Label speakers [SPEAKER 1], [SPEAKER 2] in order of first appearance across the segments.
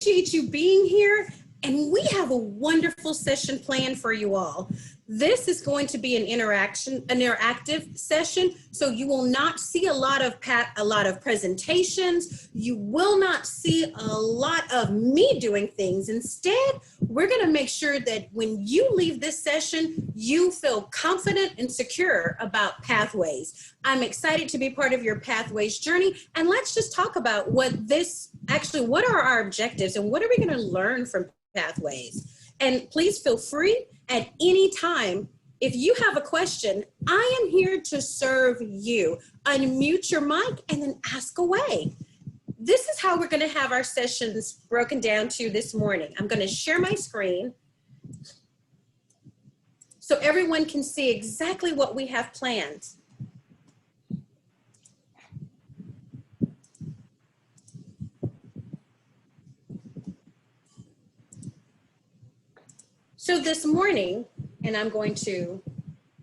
[SPEAKER 1] appreciate you being here. And we have a wonderful session planned for you all. This is going to be an interactive session, so you will not see a lot of presentations. You will not see a lot of me doing things. Instead, we're going to make sure that when you leave this session, you feel confident and secure about pathways. I'm excited to be part of your pathways journey, and let's just talk about what are our objectives and what are we going to learn from pathways. And please feel free at any time. If you have a question, I am here to serve you. Unmute your mic and then ask away. This is how we're going to have our sessions broken down to this morning. I'm going to share my screen so everyone can see exactly what we have planned. So this morning, and I'm going to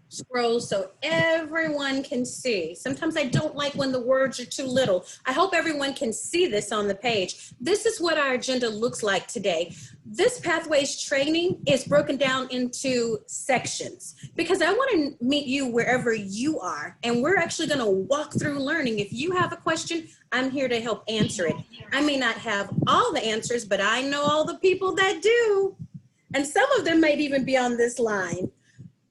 [SPEAKER 1] scroll so everyone can see. Sometimes I don't like when the words are too little. I hope everyone can see this on the page. This is what our agenda looks like today. This pathways training is broken down into sections because I want to meet you wherever you are. And we're actually going to walk through learning. If you have a question, I'm here to help answer it. I may not have all the answers, but I know all the people that do. And some of them might even be on this line.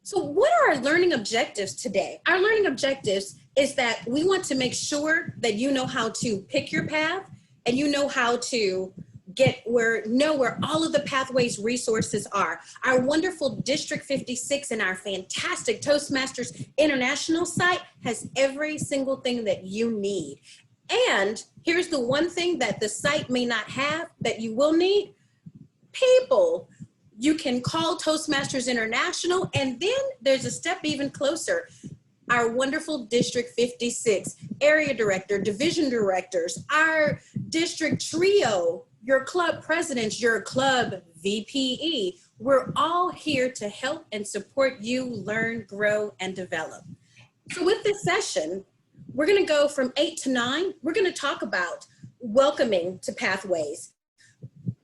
[SPEAKER 1] So what are our learning objectives today? Our learning objectives is that we want to make sure that you know how to pick your path and you know how to know where all of the pathways resources are. Our wonderful District 56 and our fantastic Toastmasters International site has every single thing that you need. And here's the one thing that the site may not have that you will need: people. You can call Toastmasters International, and then there's a step even closer. Our wonderful District 56 area director, division directors, our district trio, your club presidents, your club VPE. We're all here to help and support you learn, grow, and develop. So with this session, we're going to go from 8 to 9. We're going to talk about welcoming to pathways.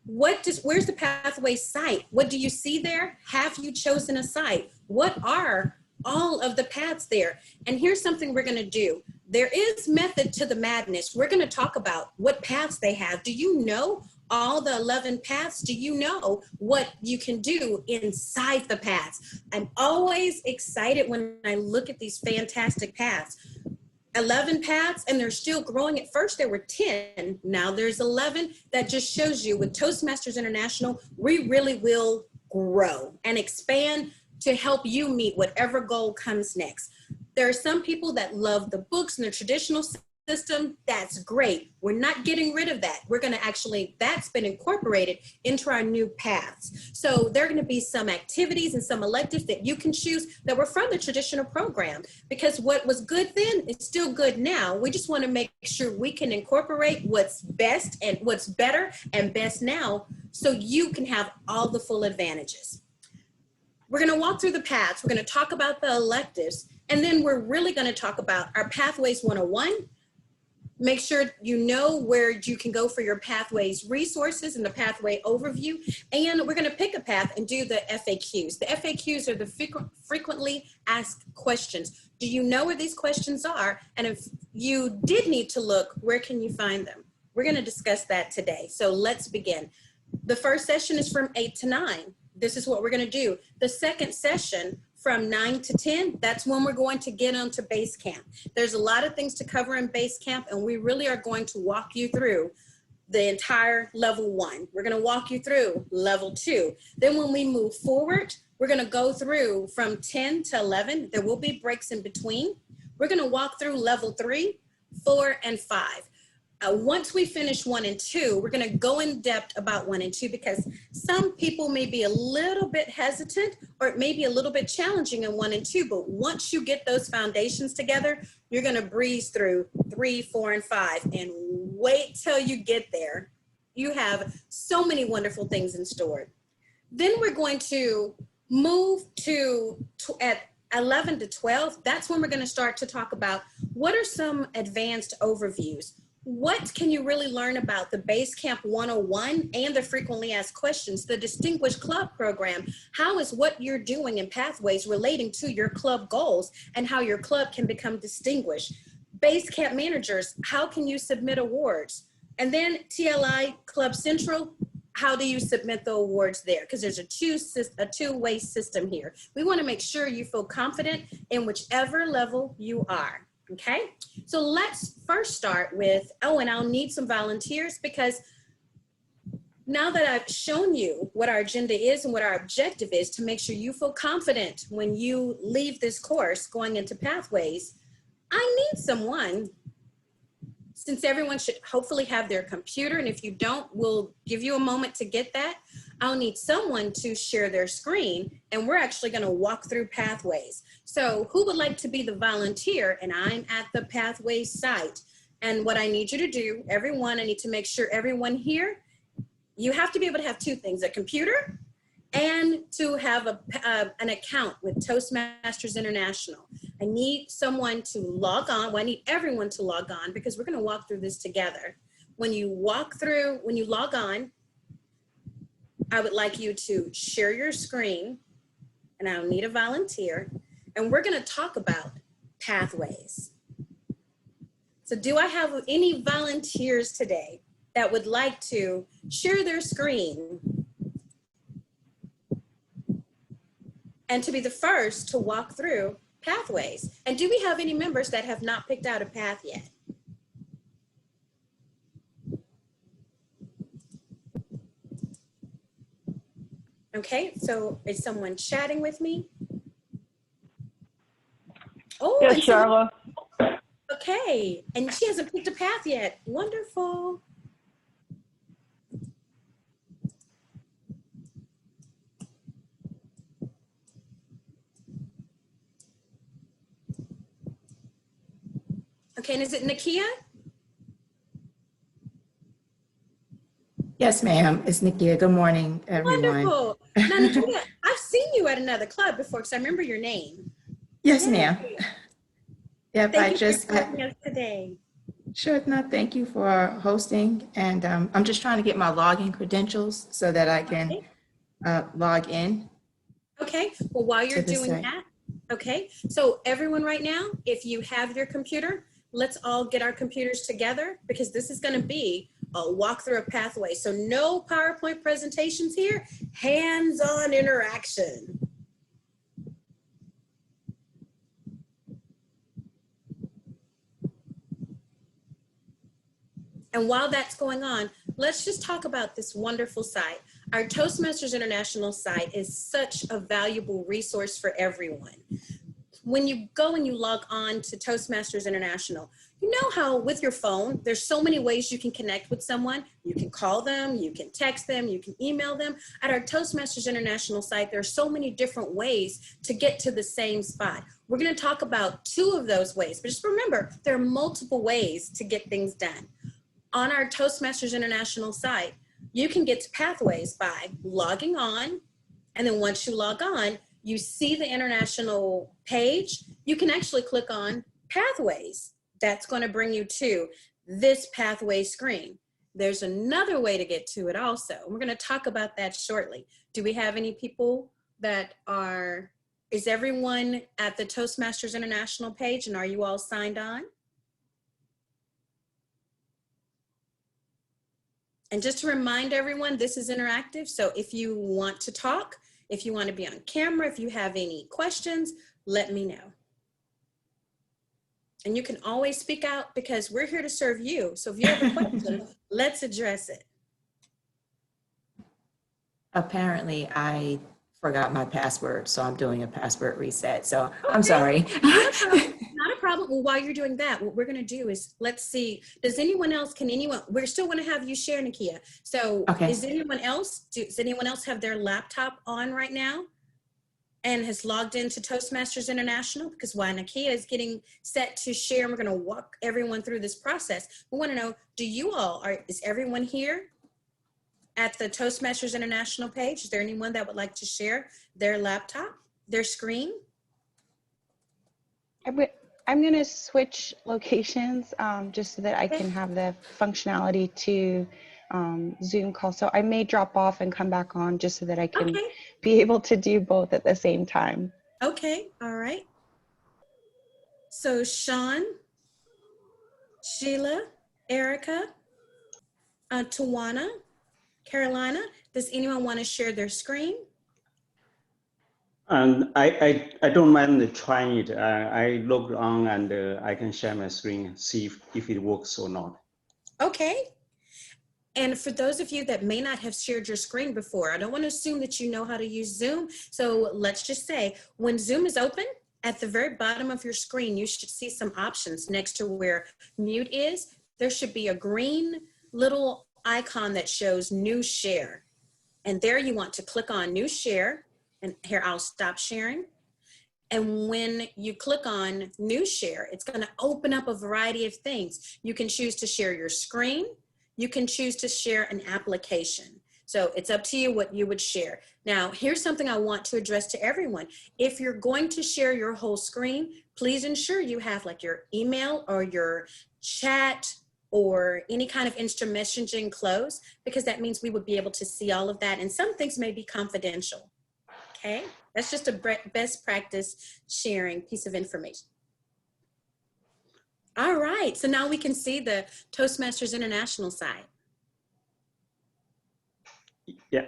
[SPEAKER 1] Where's the pathway site? What do you see there? Have you chosen a site? What are all of the paths there? And here's something we're going to do. There is method to the madness. We're going to talk about what paths they have. Do you know all the 11 paths? Do you know what you can do inside the paths? I'm always excited when I look at these fantastic paths. 11 paths, and they're still growing. At first there were 10, now there's 11. That just shows you with Toastmasters International, we really will grow and expand to help you meet whatever goal comes next. There are some people that love the books and the traditional system. That's great. We're not getting rid of that. We're going to actually, that's been incorporated into our new paths. So there are going to be some activities and some electives that you can choose that were from the traditional program, because what was good then is still good now. We just want to make sure we can incorporate what's best and what's better and best now so you can have all the full advantages. We're going to walk through the paths. We're going to talk about the electives, and then we're really going to talk about our Pathways 101. Make sure you know where you can go for your pathways resources and the pathway overview. And we're going to pick a path and do the FAQs. The FAQs are the frequently asked questions. Do you know where these questions are? And if you did need to look, where can you find them? We're going to discuss that today. So let's begin. The first session is from 8 to 9. This is what we're going to do. The second session from 9 to 10, that's when we're going to get onto Basecamp. There's a lot of things to cover in Basecamp, and we really are going to walk you through the entire level 1. We're going to walk you through level 2. Then when we move forward, we're going to go through from 10 to 11. There will be breaks in between. We're going to walk through level 3, 4, and 5. Once we finish 1 and 2, we're going to go in depth about 1 and 2 because some people may be a little bit hesitant or it may be a little bit challenging in 1 and 2. But once you get those foundations together, you're going to breeze through 3, 4, and 5. And wait till you get there. You have so many wonderful things in store. Then we're going to move to at 11 to 12. That's when we're going to start to talk about what are some advanced overviews. What can you really learn about the Basecamp 101 and the frequently asked questions, the Distinguished Club program? How is what you're doing in Pathways relating to your club goals and how your club can become distinguished? Basecamp managers, how can you submit awards? And then TLI Club Central, how do you submit the awards there? Because there's a two-way system here. We want to make sure you feel confident in whichever level you are. Okay, so let's first start with, oh, and I'll need some volunteers, because now that I've shown you what our agenda is and what our objective is to make sure you feel confident when you leave this course going into Pathways, I need someone, since everyone should hopefully have their computer, and if you don't, we'll give you a moment to get that. I'll need someone to share their screen, and we're actually going to walk through Pathways. So who would like to be the volunteer? And I'm at the Pathways site. And what I need you to do, everyone, I need to make sure everyone here, you have to be able to have two things, a computer and to have an account with Toastmasters International. I need someone to log on. Well, I need everyone to log on because we're going to walk through this together. When you log on, I would like you to share your screen, and I'll need a volunteer, and we're going to talk about Pathways. So do I have any volunteers today that would like to share their screen and to be the first to walk through Pathways? And do we have any members that have not picked out a path yet? Okay, so is someone chatting with me? Oh,
[SPEAKER 2] yes, Sharla.
[SPEAKER 1] Okay, and she hasn't picked a path yet. Wonderful. Okay, and is it Nakia?
[SPEAKER 3] Yes, ma'am. It's Nikia. Good morning, everyone.
[SPEAKER 1] Wonderful. Now, Nakia, I've seen you at another club before because I remember your name.
[SPEAKER 3] Yes, ma'am. Yep,
[SPEAKER 1] Thank you for joining us today.
[SPEAKER 3] Sure, no, thank you for hosting. And I'm just trying to get my login credentials so that I can log in.
[SPEAKER 1] Okay, well, while you're doing that, okay, so everyone right now, if you have your computer, let's all get our computers together because this is going to be a walk through a pathway. So no PowerPoint presentations here, hands-on interaction. And while that's going on, let's just talk about this wonderful site. Our Toastmasters International site is such a valuable resource for everyone. When you go and you log on to Toastmasters International, you know how with your phone, there's so many ways you can connect with someone. You can call them, you can text them, you can email them. At our Toastmasters International site, there are so many different ways to get to the same spot. We're going to talk about 2 of those ways, but just remember, there are multiple ways to get things done. On our Toastmasters International site, you can get to Pathways by logging on, and then once you log on, you see the international page, you can actually click on Pathways. That's going to bring you to this Pathway screen. There's another way to get to it also. We're going to talk about that shortly. Do we have any people that are, is everyone at the Toastmasters International page, and are you all signed on? And just to remind everyone, this is interactive. So if you want to talk, if you want to be on camera, if you have any questions, let me know. And you can always speak out because we're here to serve you. So if you have a question, let's address it.
[SPEAKER 3] Apparently, I forgot my password, so I'm doing a password reset. So
[SPEAKER 1] Okay.
[SPEAKER 3] I'm sorry.
[SPEAKER 1] Not a problem. Well, while you're doing that, what we're going to do is, let's see, does anyone else, we're still going to have you share, Nakia. So
[SPEAKER 3] Okay.
[SPEAKER 1] does anyone else have their laptop on right now and has logged into Toastmasters International? Because while Nakia is getting set to share, and we're going to walk everyone through this process, we want to know, is everyone here at the Toastmasters International page? Is there anyone that would like to share their laptop, their screen?
[SPEAKER 2] I'm going to switch locations just so that I can have the functionality to Zoom call. So I may drop off and come back on just so that I can be able to do both at the same time.
[SPEAKER 1] Okay, all right. So Sean, Sheila, Erica, Tawana, Carolina, does anyone want to share their screen?
[SPEAKER 4] And I don't mind trying it. I logged on and I can share my screen, see if it works or not.
[SPEAKER 1] Okay. And for those of you that may not have shared your screen before, I don't want to assume that you know how to use Zoom. So let's just say when Zoom is open, at the very bottom of your screen, you should see some options next to where mute is. There should be a green little icon that shows new share. And there you want to click on new share. And here, I'll stop sharing. And when you click on new share, it's going to open up a variety of things. You can choose to share your screen. You can choose to share an application. So it's up to you what you would share. Now, here's something I want to address to everyone. If you're going to share your whole screen, please ensure you have like your email or your chat or any kind of instant messaging closed, because that means we would be able to see all of that. And some things may be confidential. Okay, that's just a best practice sharing piece of information. All right, so now we can see the Toastmasters International side.
[SPEAKER 4] Yeah.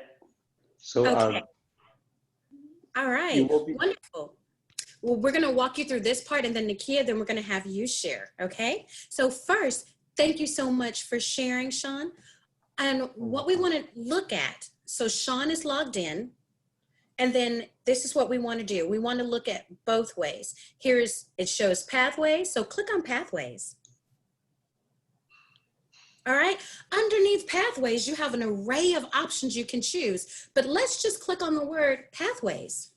[SPEAKER 4] So
[SPEAKER 1] okay. All right, wonderful. Well, we're gonna walk you through this part, and then Nakia, then we're gonna have you share, okay? So first, thank you so much for sharing, Sean. And what we wanna look at, so Sean is logged in, and then this is what we want to do. We want to look at both ways. It shows pathways, so click on pathways. All right, underneath pathways, you have an array of options you can choose, but let's just click on the word pathways.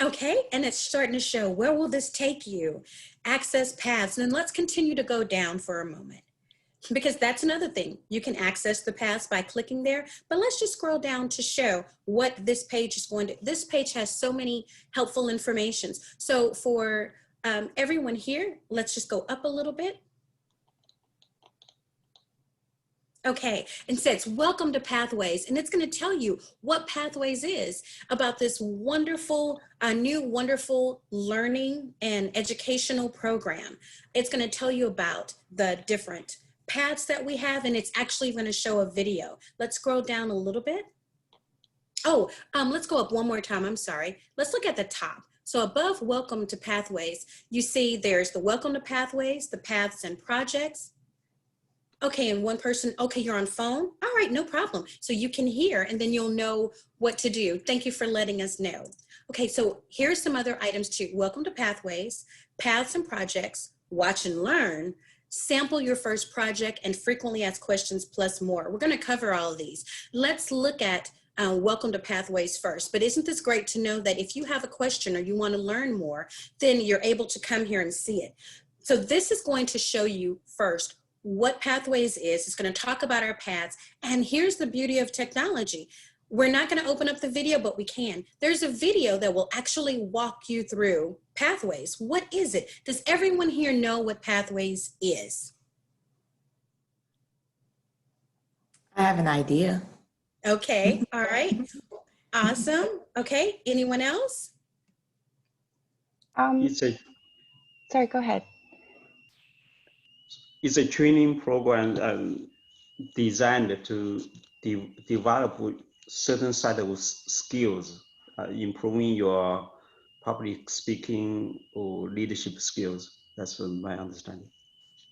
[SPEAKER 1] Okay, and it's starting to show, where will this take you? Access paths, and then let's continue to go down for a moment, because that's another thing. You can access the paths by clicking there, but let's just scroll down to show what this page is going to. This page has so many helpful informations. So for everyone here, let's just go up a little bit. Okay, and says, welcome to Pathways, and it's going to tell you what Pathways is, about this wonderful, new wonderful learning and educational program. It's going to tell you about the different paths that we have, and it's actually going to show a video. Let's scroll down a little bit. Oh, let's go up one more time, I'm sorry. Let's look at the top. So above Welcome to Pathways, you see there's the Welcome to Pathways, the Paths and Projects. Okay, and one person, okay, you're on phone? All right, no problem. So you can hear, and then you'll know what to do. Thank you for letting us know. Okay, so here's some other items too. Welcome to Pathways, Paths and Projects, Watch and Learn, Sample Your First Project, and Frequently Asked Questions plus more. We're gonna cover all of these. Let's look at Welcome to Pathways first. But isn't this great to know that if you have a question or you wanna learn more, then you're able to come here and see it. So this is going to show you first what Pathways is. It's going to talk about our paths. And here's the beauty of technology. We're not going to open up the video, but we can. There's a video that will actually walk you through Pathways. What is it? Does everyone here know what Pathways is?
[SPEAKER 3] I have an idea.
[SPEAKER 1] Okay, all right. Awesome. Okay, anyone else?
[SPEAKER 2] Sorry, go ahead.
[SPEAKER 4] It's a training program designed to develop certain set of skills, improving your public speaking or leadership skills. That's my understanding.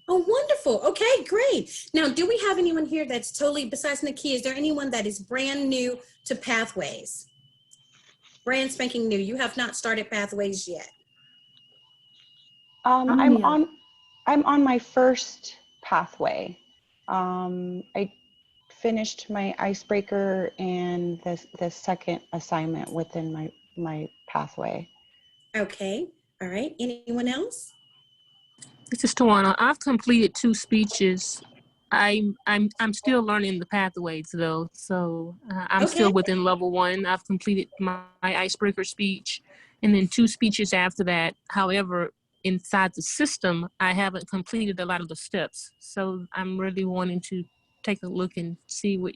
[SPEAKER 1] Oh, wonderful. Okay, great. Now, do we have anyone here that's totally, besides Nakia, is there anyone that is brand new to Pathways? Brand spanking new. You have not started Pathways yet.
[SPEAKER 2] I'm on my first pathway. I finished my icebreaker and the second assignment within my pathway.
[SPEAKER 1] Okay, all right. Anyone else?
[SPEAKER 5] This is Tawana. I've completed 2 speeches. I'm still learning the pathways though. So I'm still within level 1. I've completed my icebreaker speech and then 2 speeches after that. However, inside the system, I haven't completed a lot of the steps. So I'm really wanting to take a look and see what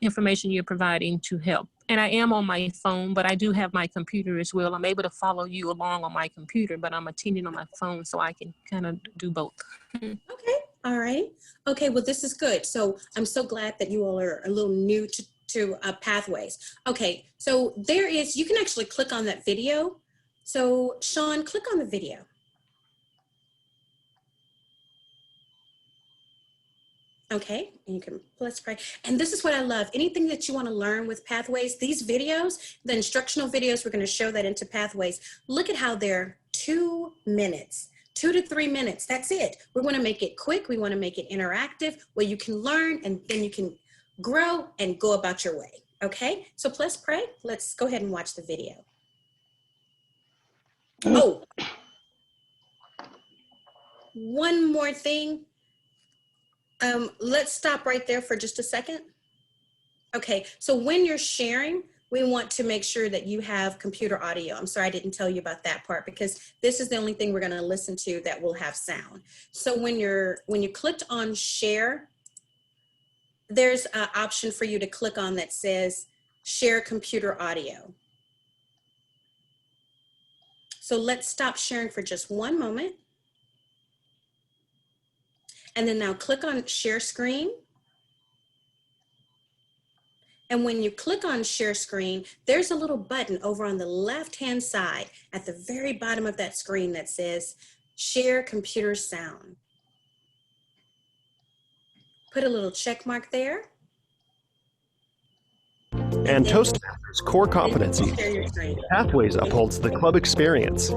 [SPEAKER 5] information you're providing to help. And I am on my phone, but I do have my computer as well. I'm able to follow you along on my computer, but I'm attending on my phone so I can kind of do both.
[SPEAKER 1] Okay, all right. Okay, well, this is good. So I'm so glad that you all are a little new to pathways. Okay, so you can actually click on that video. So Sean, click on the video. Okay, and you can, let's pray. And this is what I love. Anything that you want to learn with pathways, these videos, the instructional videos, we're going to show that into pathways. Look at how they're 2 minutes, 2 to 3 minutes. That's it. We want to make it quick. We want to make it interactive where you can learn and then you can grow and go about your way. Okay, so let's pray. Let's go ahead and watch the video. Oh, one more thing. Let's stop right there for just a second. Okay, so when you're sharing, we want to make sure that you have computer audio. I'm sorry I didn't tell you about that part because this is the only thing we're going to listen to that will have sound. So when you clicked on share, there's an option for you to click on that says share computer audio. So let's stop sharing for just one moment. And then now click on share screen. And when you click on share screen, there's a little button over on the left-hand side at the very bottom of that screen that says share computer sound. Put a little check mark there.
[SPEAKER 6] And Toastmasters core competency. Pathways upholds the club experience.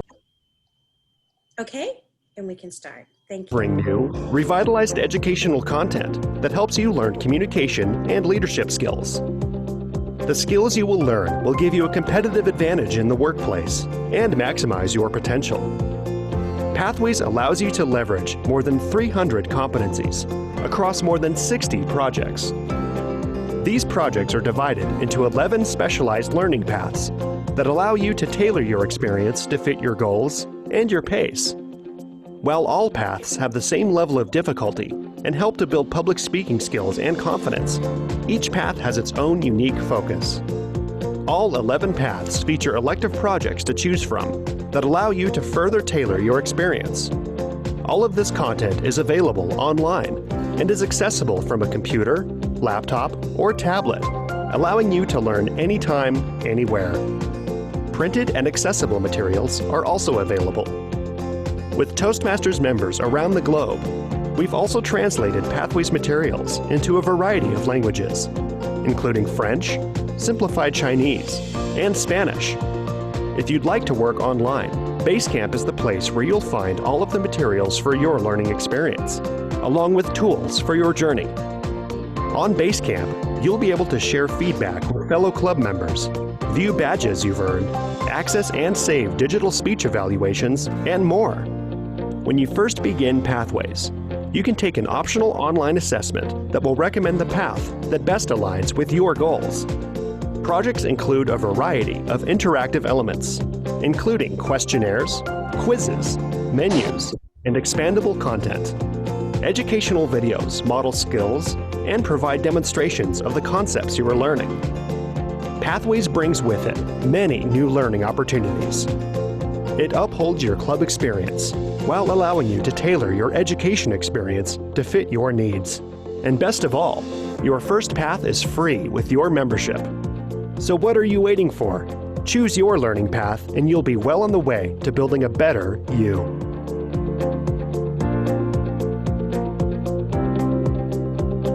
[SPEAKER 1] Okay, and we can start. Thank you.
[SPEAKER 6] Bring new, revitalized educational content that helps you learn communication and leadership skills. The skills you will learn will give you a competitive advantage in the workplace and maximize your potential. Pathways allows you to leverage more than 300 competencies across more than 60 projects. These projects are divided into 11 specialized learning paths that allow you to tailor your experience to fit your goals and your pace. While all paths have the same level of difficulty and help to build public speaking skills and confidence, each path has its own unique focus. All 11 paths feature elective projects to choose from that allow you to further tailor your experience. All of this content is available online and is accessible from a computer, laptop, or tablet, allowing you to learn anytime, anywhere. Printed and accessible materials are also available. With Toastmasters members around the globe, we've also translated Pathways materials into a variety of languages, including French, Simplified Chinese, and Spanish. If you'd like to work online, Basecamp is the place where you'll find all of the materials for your learning experience, along with tools for your journey. On Basecamp, you'll be able to share feedback with fellow club members, view badges you've earned, access and save digital speech evaluations, and more. When you first begin Pathways, you can take an optional online assessment that will recommend the path that best aligns with your goals. Projects include a variety of interactive elements, including questionnaires, quizzes, menus, and expandable content. Educational videos model skills and provide demonstrations of the concepts you are learning. Pathways brings with it many new learning opportunities. It upholds your club experience while allowing you to tailor your education experience to fit your needs. And best of all, your first path is free with your membership. So what are you waiting for? Choose your learning path and you'll be well on the way to building a better you.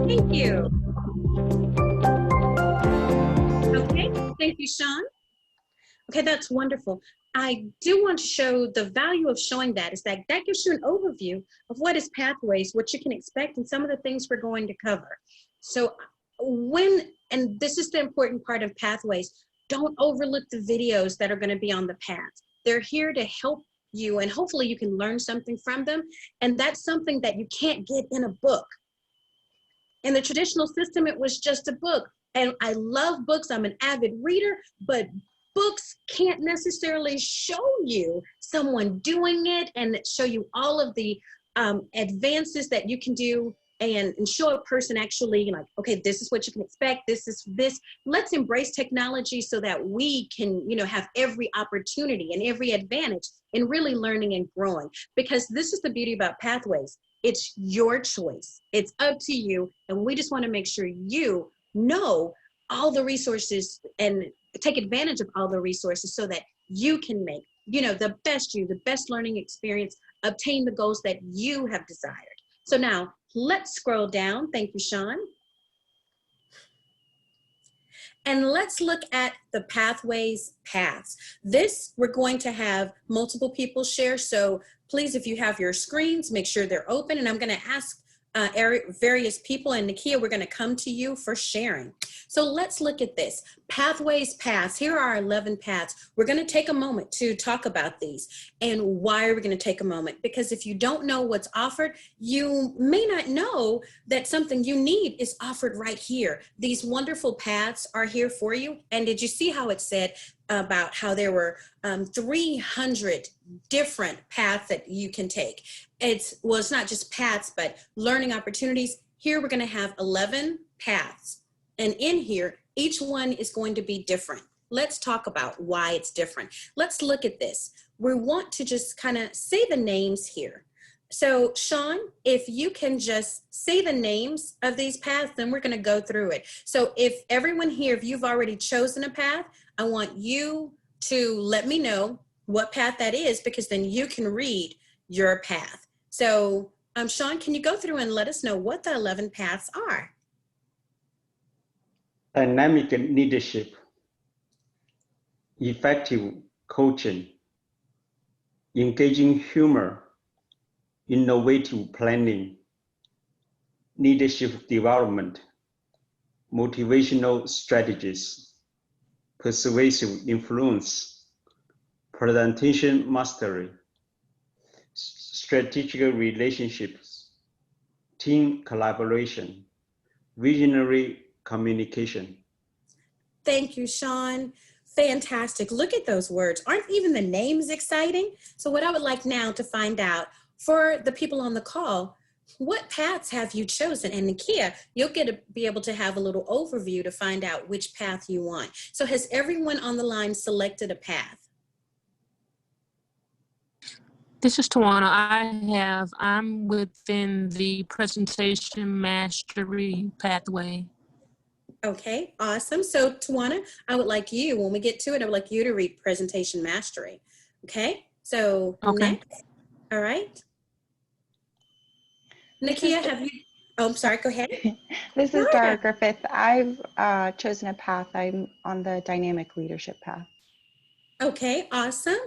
[SPEAKER 1] Thank you. Okay, thank you, Sean. Okay, that's wonderful. I do want to show the value of showing that is that gives you an overview of what is Pathways, what you can expect, and some of the things we're going to cover. So and this is the important part of Pathways, don't overlook the videos that are going to be on the path. They're here to help you, and hopefully you can learn something from them. And that's something that you can't get in a book. In the traditional system, it was just a book. And I love books. I'm an avid reader, but books can't necessarily show you someone doing it and show you all of the advances that you can do and show a person actually like, okay, this is what you can expect. This is this. Let's embrace technology so that we can, have every opportunity and every advantage in really learning and growing, because this is the beauty about Pathways. It's your choice. It's up to you. And we just want to make sure you know all the resources and take advantage of all the resources so that you can make, the best learning experience, obtain the goals that you have desired. So now let's scroll down. Thank you, Sean. And let's look at the Pathways paths. This, we're going to have multiple people share. So please, if you have your screens, make sure they're open. And I'm going to ask various people, and Nakia, we're going to come to you for sharing. So let's look at this. Pathways paths. Here are our 11 paths. We're going to take a moment to talk about these. And why are we going to take a moment? Because if you don't know what's offered, you may not know that something you need is offered right here. These wonderful paths are here for you. And did you see how it said about how there were 300 different paths that you can take? It's not just paths, but learning opportunities. Here we're going to have 11 paths. And in here, each one is going to be different. Let's talk about why it's different. Let's look at this. We want to just kind of say the names here. So Sean, if you can just say the names of these paths, then we're going to go through it. So if everyone here, if you've already chosen a path, I want you to let me know what path that is, because then you can read your path. So Sean, can you go through and let us know what the 11 paths are?
[SPEAKER 4] Dynamic leadership, effective coaching, engaging humor, innovative planning, leadership development, motivational strategies, persuasive influence, presentation mastery, strategic relationships, team collaboration, visionary communication.
[SPEAKER 1] Thank you, Sean. Fantastic. Look at those words. Aren't even the names exciting? So what I would like now to find out for the people on the call, what paths have you chosen? And Nakia, you'll get to be able to have a little overview to find out which path you want. So has everyone on the line selected a path?
[SPEAKER 5] This is Tawana. I'm within the presentation mastery pathway.
[SPEAKER 1] Okay, awesome. So Tawana, I would like you, when we get to it, I would like you to read presentation mastery. Okay, so
[SPEAKER 5] Okay.
[SPEAKER 1] Next. All right. Nakia, have you, oh, I'm sorry, go ahead.
[SPEAKER 2] This is Dara Griffith. I've chosen a path. I'm on the dynamic leadership path.
[SPEAKER 1] Okay, awesome.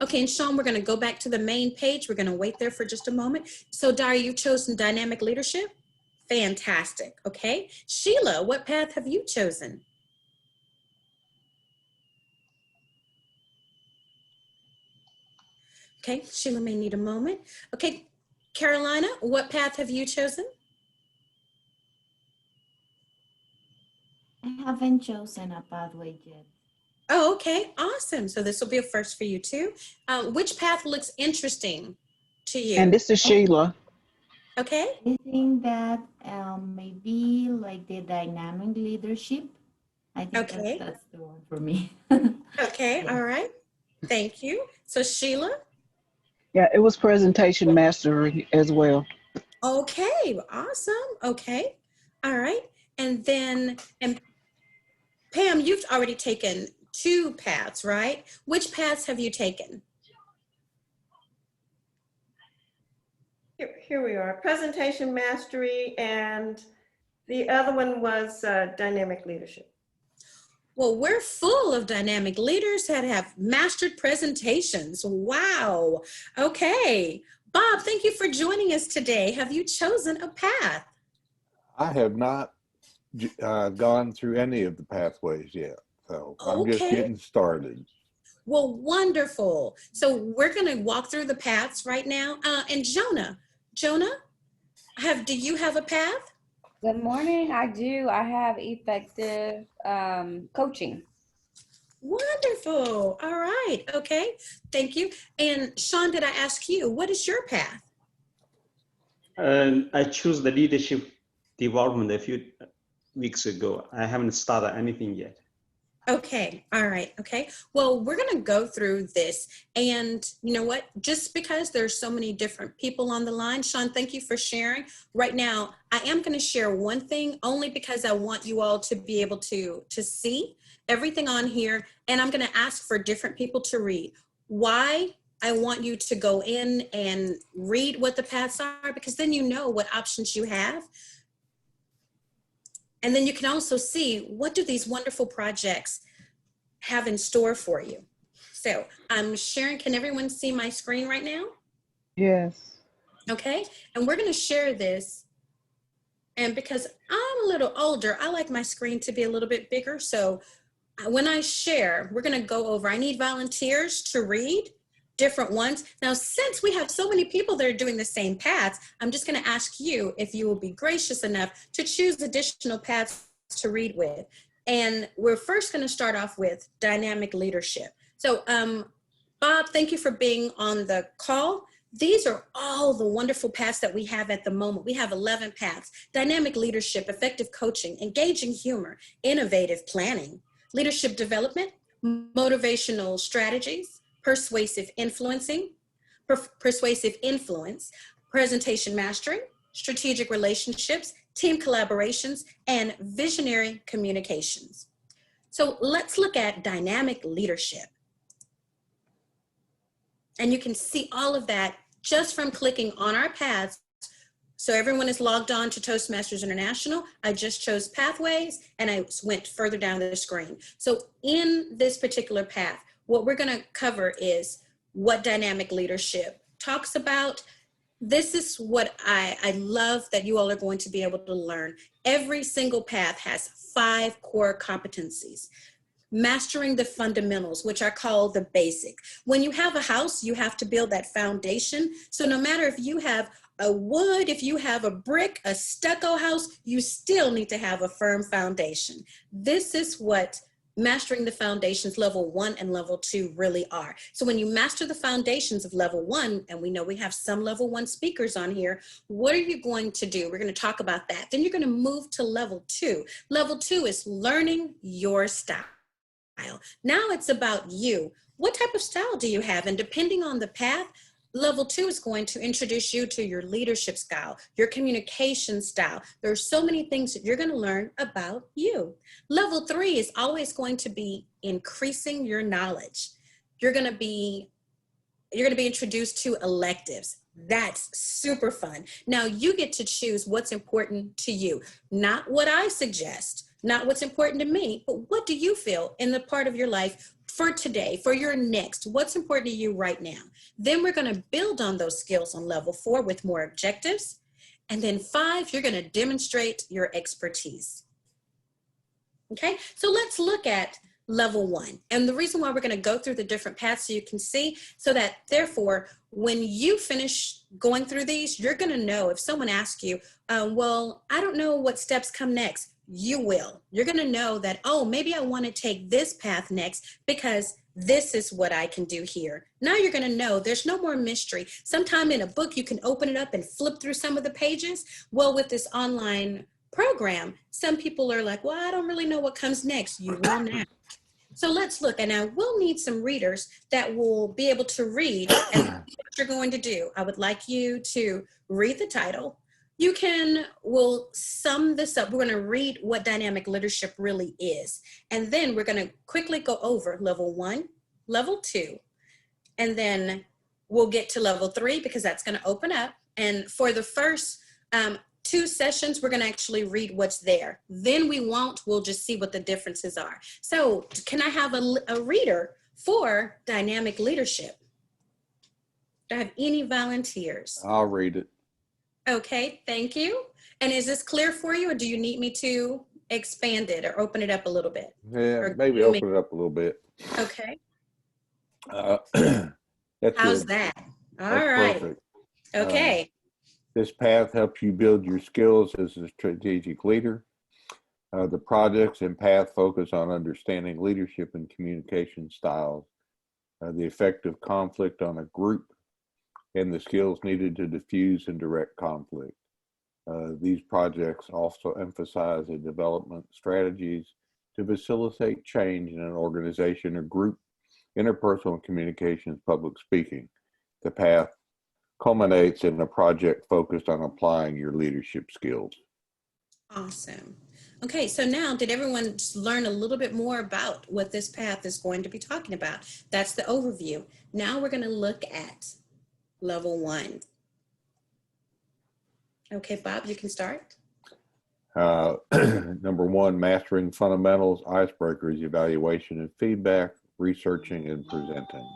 [SPEAKER 1] Okay, and Sean, we're going to go back to the main page. We're going to wait there for just a moment. So Dara, you've chosen dynamic leadership? Fantastic. Okay. Sheila, what path have you chosen? Okay, Sheila may need a moment. Okay, Carolina, what path have you chosen?
[SPEAKER 7] I haven't chosen a pathway yet.
[SPEAKER 1] Oh, okay, awesome. So this will be a first for you too. Which path looks interesting to you?
[SPEAKER 8] And this is Sheila.
[SPEAKER 1] Okay.
[SPEAKER 7] I think that maybe like the dynamic leadership. I think
[SPEAKER 1] Okay.
[SPEAKER 7] that's the one for me.
[SPEAKER 1] Okay,
[SPEAKER 7] Yeah.
[SPEAKER 1] all right. Thank you. So Sheila?
[SPEAKER 8] Yeah, it was presentation mastery as well.
[SPEAKER 1] Okay, awesome. Okay, all right. And then, and Pam, you've already taken 2 paths, right? Which paths have you taken?
[SPEAKER 9] Here we are, presentation mastery, and the other one was dynamic leadership.
[SPEAKER 1] Well, we're full of dynamic leaders that have mastered presentations. Wow. Okay. Bob, thank you for joining us today. Have you chosen a path?
[SPEAKER 10] I have not gone through any of the pathways yet, so I'm just getting started.
[SPEAKER 1] Well, wonderful. So we're going to walk through the paths right now. And Jonah, do you have a path?
[SPEAKER 11] Good morning. I do. I have effective coaching.
[SPEAKER 1] Wonderful. All right. Okay. Thank you. And Sean, did I ask you, what is your path?
[SPEAKER 4] I chose the leadership development a few weeks ago. I haven't started anything yet.
[SPEAKER 1] Okay. All right. Okay. Well, we're going to go through this. And you know what? Just because there's so many different people on the line, Sean, thank you for sharing. Right now, I am going to share one thing only because I want you all to be able to see everything on here. And I'm going to ask for different people to read. Why? I want you to go in and read what the paths are, because then you know what options you have. And then you can also see, what do these wonderful projects have in store for you? So I'm sharing. Can everyone see my screen right now?
[SPEAKER 8] Yes.
[SPEAKER 1] Okay. And we're going to share this. And because I'm a little older, I like my screen to be a little bit bigger. So when I share, we're going to go over. I need volunteers to read different ones. Now, since we have so many people that are doing the same paths, I'm just going to ask you if you will be gracious enough to choose additional paths to read with. And we're first going to start off with dynamic leadership. So, Bob, thank you for being on the call. These are all the wonderful paths that we have at the moment. We have 11 paths: dynamic leadership, effective coaching, engaging humor, innovative planning, leadership development, motivational strategies, persuasive influencing, persuasive influence, presentation mastery, strategic relationships, team collaborations, and visionary communications. So let's look at dynamic leadership. And you can see all of that just from clicking on our paths. So everyone is logged on to Toastmasters International. I just chose pathways and I went further down the screen. So in this particular path, what we're going to cover is what dynamic leadership talks about. This is what I love that you all are going to be able to learn. Every single path has 5 core competencies. Mastering the fundamentals, which are called the basic. When you have a house, you have to build that foundation. So no matter if you have a wood, if you have a brick, a stucco house, you still need to have a firm foundation. This is what mastering the foundations level 1 and level 2 really are. So when you master the foundations of level 1, and we know we have some level 1 speakers on here, what are you going to do? We're going to talk about that. Then you're going to move to level 2. Level 2 is learning your style. Now it's about you. What type of style do you have? And depending on the path, level 2 is going to introduce you to your leadership style, your communication style. There are so many things that you're going to learn about you. Level 3 is always going to be increasing your knowledge. You're going to be introduced to electives. That's super fun. Now you get to choose what's important to you, not what I suggest, not what's important to me, but what do you feel in the part of your life for today, for your next, what's important to you right now. Then we're going to build on those skills on level 4 with more objectives. And then 5, you're going to demonstrate your expertise. Okay, so let's look at level 1. And the reason why we're going to go through the different paths so you can see, so that therefore, when you finish going through these, you're going to know if someone asks you, well, I don't know what steps come next. You will. You're going to know that, oh, maybe I want to take this path next because this is what I can do here. Now you're going to know there's no more mystery. Sometime in a book, you can open it up and flip through some of the pages. Well, with this online program, some people are like, well, I don't really know what comes next. You will now. So let's look, and now we'll need some readers that will be able to read. And what you're going to do, I would like you to read the title. We'll sum this up. We're going to read what dynamic leadership really is. And then we're going to quickly go over level 1, level 2, and then we'll get to level 3 because that's going to open up. And for the first 2 sessions, we're going to actually read what's there. Then we'll just see what the differences are. So can I have a reader for dynamic leadership? Do I have any volunteers?
[SPEAKER 10] I'll read it.
[SPEAKER 1] Okay, thank you. And is this clear for you, or do you need me to expand it or open it up a little bit?
[SPEAKER 10] Yeah, maybe open it up a little bit.
[SPEAKER 1] Okay.
[SPEAKER 10] That's
[SPEAKER 1] How's
[SPEAKER 10] good.
[SPEAKER 1] that? All
[SPEAKER 10] That's
[SPEAKER 1] right.
[SPEAKER 10] perfect.
[SPEAKER 1] Okay.
[SPEAKER 10] This path helps you build your skills as a strategic leader. The projects and path focus on understanding leadership and communication styles, the effect of conflict on a group, and the skills needed to diffuse and direct conflict. These projects also emphasize the development strategies to facilitate change in an organization or group, interpersonal communications, public speaking. The path culminates in a project focused on applying your leadership skills.
[SPEAKER 1] Awesome. Okay, so now did everyone learn a little bit more about what this path is going to be talking about? That's the overview. Now we're going to look at level 1. Okay, Bob, you can start.
[SPEAKER 10] Number 1, mastering fundamentals, icebreakers, evaluation and feedback, researching and presenting.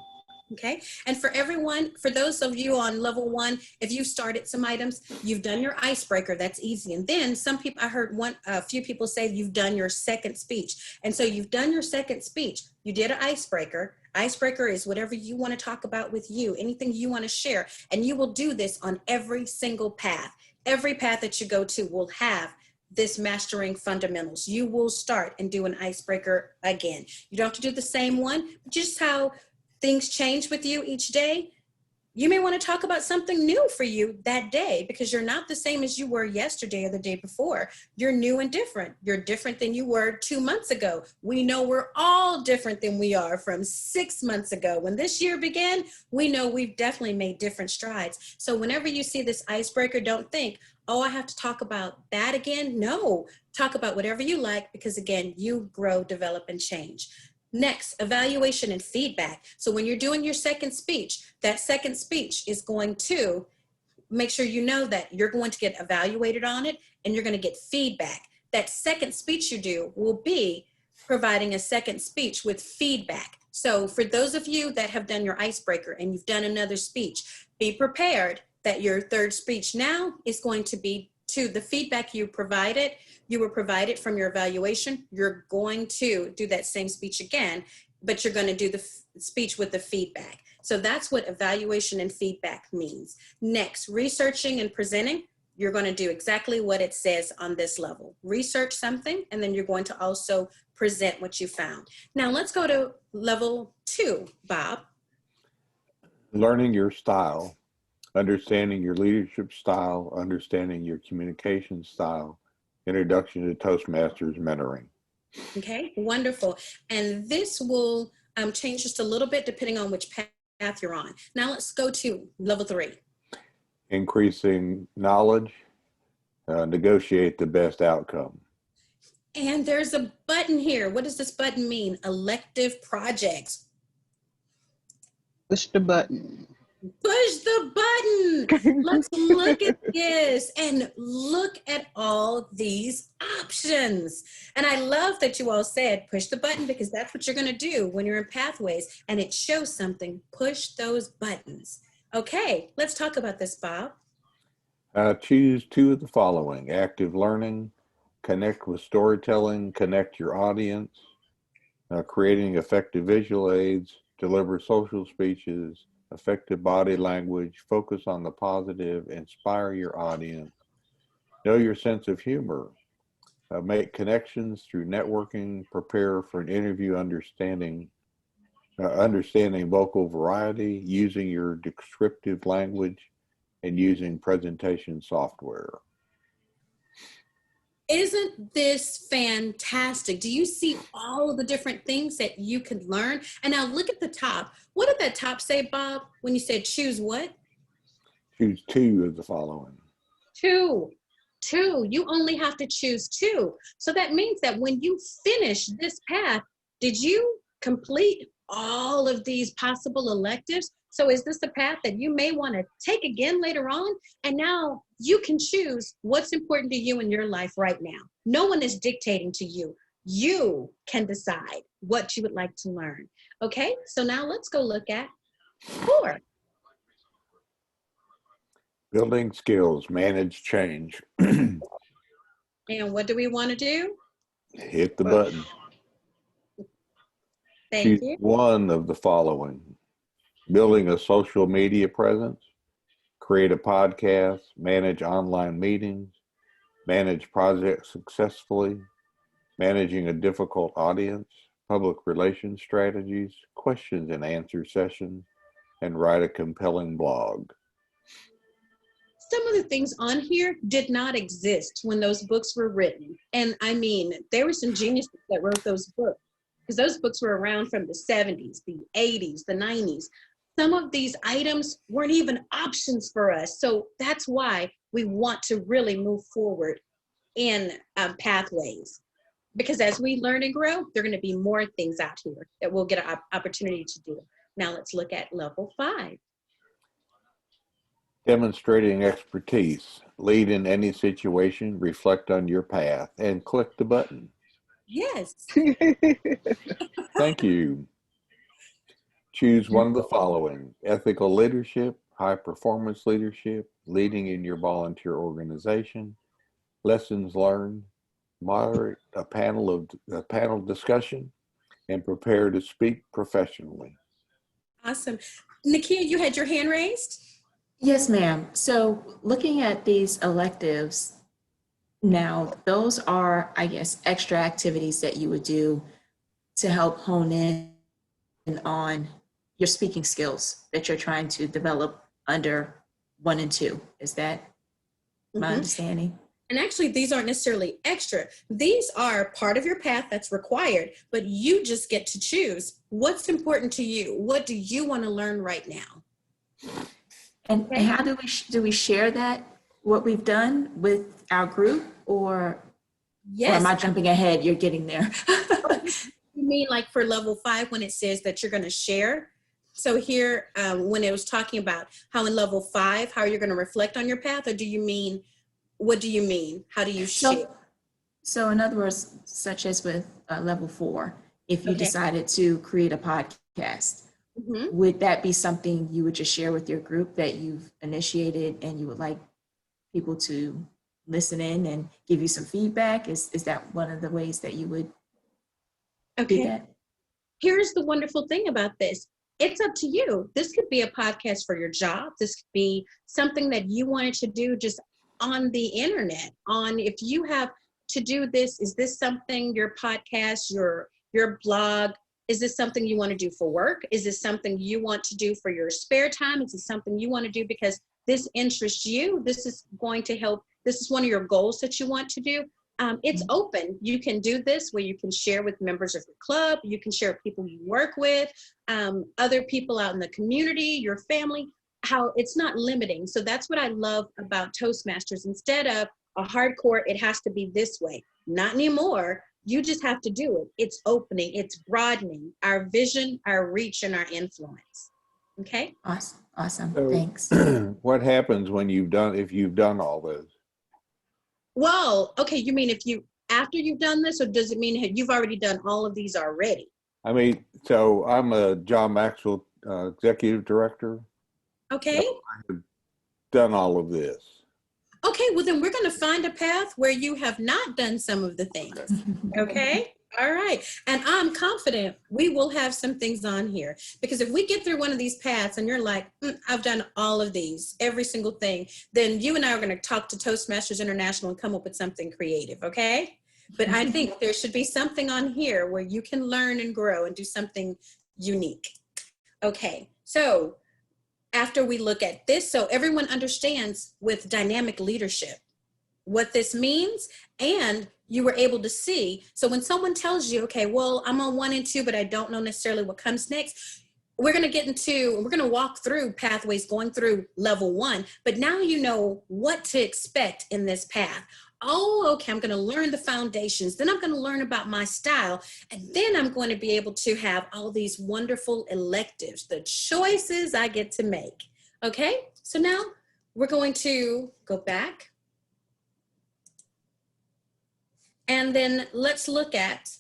[SPEAKER 1] Okay, and for everyone, for those of you on level 1, if you've started some items, you've done your icebreaker, that's easy. And then some people, I heard a few people say you've done your second speech. And so you've done your second speech, you did an icebreaker. Icebreaker is whatever you want to talk about with you, anything you want to share. And you will do this on every single path. Every path that you go to will have this mastering fundamentals. You will start and do an icebreaker again. You don't have to do the same one, but just how things change with you each day. You may want to talk about something new for you that day because you're not the same as you were yesterday or the day before. You're new and different. You're different than you were 2 months ago. We know we're all different than we are from 6 months ago. When this year began, we know we've definitely made different strides. So whenever you see this icebreaker, don't think, oh, I have to talk about that again. No, talk about whatever you like because again, you grow, develop, and change. Next, evaluation and feedback. So when you're doing your second speech, that second speech is going to make sure you know that you're going to get evaluated on it and you're going to get feedback. That second speech you do will be providing a second speech with feedback. So for those of you that have done your icebreaker and you've done another speech, be prepared that your third speech now is going to be to the feedback you were provided from your evaluation. You're going to do that same speech again, but you're going to do the speech with the feedback. So that's what evaluation and feedback means. Next, researching and presenting. You're going to do exactly what it says on this level. Research something, and then you're going to also present what you found. Now let's go to level 2, Bob.
[SPEAKER 10] Learning your style. Understanding your leadership style, understanding your communication style, introduction to Toastmasters mentoring.
[SPEAKER 1] Okay, wonderful. And this will change just a little bit depending on which path you're on. Now let's go to level 3.
[SPEAKER 10] Increasing knowledge, negotiate the best outcome.
[SPEAKER 1] And there's a button here. What does this button mean? Elective projects.
[SPEAKER 8] Push the button.
[SPEAKER 1] Push the button. Let's look at this and look at all these options. And I love that you all said push the button because that's what you're going to do when you're in pathways and it shows something. Push those buttons. Okay, let's talk about this, Bob.
[SPEAKER 10] Choose 2 of the following: active learning, connect with storytelling, connect your audience, creating effective visual aids, deliver social speeches, effective body language, focus on the positive, inspire your audience, know your sense of humor, make connections through networking, prepare for an interview, understanding vocal variety, using your descriptive language, and using presentation software.
[SPEAKER 1] Isn't this fantastic? Do you see all of the different things that you can learn? And now look at the top. What did that top say, Bob, when you said choose what?
[SPEAKER 10] Choose 2 of the following.
[SPEAKER 1] 2. You only have to choose 2. So that means that when you finish this path, did you complete all of these possible electives? So is this a path that you may want to take again later on? And now you can choose what's important to you in your life right now. No one is dictating to you. You can decide what you would like to learn. Okay, so now let's go look at 4.
[SPEAKER 10] Building skills, manage change.
[SPEAKER 1] And what do we want to do?
[SPEAKER 10] Hit the button.
[SPEAKER 1] Thank
[SPEAKER 10] Choose
[SPEAKER 1] you.
[SPEAKER 10] 1 of the following: building a social media presence, create a podcast, manage online meetings, manage projects successfully, managing a difficult audience, public relations strategies, questions and answer sessions, and write a compelling blog.
[SPEAKER 1] Some of the things on here did not exist when those books were written. And I mean, there were some geniuses that wrote those books, because those books were around from the 70s, the 80s, the 90s. Some of these items weren't even options for us. So that's why we want to really move forward in pathways. Because as we learn and grow, there are going to be more things out here that we'll get an opportunity to do. Now let's look at level 5.
[SPEAKER 10] Demonstrating expertise. Lead in any situation, reflect on your path, and click the button.
[SPEAKER 1] Yes.
[SPEAKER 10] Thank you. Choose one of the following: ethical leadership, high performance leadership, leading in your volunteer organization, lessons learned, moderate a panel discussion, and prepare to speak professionally.
[SPEAKER 1] Awesome. Nakia, you had your hand raised?
[SPEAKER 3] Yes, ma'am. So looking at these electives, now those are, I guess, extra activities that you would do to help hone in on your speaking skills that you're trying to develop under 1 and 2. Is that my understanding?
[SPEAKER 1] And actually, these aren't necessarily extra. These are part of your path that's required, but you just get to choose what's important to you. What do you want to learn right now?
[SPEAKER 3] And how do we share that, what we've done with our group, or am I jumping ahead? You're getting there.
[SPEAKER 1] You mean like for level 5 when it says that you're going to share? So here, when it was talking about how in level 5, how you're going to reflect on your path, or do you mean, what do you mean? How do you share?
[SPEAKER 3] So in other words, such as with level 4, if you decided to create a podcast, would that be something you would just share with your group that you've initiated and you would like people to listen in and give you some feedback? Is that one of the ways that you would do that?
[SPEAKER 1] Here's the wonderful thing about this. It's up to you. This could be a podcast for your job. This could be something that you wanted to do just on the internet. If you have to do this, is this something, your podcast, your blog, is this something you want to do for work? Is this something you want to do for your spare time? Is this something you want to do because this interests you? This is going to help. This is one of your goals that you want to do. It's open. You can do this where you can share with members of your club. You can share with people you work with, other people out in the community, your family, how it's not limiting. So that's what I love about Toastmasters. Instead of a hardcore, it has to be this way. Not anymore. You just have to do it. It's opening, it's broadening our vision, our reach, and our influence. Okay?
[SPEAKER 3] Awesome.
[SPEAKER 10] So,
[SPEAKER 3] thanks.
[SPEAKER 10] What happens when if you've done all this?
[SPEAKER 1] Well, okay, you mean after you've done this, or does it mean you've already done all of these already?
[SPEAKER 10] I mean, so I'm a John Maxwell executive director.
[SPEAKER 1] Okay.
[SPEAKER 10] So I've done all of this.
[SPEAKER 1] Okay, well then we're going to find a path where you have not done some of the things. Okay? All right. And I'm confident we will have some things on here, because if we get through one of these paths and you're like, I've done all of these, every single thing, then you and I are going to talk to Toastmasters International and come up with something creative. Okay? But I think there should be something on here where you can learn and grow and do something unique. Okay. So after we look at this, so everyone understands with dynamic leadership what this means, and you were able to see. So when someone tells you, okay, well, I'm on 1 and 2, but I don't know necessarily what comes next, we're going to walk through pathways going through level 1, but now you know what to expect in this path. Oh, okay, I'm going to learn the foundations. Then I'm going to learn about my style. And then I'm going to be able to have all these wonderful electives, the choices I get to make. Okay, so now we're going to go back. And then let's look at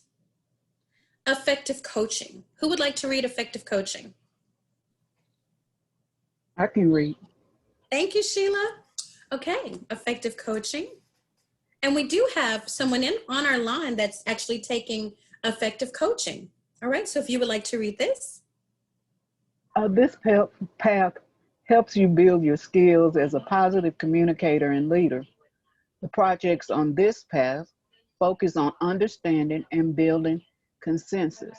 [SPEAKER 1] effective coaching. Who would like to read effective coaching?
[SPEAKER 8] I can read.
[SPEAKER 1] Thank you, Sheila. Okay, effective coaching. And we do have someone on our line that's actually taking effective coaching. All right, so if you would like to read this.
[SPEAKER 8] This path helps you build your skills as a positive communicator and leader. The projects on this path focus on understanding and building consensus,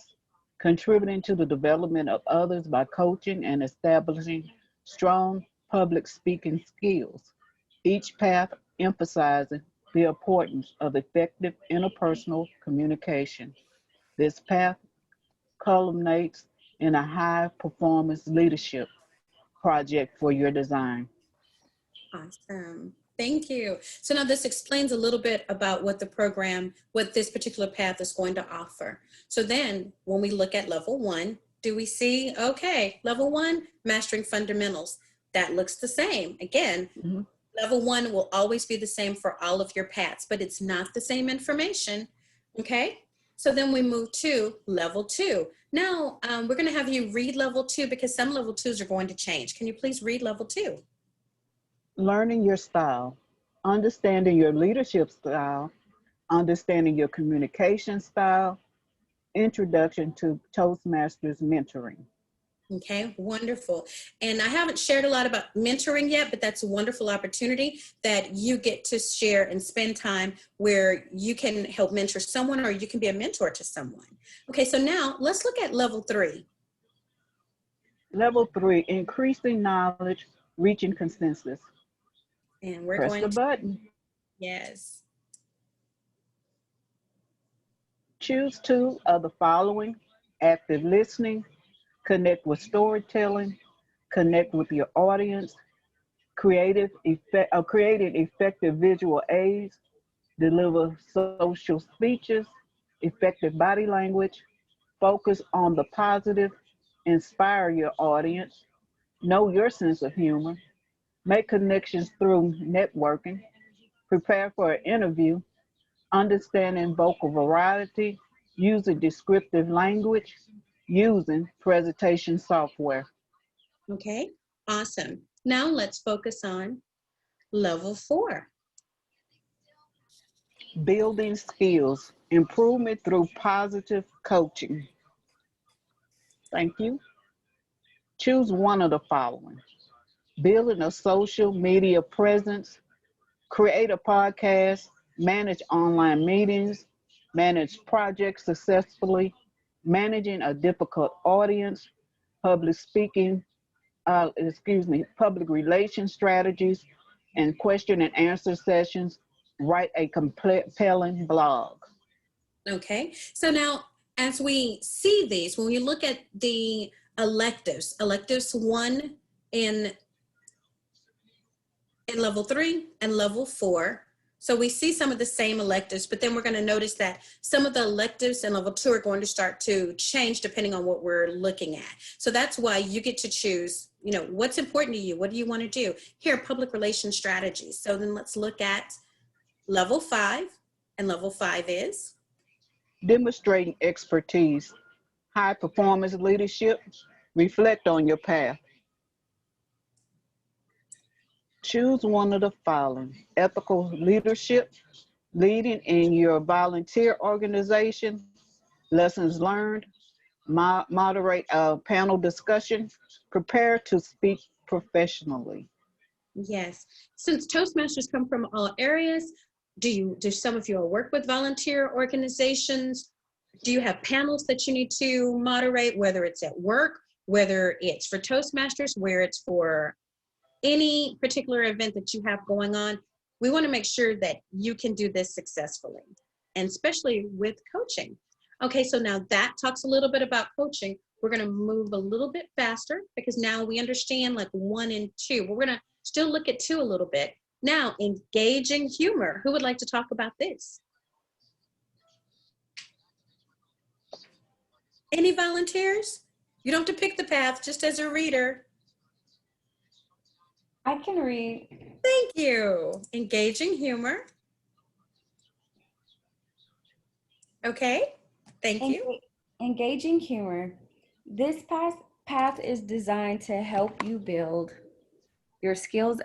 [SPEAKER 8] contributing to the development of others by coaching and establishing strong public speaking skills. Each path emphasizing the importance of effective interpersonal communication. This path culminates in a high performance leadership project for your design.
[SPEAKER 1] Awesome. Thank you. So now this explains a little bit about what the program, what this particular path is going to offer. So then when we look at level 1, do we see, okay, level 1, mastering fundamentals. That looks the same. Again, level 1 will always be the same for all of your paths, but it's not the same information. Okay. So then we move to level 2. Now we're going to have you read level 2 because some level 2s are going to change. Can you please read level 2?
[SPEAKER 8] Learning your style, understanding your leadership style, understanding your communication style, introduction to Toastmasters mentoring.
[SPEAKER 1] Okay, wonderful. And I haven't shared a lot about mentoring yet, but that's a wonderful opportunity that you get to share and spend time where you can help mentor someone or you can be a mentor to someone. Okay, so now let's look at level 3.
[SPEAKER 8] Level 3, increasing knowledge, reaching consensus.
[SPEAKER 1] And we're
[SPEAKER 8] Press
[SPEAKER 1] going
[SPEAKER 8] the
[SPEAKER 1] to,
[SPEAKER 8] button.
[SPEAKER 1] yes.
[SPEAKER 8] Choose 2 of the following: active listening, connect with storytelling, connect with your audience, creating effective visual aids, deliver social speeches, effective body language, focus on the positive, inspire your audience, know your sense of humor, make connections through networking, prepare for an interview, understanding vocal variety, using descriptive language, using presentation software.
[SPEAKER 1] Okay, awesome. Now let's focus on level 4.
[SPEAKER 8] Building skills, improvement through positive coaching. Thank you. Choose one of the following: building a social media presence, create a podcast, manage online meetings, manage projects successfully, managing a difficult audience, public speaking, public relations strategies, and question and answer sessions, write a compelling blog.
[SPEAKER 1] Okay, so now as we see these, when we look at the electives 1 in level 3 and level 4, so we see some of the same electives, but then we're going to notice that some of the electives in level 2 are going to start to change depending on what we're looking at. So that's why you get to choose, you know, what's important to you. What do you want to do? Here, public relations strategies. So then let's look at level 5, and level 5 is
[SPEAKER 8] demonstrating expertise, high performance leadership, reflect on your path. Choose one of the following: ethical leadership, leading in your volunteer organization, lessons learned, moderate a panel discussion, prepare to speak professionally.
[SPEAKER 1] Yes. Since Toastmasters come from all areas, do some of you all work with volunteer organizations? Do you have panels that you need to moderate, whether it's at work, whether it's for Toastmasters, where it's for any particular event that you have going on? We want to make sure that you can do this successfully, and especially with coaching. Okay, so now that talks a little bit about coaching. We're going to move a little bit faster because now we understand like 1 and 2. We're going to still look at 2 a little bit. Now, engaging humor. Who would like to talk about this? Any volunteers? You don't have to pick the path, just as a reader.
[SPEAKER 11] I can read.
[SPEAKER 1] Thank you. Engaging humor. Okay, thank you.
[SPEAKER 11] Engaging humor. This path is designed to help you build your skills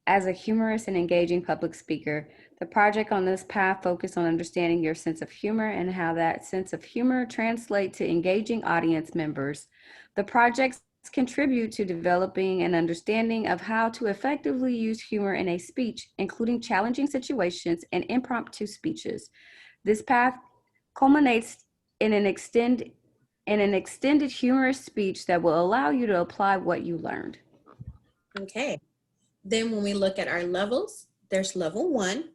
[SPEAKER 11] as a humorous and engaging public speaker. The project on this path focuses on understanding your sense of humor and how that sense of humor translates to engaging audience members. The projects contribute to developing an understanding of how to effectively use humor in a speech, including challenging situations and impromptu speeches. This path culminates in an extended humorous speech that will allow you to apply what you learned.
[SPEAKER 1] Okay. Then when we look at our levels, there's level 1,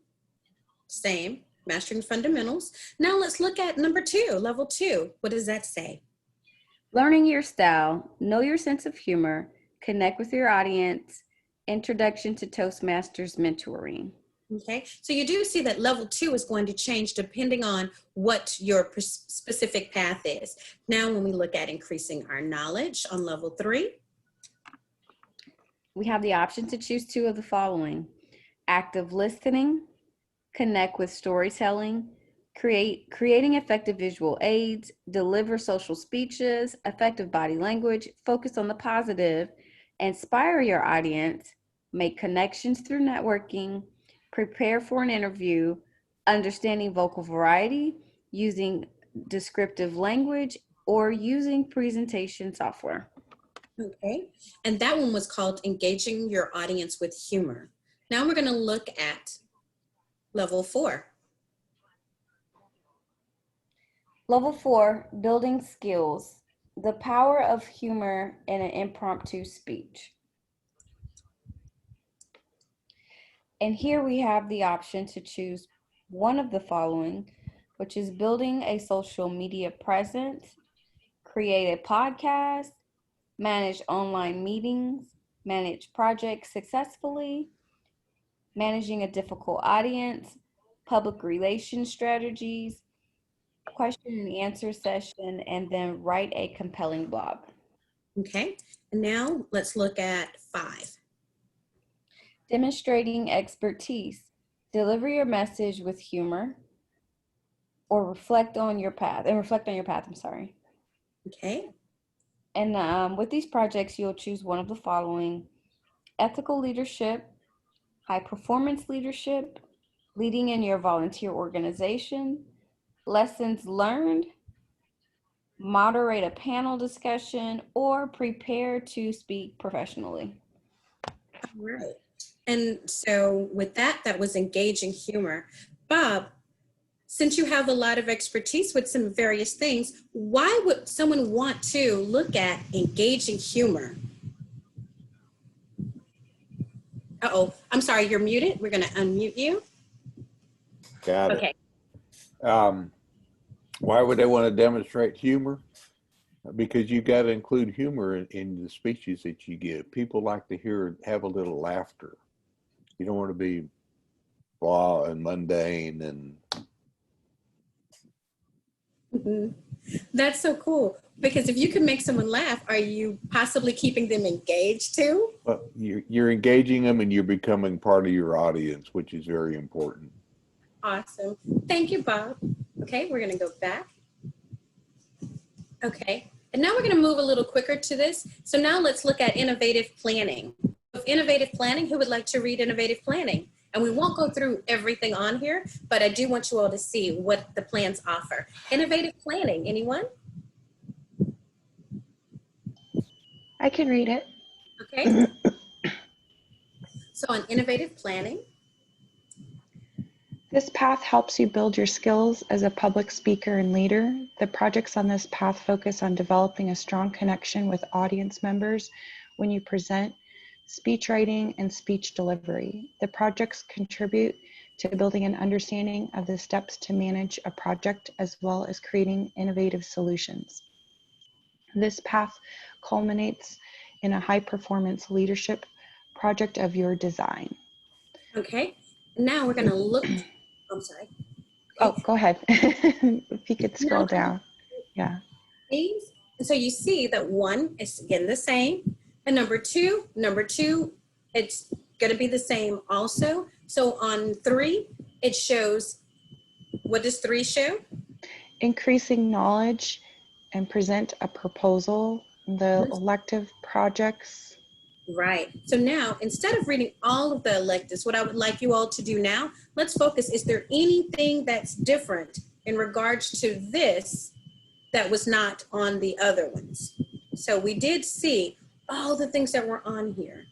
[SPEAKER 1] same, mastering fundamentals. Now let's look at number 2, level 2. What does that say?
[SPEAKER 11] Learning your style, know your sense of humor, connect with your audience, introduction to Toastmasters mentoring.
[SPEAKER 1] Okay, so you do see that level 2 is going to change depending on what your specific path is. Now, when we look at increasing our knowledge on level 3,
[SPEAKER 11] we have the option to choose 2 of the following: active listening, connect with storytelling, creating effective visual aids, deliver social speeches, effective body language, focus on the positive, inspire your audience, make connections through networking, prepare for an interview, understanding vocal variety, using descriptive language, or using presentation software.
[SPEAKER 1] okay, and that one was called engaging your audience with humor. Now we're going to look at level 4.
[SPEAKER 11] Level 4, building skills, the power of humor in an impromptu speech. And here we have the option to choose one of the following, which is building a social media presence, create a podcast, manage online meetings, manage projects successfully, managing a difficult audience, public relations strategies, question and answer session, and then write a compelling blog.
[SPEAKER 1] Okay, and now let's look at 5.
[SPEAKER 11] Demonstrating expertise, deliver your message with humor, or reflect on your path, I'm sorry.
[SPEAKER 1] Okay.
[SPEAKER 11] And with these projects, you'll choose one of the following: ethical leadership, high performance leadership, leading in your volunteer organization, lessons learned, moderate a panel discussion, or prepare to speak professionally.
[SPEAKER 1] All right. And so with that, that was engaging humor. Bob, since you have a lot of expertise with some various things, why would someone want to look at engaging humor? Uh-oh, I'm sorry, you're muted. We're going to unmute you.
[SPEAKER 10] Got
[SPEAKER 1] Okay.
[SPEAKER 10] it. Why would they want to demonstrate humor? Because you got to include humor in the speeches that you give. People like to have a little laughter. You don't want to be blah and mundane and.
[SPEAKER 1] Mm-hmm. That's so cool, because if you can make someone laugh, are you possibly keeping them engaged too?
[SPEAKER 10] Well, you're engaging them and you're becoming part of your audience, which is very important.
[SPEAKER 1] Awesome. Thank you, Bob. Okay, we're going to go back. Okay, and now we're going to move a little quicker to this. So now let's look at innovative planning. Innovative planning, who would like to read innovative planning? And we won't go through everything on here, but I do want you all to see what the plans offer. Innovative planning, anyone?
[SPEAKER 2] I can read it.
[SPEAKER 1] Okay. So on innovative planning.
[SPEAKER 2] This path helps you build your skills as a public speaker and leader. The projects on this path focus on developing a strong connection with audience members when you present, speech writing, and speech delivery. The projects contribute to building an understanding of the steps to manage a project as well as creating innovative solutions. This path culminates in a high-performance leadership project of your design.
[SPEAKER 1] Okay, now we're going to look. I'm sorry.
[SPEAKER 2] Oh, go ahead. If you could scroll down. Yeah.
[SPEAKER 1] These, and so you see that 1 is again the same, and number two, it's going to be the same also. So on 3, it shows, what does 3 show?
[SPEAKER 2] Increasing knowledge and present a proposal, the elective projects.
[SPEAKER 1] Right. So now, instead of reading all of the electives, what I would like you all to do now, let's focus. Is there anything that's different in regards to this that was not on the other ones? So we did see all the things that were on here.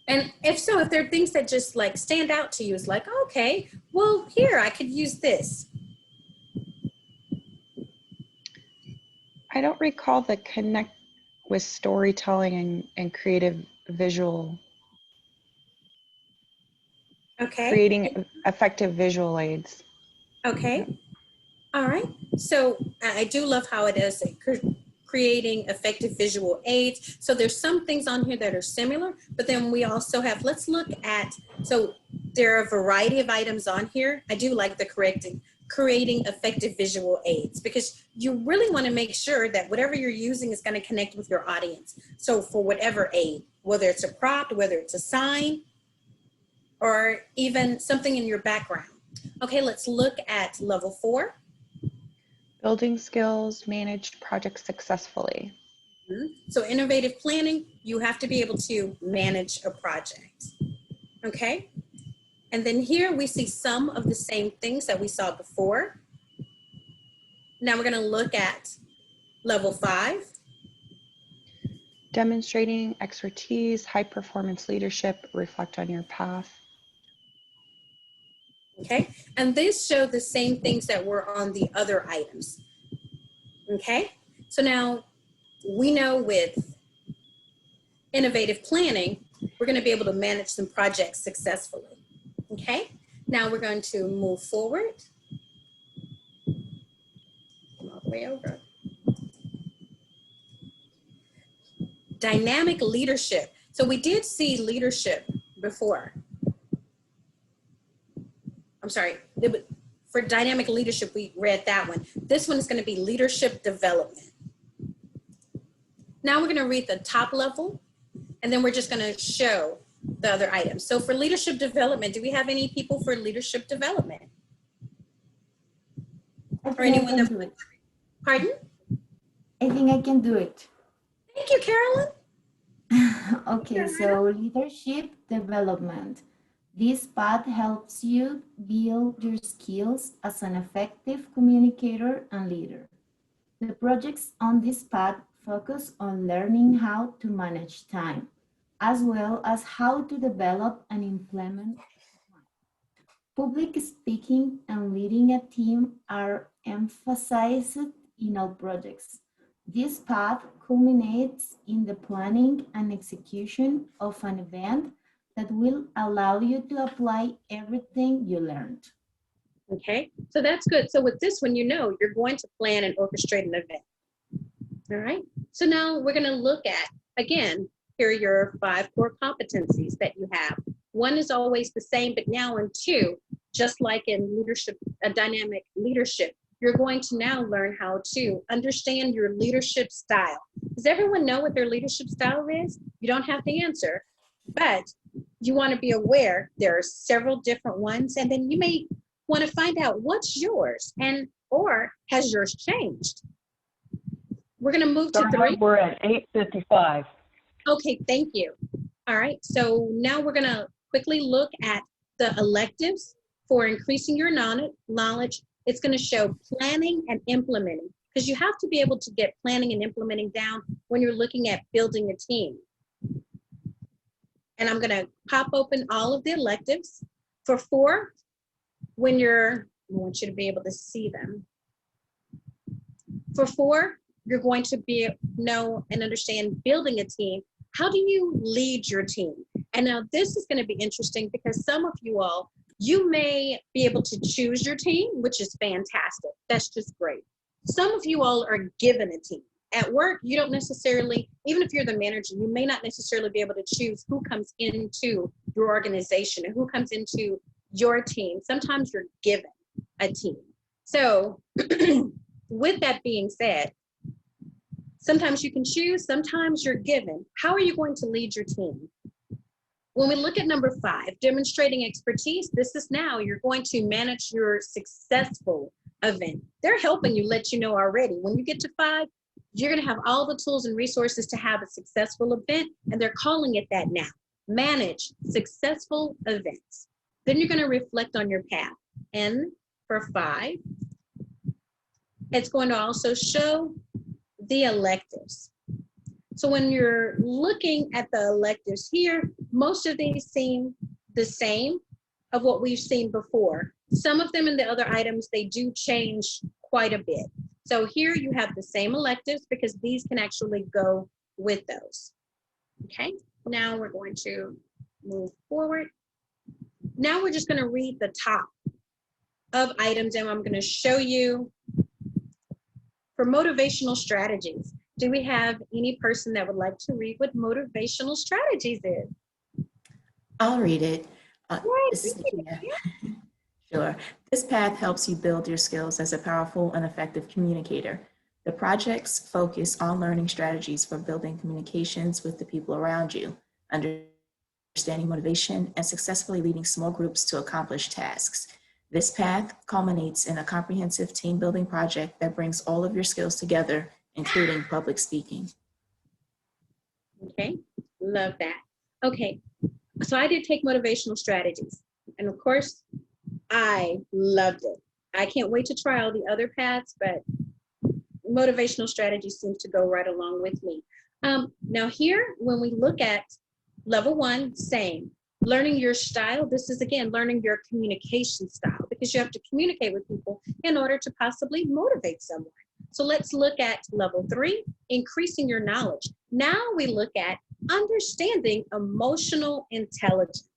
[SPEAKER 1] And if so, if there are things that just like stand out to you, it's like, okay, well, here, I could use this.
[SPEAKER 2] I don't recall the connect with storytelling and creative visual.
[SPEAKER 1] Okay.
[SPEAKER 2] Creating effective visual aids.
[SPEAKER 1] Okay. All right. So I do love how it is creating effective visual aids. So there's some things on here that are similar, but then we also have, let's look at, so there are a variety of items on here. I do like the creating effective visual aids, because you really want to make sure that whatever you're using is going to connect with your audience. So for whatever aid, whether it's a prompt, whether it's a sign, or even something in your background. Okay, let's look at level 4.
[SPEAKER 2] Building skills, manage projects successfully.
[SPEAKER 1] So innovative planning, you have to be able to manage a project. Okay, and then here we see some of the same things that we saw before. Now we're going to look at level 5.
[SPEAKER 2] Demonstrating expertise, high performance leadership, reflect on your path.
[SPEAKER 1] Okay, and these show the same things that were on the other items. Okay, so now we know with innovative planning, we're going to be able to manage some projects successfully. Okay, now we're going to move forward. Come all the way over. Dynamic leadership. So we did see leadership before. I'm sorry, for dynamic leadership, we read that one. This one is going to be leadership development. Now we're going to read the top level, and then we're just going to show the other items. So for leadership development, do we have any people for leadership development? Or anyone that,
[SPEAKER 7] do it.
[SPEAKER 1] pardon?
[SPEAKER 7] I think I can do it.
[SPEAKER 1] Thank you, Carolyn.
[SPEAKER 7] Okay, so leadership development. This path helps you build your skills as an effective communicator and leader. The projects on this path focus on learning how to manage time, as well as how to develop and implement. Public speaking and leading a team are emphasized in all projects. This path culminates in the planning and execution of an event that will allow you to apply everything you learned.
[SPEAKER 1] Okay, so that's good. So with this one, you know you're going to plan and orchestrate an event. All right, so now we're going to look at, again, here are your 5 core competencies that you have. 1 is always the same, but now in 2, just like in leadership, dynamic leadership, you're going to now learn how to understand your leadership style. Does everyone know what their leadership style is? You don't have to answer, but you want to be aware there are several different ones, and then you may want to find out what's yours, and or has yours changed? We're going to move to 3.
[SPEAKER 12] We're at 8:55.
[SPEAKER 1] Okay, thank you. All right, so now we're going to quickly look at the electives for increasing your knowledge. It's going to show planning and implementing, because you have to be able to get planning and implementing down when you're looking at building a team. And I'm going to pop open all of the electives. For 4, when I want you to be able to see them. For 4, you're going to know and understand building a team. How do you lead your team? And now this is going to be interesting, because some of you all, you may be able to choose your team, which is fantastic. That's just great. Some of you all are given a team. At work, you don't necessarily, even if you're the manager, you may not necessarily be able to choose who comes into your organization and who comes into your team. Sometimes you're given a team. So with that being said, sometimes you can choose, sometimes you're given. How are you going to lead your team? When we look at number 5, demonstrating expertise, this is now you're going to manage your successful event. They're helping you, let you know already. When you get to 5, you're going to have all the tools and resources to have a successful event, and they're calling it that now. Manage successful events. Then you're going to reflect on your path. And for 5, it's going to also show the electives. So when you're looking at the electives here, most of these seem the same of what we've seen before. Some of them in the other items, they do change quite a bit. So here you have the same electives because these can actually go with those. Okay, now we're going to move forward. Now we're just going to read the top of items, and I'm going to show you for motivational strategies. Do we have any person that would like to read what motivational strategies is?
[SPEAKER 3] I'll read it. This is Nakia. Sure. This path helps you build your skills as a powerful and effective communicator. The projects focus on learning strategies for building communications with the people around you, understanding motivation, and successfully leading small groups to accomplish tasks. This path culminates in a comprehensive team building project that brings all of your skills together, including public speaking.
[SPEAKER 1] Okay, love that. Okay, so I did take motivational strategies, and of course, I loved it. I can't wait to try all the other paths, but motivational strategy seems to go right along with me. Now here, when we look at level 1, same, learning your style. This is, again, learning your communication style, because you have to communicate with people in order to possibly motivate someone. So let's look at level 3, increasing your knowledge. Now we look at understanding emotional intelligence.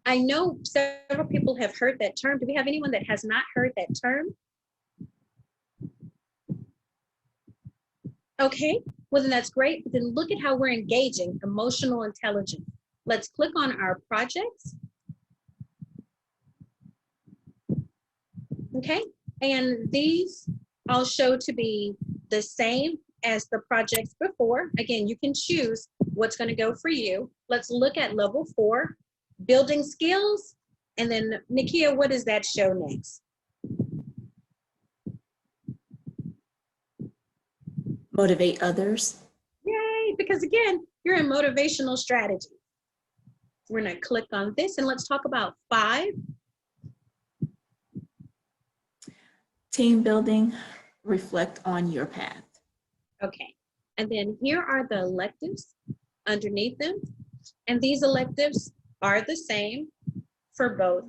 [SPEAKER 1] I know several people have heard that term. Do we have anyone that has not heard that term? Okay, well then that's great, but then look at how we're engaging emotional intelligence. Let's click on our projects. Okay, and these I'll show to be the same as the projects before. Again, you can choose what's going to go for you. Let's look at level 4, building skills. And then Nakia, what does that show next?
[SPEAKER 3] Motivate others.
[SPEAKER 1] Yay, because again, you're in motivational strategy. We're going to click on this and let's talk about 5.
[SPEAKER 3] Team building, reflect on your path.
[SPEAKER 1] Okay, and then here are the electives underneath them. And these electives are the same for both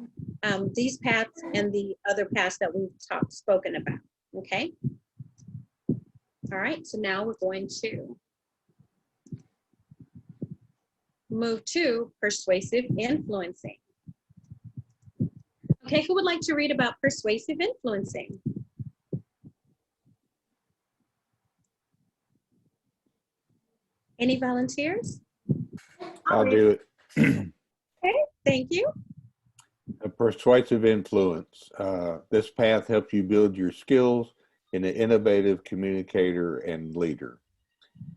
[SPEAKER 1] these paths and the other paths that we've spoken about, okay? All right, so now we're going to move to persuasive influencing. Okay, who would like to read about persuasive influencing? Any volunteers?
[SPEAKER 10] I'll do it.
[SPEAKER 1] Okay, thank you.
[SPEAKER 10] A persuasive influence. This path helps you build your skills in an innovative communicator and leader.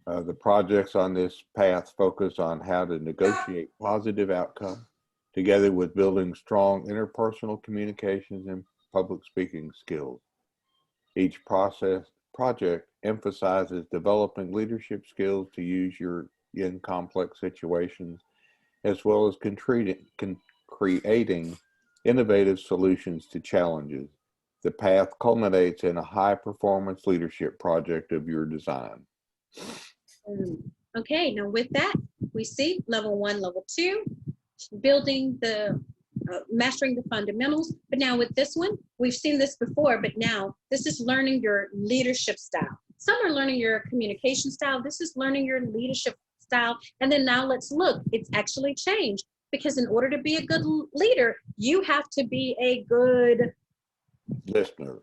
[SPEAKER 10] The projects on this path focus on how to negotiate positive outcomes together with building strong interpersonal communications and public speaking skills. Each project emphasizes developing leadership skills to use in complex situations, as well as creating innovative solutions to challenges. The path culminates in a high-performance leadership project of your design.
[SPEAKER 1] Okay, now with that, we see level 1, level 2, building the, mastering the fundamentals. But now with this one, we've seen this before, but now this is learning your leadership style. Some are learning your communication style. This is learning your leadership style. And then now let's look, it's actually changed, because in order to be a good leader, you have to be a good
[SPEAKER 10] listener.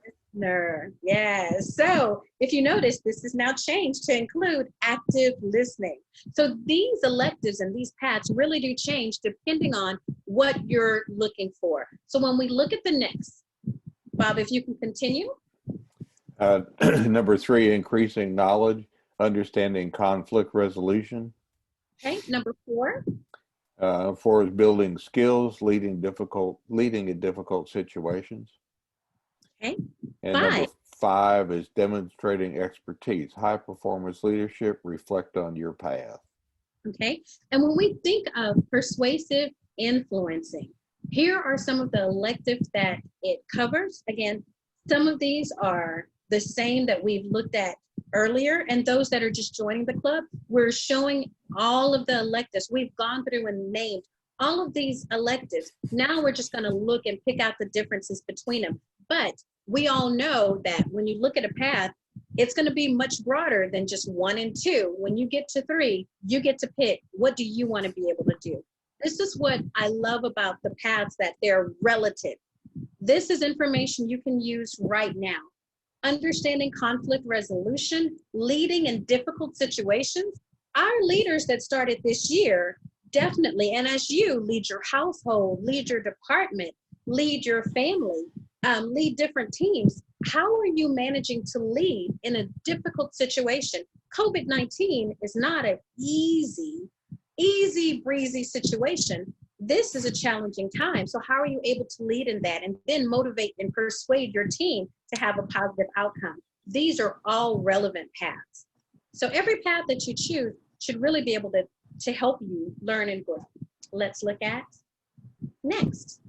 [SPEAKER 1] Yes. So if you notice, this is now changed to include active listening. So these electives and these paths really do change depending on what you're looking for. So when we look at the next, Bob, if you can continue.
[SPEAKER 10] Number 3, increasing knowledge, understanding conflict resolution.
[SPEAKER 1] Okay. Number 4.
[SPEAKER 10] 4 is building skills, leading in difficult situations.
[SPEAKER 1] Okay.
[SPEAKER 10] And
[SPEAKER 1] 5.
[SPEAKER 10] Number 5 is demonstrating expertise, high performance leadership, reflect on your path.
[SPEAKER 1] Okay. And when we think of persuasive influencing, here are some of the electives that it covers. Again, some of these are the same that we've looked at earlier, and those that are just joining the club, we're showing all of the electives. We've gone through and named all of these electives. Now we're just going to look and pick out the differences between them. But we all know that when you look at a path, it's going to be much broader than just 1 and 2. When you get to 3, you get to pick, what do you want to be able to do? This is what I love about the paths, that they're relative. This is information you can use right now. Understanding conflict resolution, leading in difficult situations. Our leaders that started this year, definitely, and as you lead your household, lead your department, lead your family, lead different teams, how are you managing to lead in a difficult situation? COVID-19 is not an easy breezy situation. This is a challenging time. So how are you able to lead in that and then motivate and persuade your team to have a positive outcome? These are all relevant paths. So every path that you choose should really be able to help you learn and grow. Let's look at next.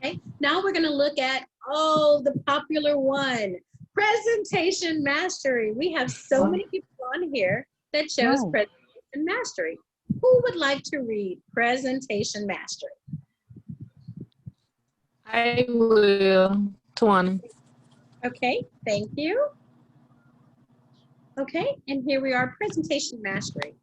[SPEAKER 1] Okay, now we're going to look at, the popular one, presentation mastery. We have so many people on here that chose presentation mastery. Who would like to read presentation mastery?
[SPEAKER 5] I will, Tawana.
[SPEAKER 1] Okay, thank you. Okay, and here we are, presentation mastery.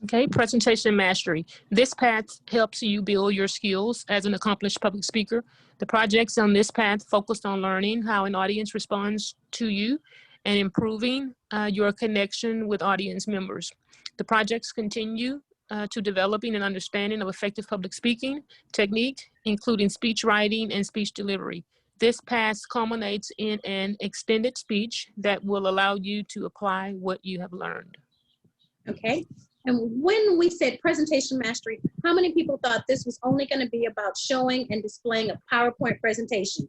[SPEAKER 5] Okay, presentation mastery. This path helps you build your skills as an accomplished public speaker. The projects on this path focused on learning how an audience responds to you and improving your connection with audience members. The projects continue to developing an understanding of effective public speaking technique, including speech writing and speech delivery. This path culminates in an extended speech that will allow you to apply what you have learned.
[SPEAKER 1] Okay, and when we said presentation mastery, how many people thought this was only going to be about showing and displaying a PowerPoint presentation?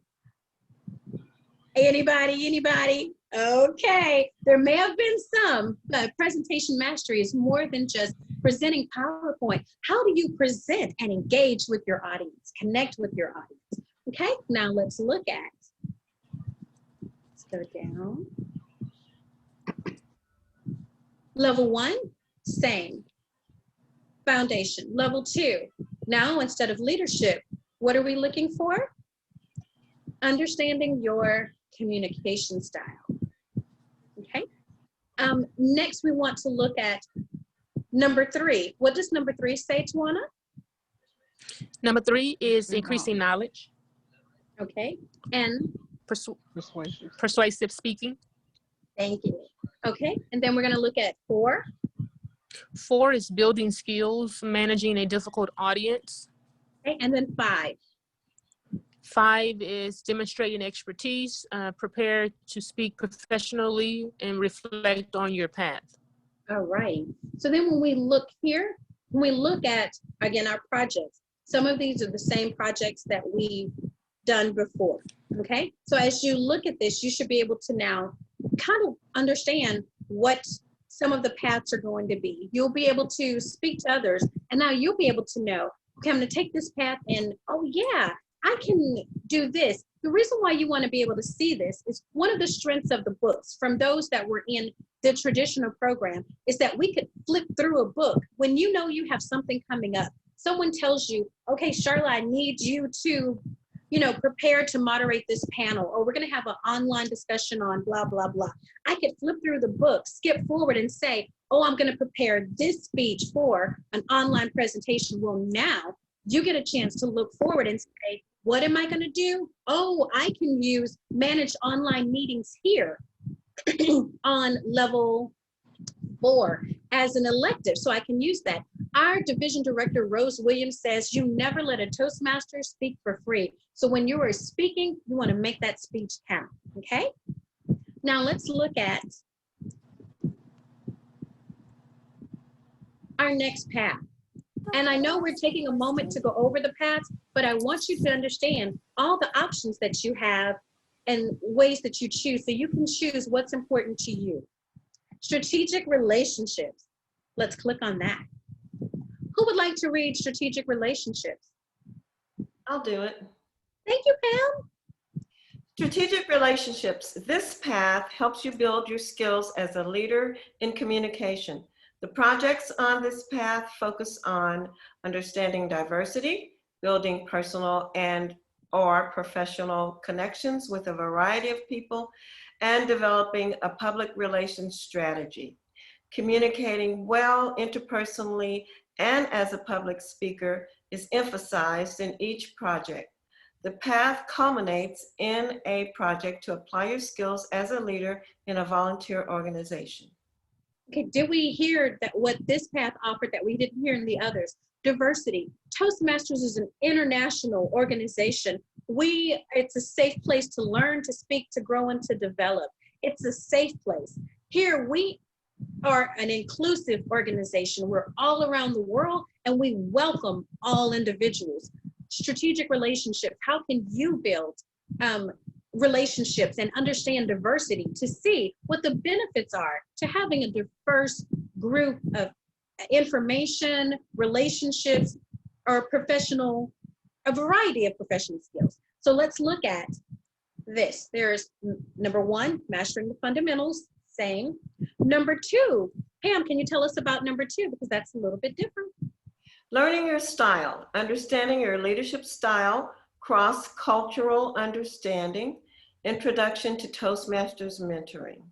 [SPEAKER 1] Anybody? Okay, there may have been some, but presentation mastery is more than just presenting PowerPoint. How do you present and engage with your audience, connect with your audience? Okay, now let's look at, let's go down. Level 1, same. Foundation. Level 2, now instead of leadership, what are we looking for? Understanding your communication style. Okay. Next, we want to look at number 3. What does number 3 say, Tawana?
[SPEAKER 5] Number 3 is increasing knowledge.
[SPEAKER 1] Okay. And
[SPEAKER 5] persuasive speaking.
[SPEAKER 1] Thank you. Okay. And then we're going to look at 4.
[SPEAKER 5] 4 is building skills, managing a difficult audience.
[SPEAKER 1] Okay. And then 5.
[SPEAKER 5] 5 is demonstrating expertise, prepare to speak professionally, and reflect on your path.
[SPEAKER 1] All right. So then when we look here, when we look at, again, our projects, some of these are the same projects that we've done before. Okay. So as you look at this, you should be able to now kind of understand what some of the paths are going to be. You'll be able to speak to others, and now you'll be able to know, okay, I'm going to take this path and, oh yeah, I can do this. The reason why you want to be able to see this is one of the strengths of the books from those that were in the traditional program is that we could flip through a book when you know you have something coming up. Someone tells you, okay, Sharla, I need you to, prepare to moderate this panel, or we're going to have an online discussion on blah, blah, blah. I could flip through the book, skip forward and say, oh, I'm going to prepare this speech for an online presentation. Well, now you get a chance to look forward and say, what am I going to do? Oh, I can use managed online meetings here on level 4 as an elective, so I can use that. Our division director, Rose Williams, says you never let a Toastmaster speak for free. So when you are speaking, you want to make that speech count, okay? Now let's look at our next path. And I know we're taking a moment to go over the paths, but I want you to understand all the options that you have and ways that you choose, so you can choose what's important to you. Strategic relationships. Let's click on that. Who would like to read strategic relationships?
[SPEAKER 9] I'll do it.
[SPEAKER 1] Thank you, Pam.
[SPEAKER 9] Strategic relationships. This path helps you build your skills as a leader in communication. The projects on this path focus on understanding diversity, building personal and/or professional connections with a variety of people, and developing a public relations strategy. Communicating well interpersonally and as a public speaker is emphasized in each project. The path culminates in a project to apply your skills as a leader in a volunteer organization.
[SPEAKER 1] Okay, did we hear that what this path offered that we didn't hear in the others? Diversity. Toastmasters is an international organization. It's a safe place to learn, to speak, to grow, and to develop. It's a safe place. Here we are an inclusive organization. We're all around the world and we welcome all individuals. Strategic relationships. How can you build relationships and understand diversity to see what the benefits are to having a diverse group of information, relationships, or a variety of professional skills. So let's look at this. There's number one, mastering the fundamentals, same. Number two, Pam, can you tell us about number two? Because that's a little bit different.
[SPEAKER 9] Learning your style, understanding your leadership style, cross-cultural understanding, introduction to Toastmasters mentoring.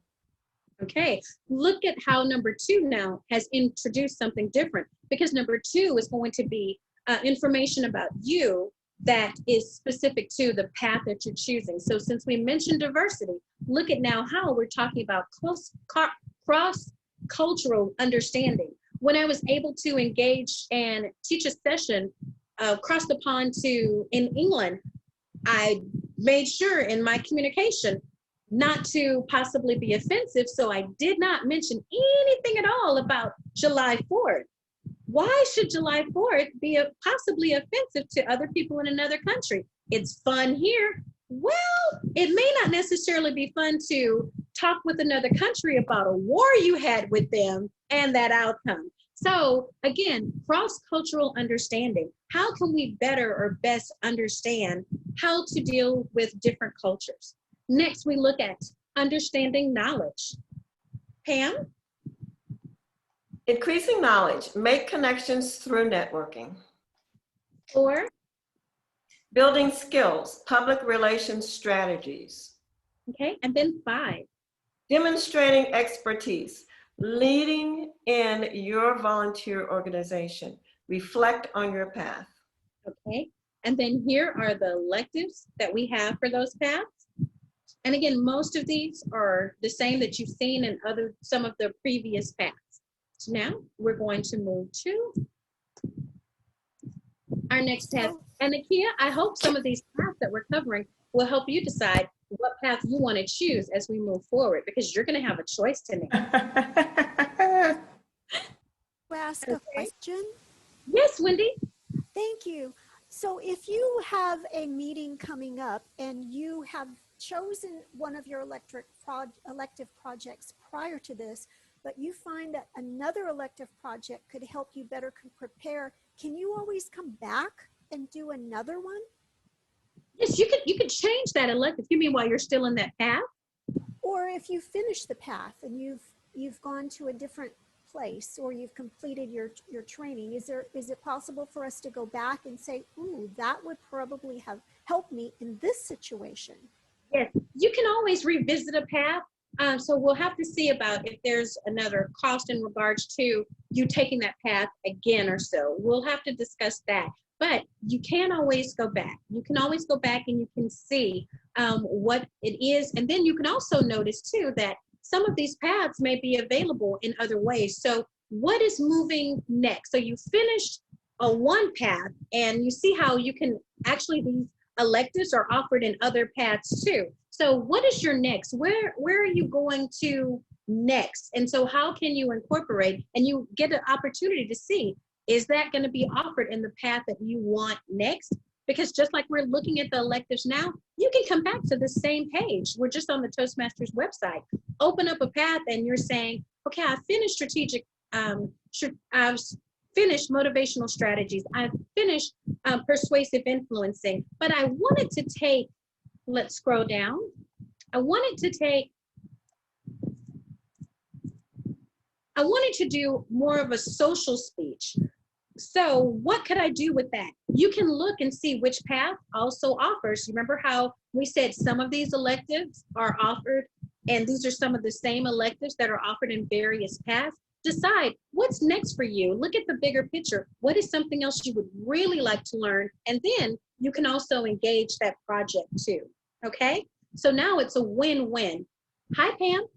[SPEAKER 1] Okay, look at how number two now has introduced something different, because number two is going to be information about you that is specific to the path that you're choosing. So since we mentioned diversity, look at now how we're talking about cross-cultural understanding. When I was able to engage and teach a session across the pond in England, I made sure in my communication not to possibly be offensive, so I did not mention anything at all about July 4th. Why should July 4th be possibly offensive to other people in another country? It's fun here. Well, it may not necessarily be fun to talk with another country about a war you had with them and that outcome. So again, cross-cultural understanding. How can we better or best understand how to deal with different cultures? Next, we look at understanding knowledge. Pam?
[SPEAKER 9] Increasing knowledge, make connections through networking.
[SPEAKER 1] Or?
[SPEAKER 9] Building skills, public relations strategies.
[SPEAKER 1] Okay, and then 5.
[SPEAKER 9] Demonstrating expertise, leading in your volunteer organization. Reflect on your path.
[SPEAKER 1] Okay, and then here are the electives that we have for those paths. And again, most of these are the same that you've seen in some of the previous paths. So now we're going to move to our next path. And Nakia, I hope some of these paths that we're covering will help you decide what path you want to choose as we move forward, because you're going to have a choice to make.
[SPEAKER 13] Can I ask a question?
[SPEAKER 1] Yes, Wendy.
[SPEAKER 13] Thank you. So if you have a meeting coming up and you have chosen one of your elective projects prior to this, but you find that another elective project could help you better prepare, can you always come back and do another one?
[SPEAKER 1] Yes, you could change that elective. You mean while you're still in that path?
[SPEAKER 13] Or if you finish the path and you've gone to a different place, or you've completed your training, is it possible for us to go back and say, ooh, that would probably have helped me in this situation?
[SPEAKER 1] Yes, you can always revisit a path. So we'll have to see about if there's another cost in regards to you taking that path again or so. We'll have to discuss that. But you can always go back. You can always go back and you can see what it is. And then you can also notice too that some of these paths may be available in other ways. So what is moving next? So you finished one path and you see how you can actually, these electives are offered in other paths too. So what is your next? Where are you going to next? And so how can you incorporate, and you get an opportunity to see, is that going to be offered in the path that you want next? Because just like we're looking at the electives now, you can come back to the same page. We're just on the Toastmasters website. Open up a path and you're saying, okay, I finished I've finished motivational strategies. I've finished persuasive influencing, but I wanted to take let's scroll down. I wanted to do more of a social speech. So what could I do with that? You can look and see which path also offers. Remember how we said some of these electives are offered, and these are some of the same electives that are offered in various paths. Decide what's next for you. Look at the bigger picture. What is something else you would really like to learn? And then you can also engage that project too, okay? So now it's a win-win. Hi, Pam.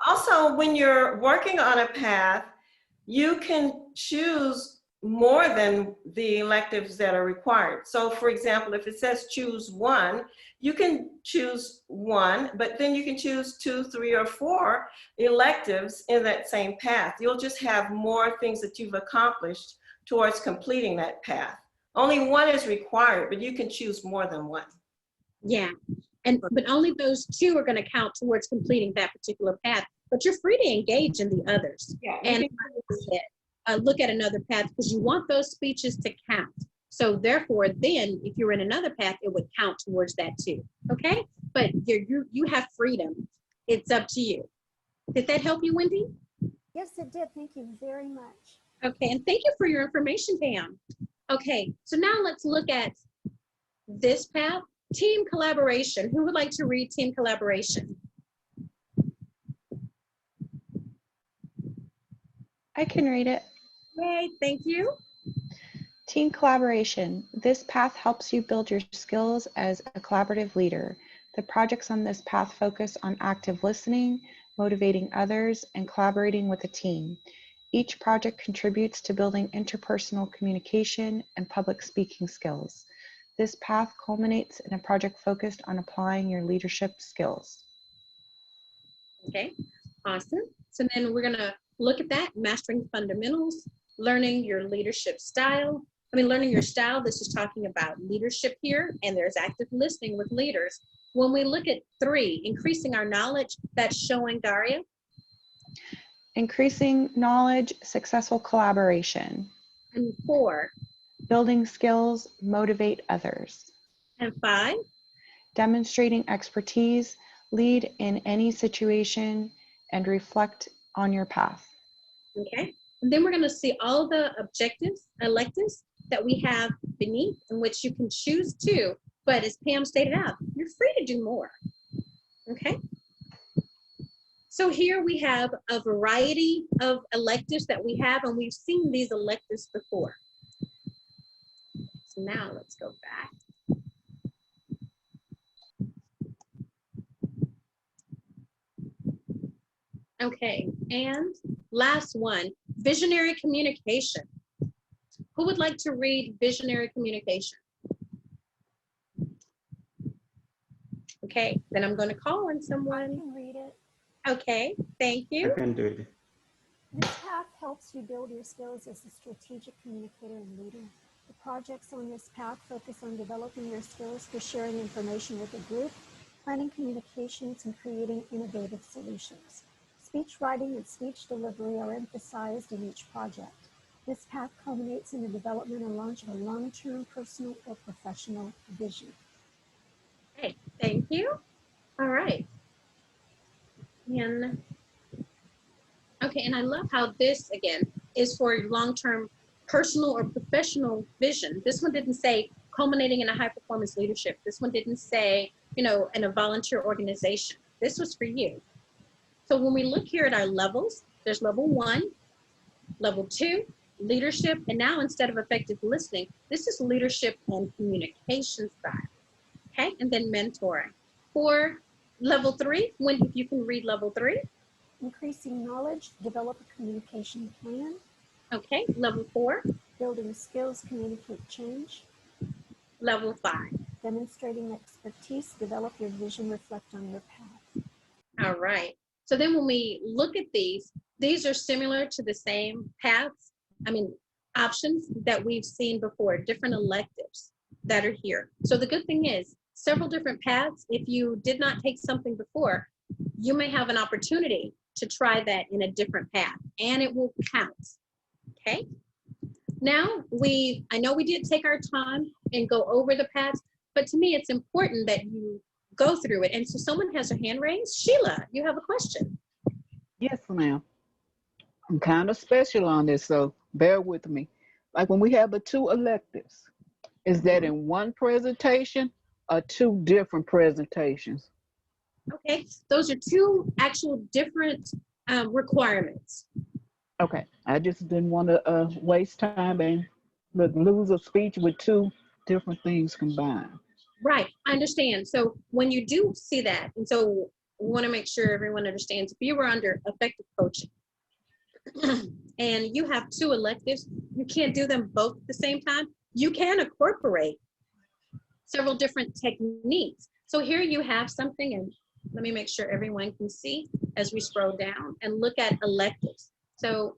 [SPEAKER 9] Also, when you're working on a path, you can choose more than the electives that are required. So for example, if it says choose one, you can choose one, but then you can choose 2, 3, or 4 electives in that same path. You'll just have more things that you've accomplished towards completing that path. Only one is required, but you can choose more than one.
[SPEAKER 1] Yeah, but only those 2 are going to count towards completing that particular path, but you're free to engage in the others.
[SPEAKER 9] Yeah,
[SPEAKER 1] and look at another path because you want those speeches to count. So therefore, then if you're in another path, it would count towards that too. Okay, but you have freedom. It's up to you. Did that help you, Wendy?
[SPEAKER 13] Yes, it did. Thank you very much.
[SPEAKER 1] Okay, and thank you for your information, Pam. Okay, so now let's look at this path, team collaboration. Who would like to read team collaboration?
[SPEAKER 2] I can read it.
[SPEAKER 1] Yay, thank you.
[SPEAKER 2] Team collaboration. This path helps you build your skills as a collaborative leader. The projects on this path focus on active listening, motivating others, and collaborating with a team. Each project contributes to building interpersonal communication and public speaking skills. This path culminates in a project focused on applying your leadership skills.
[SPEAKER 1] Okay, awesome. So then we're gonna look at that, mastering fundamentals, learning your leadership style. Learning your style, this is talking about leadership here, and there's active listening with leaders. When we look at 3, increasing our knowledge, that's showing, Daria.
[SPEAKER 2] Increasing knowledge, successful collaboration.
[SPEAKER 1] And 4.
[SPEAKER 2] Building skills, motivate others.
[SPEAKER 1] And 5.
[SPEAKER 2] Demonstrating expertise, lead in any situation, and reflect on your path.
[SPEAKER 1] Okay, and then we're going to see all the objectives, electives that we have beneath in which you can choose to, but as Pam stated out, you're free to do more. Okay, so here we have a variety of electives that we have, and we've seen these electives before. So now let's go back. Okay, and last one, visionary communication. Who would like to read visionary communication? Okay, then I'm going to call on someone.
[SPEAKER 13] I can read it.
[SPEAKER 1] Okay, thank you.
[SPEAKER 4] I can do it.
[SPEAKER 13] This path helps you build your skills as a strategic communicator and leader. The projects on this path focus on developing your skills for sharing information with a group, planning communications, and creating innovative solutions. Speech writing and speech delivery are emphasized in each project. This path culminates in the development and launch of a long-term personal or professional vision.
[SPEAKER 1] Okay, thank you. All right. And okay, and I love how this, again, is for long-term personal or professional vision. This one didn't say culminating in a high-performance leadership. This one didn't say, in a volunteer organization. This was for you. So when we look here at our levels, there's level 1, level 2, leadership, and now instead of effective listening, this is leadership and communication style. Okay, and then mentoring. For level 3, if you can read level 3.
[SPEAKER 13] Increasing knowledge, develop a communication plan.
[SPEAKER 1] Okay, level 4.
[SPEAKER 13] Building skills, communicate change.
[SPEAKER 1] Level 5.
[SPEAKER 13] Demonstrating expertise, develop your vision, reflect on your path.
[SPEAKER 1] All right. So then when we look at these are similar to the same paths, options that we've seen before, different electives that are here. So the good thing is, several different paths. If you did not take something before, you may have an opportunity to try that in a different path, and it will count. Okay. Now, I know we did take our time and go over the paths, but to me, it's important that you go through it. And so someone has their hand raised. Sheila, you have a question.
[SPEAKER 8] Yes, ma'am. I'm kind of special on this, so bear with me. Like when we have the 2 electives, is that in one presentation or 2 different presentations?
[SPEAKER 1] Okay, those are 2 actual different requirements.
[SPEAKER 8] Okay, I just didn't want to waste time and lose a speech with 2 different things combined.
[SPEAKER 1] Right, I understand. So when you do see that, and so we want to make sure everyone understands, if you were under effective coaching and you have 2 electives, you can't do them both at the same time. You can incorporate several different techniques. So here you have something, and let me make sure everyone can see as we scroll down and look at electives. So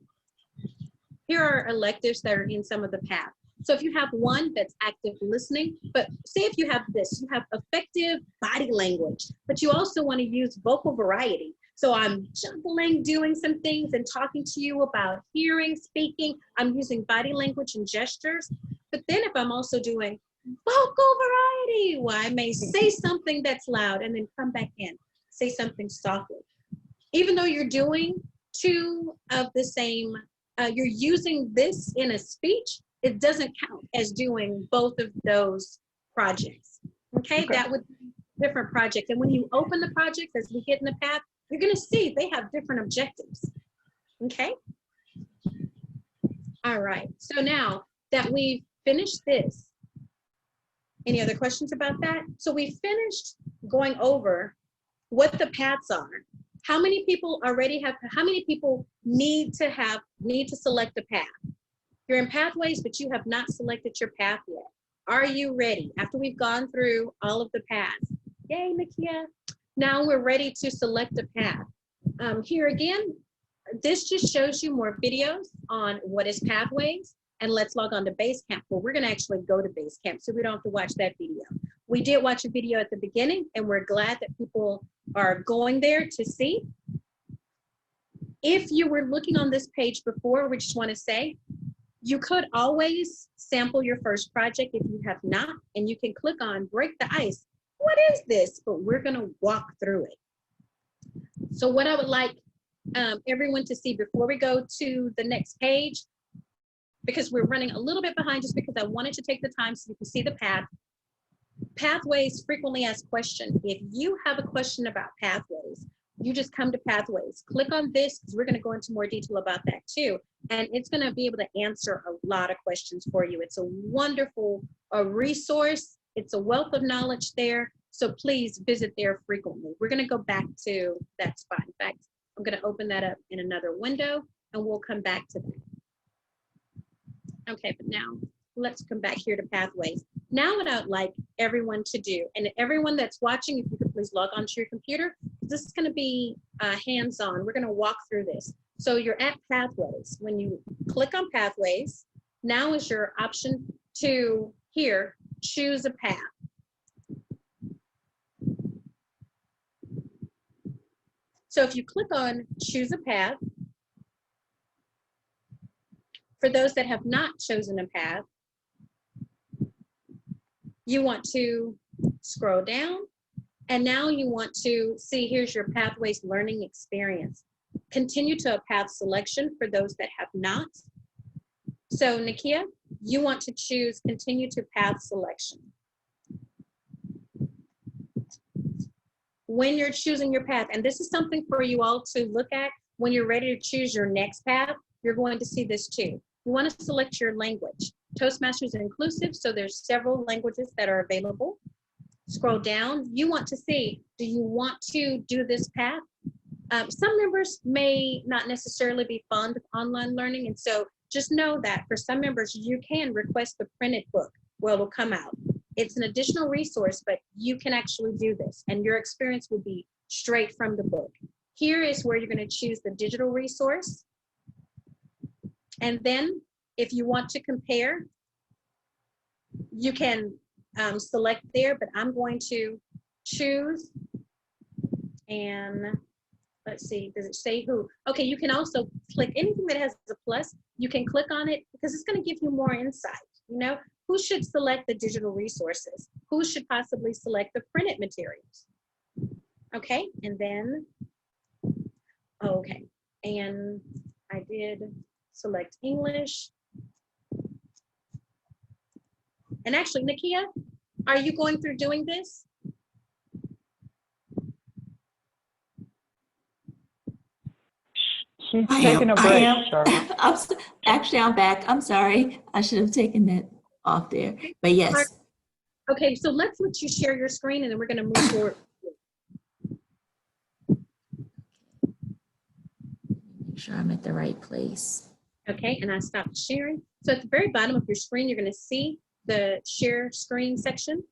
[SPEAKER 1] here are electives that are in some of the paths. So if you have one that's active listening, but say if you have this, you have effective body language, but you also want to use vocal variety. So I'm juggling, doing some things and talking to you about hearing, speaking. I'm using body language and gestures. But then if I'm also doing vocal variety, well, I may say something that's loud and then come back in, say something softly. Even though you're doing 2 of the same, you're using this in a speech, it doesn't count as doing both of those projects. Okay, that would be different projects. And when you open the projects, as we get in the path, you're going to see they have different objectives. Okay. All right. So now that we've finished this, any other questions about that? So we finished going over what the paths are. How many people already have, how many people need to select a path? You're in pathways, but you have not selected your path yet. Are you ready? After we've gone through all of the paths, yay, Nakia. Now we're ready to select a path. Here again, this just shows you more videos on what is pathways, and let's log on to Basecamp. Well, we're gonna actually go to Basecamp, so we don't have to watch that video. We did watch a video at the beginning, and we're glad that people are going there to see. If you were looking on this page before, we just wanna say, you could always sample your first project if you have not, and you can click on break the ice. What is this? But we're gonna walk through it. So what I would like everyone to see before we go to the next page, because we're running a little bit behind just because I wanted to take the time so you can see the path. Pathways frequently asked question. If you have a question about pathways, you just come to pathways. Click on this because we're going to go into more detail about that too. And it's going to be able to answer a lot of questions for you. It's a wonderful resource. It's a wealth of knowledge there. So please visit there frequently. We're going to go back to that spot. In fact, I'm going to open that up in another window and we'll come back to that. Okay, but now let's come back here to pathways. Now what I would like everyone to do, and everyone that's watching, if you could please log onto your computer, this is going to be hands-on. We're going to walk through this. So you're at pathways. When you click on pathways, now is your option to here, choose a path. So if you click on choose a path, for those that have not chosen a path, you want to scroll down, and now you want to see, here's your pathways learning experience. Continue to a path selection for those that have not. So Nakia, you want to choose continue to path selection. When you're choosing your path, and this is something for you all to look at when you're ready to choose your next path, you're going to see this too. You want to select your language. Toastmasters are inclusive, so there's several languages that are available. Scroll down. You want to see, do you want to do this path? Some members may not necessarily be fond of online learning, and so just know that for some members, you can request the printed book. Well, it'll come out. It's an additional resource, but you can actually do this, and your experience will be straight from the book. Here is where you're going to choose the digital resource. And then if you want to compare, you can select there, but I'm going to choose, and let's see, does it say who? Okay, you can also click anything that has a plus, you can click on it because it's going to give you more insight. You know, who should select the digital resources? Who should possibly select the printed materials? Okay, and then, okay, and I did select English. And actually, Nakia, are you going through doing this?
[SPEAKER 12] She's
[SPEAKER 3] I
[SPEAKER 12] taking
[SPEAKER 3] am.
[SPEAKER 12] a
[SPEAKER 3] I
[SPEAKER 12] break,
[SPEAKER 3] am.
[SPEAKER 12] Sharla.
[SPEAKER 3] Actually, I'm back. I'm sorry. I should have taken that off there. But yes.
[SPEAKER 1] Okay, so let's let you share your screen and then we're going to move forward.
[SPEAKER 3] Make sure I'm at the right place.
[SPEAKER 1] Okay, and I stopped sharing. So at the very bottom of your screen, you're going to see the share screen section.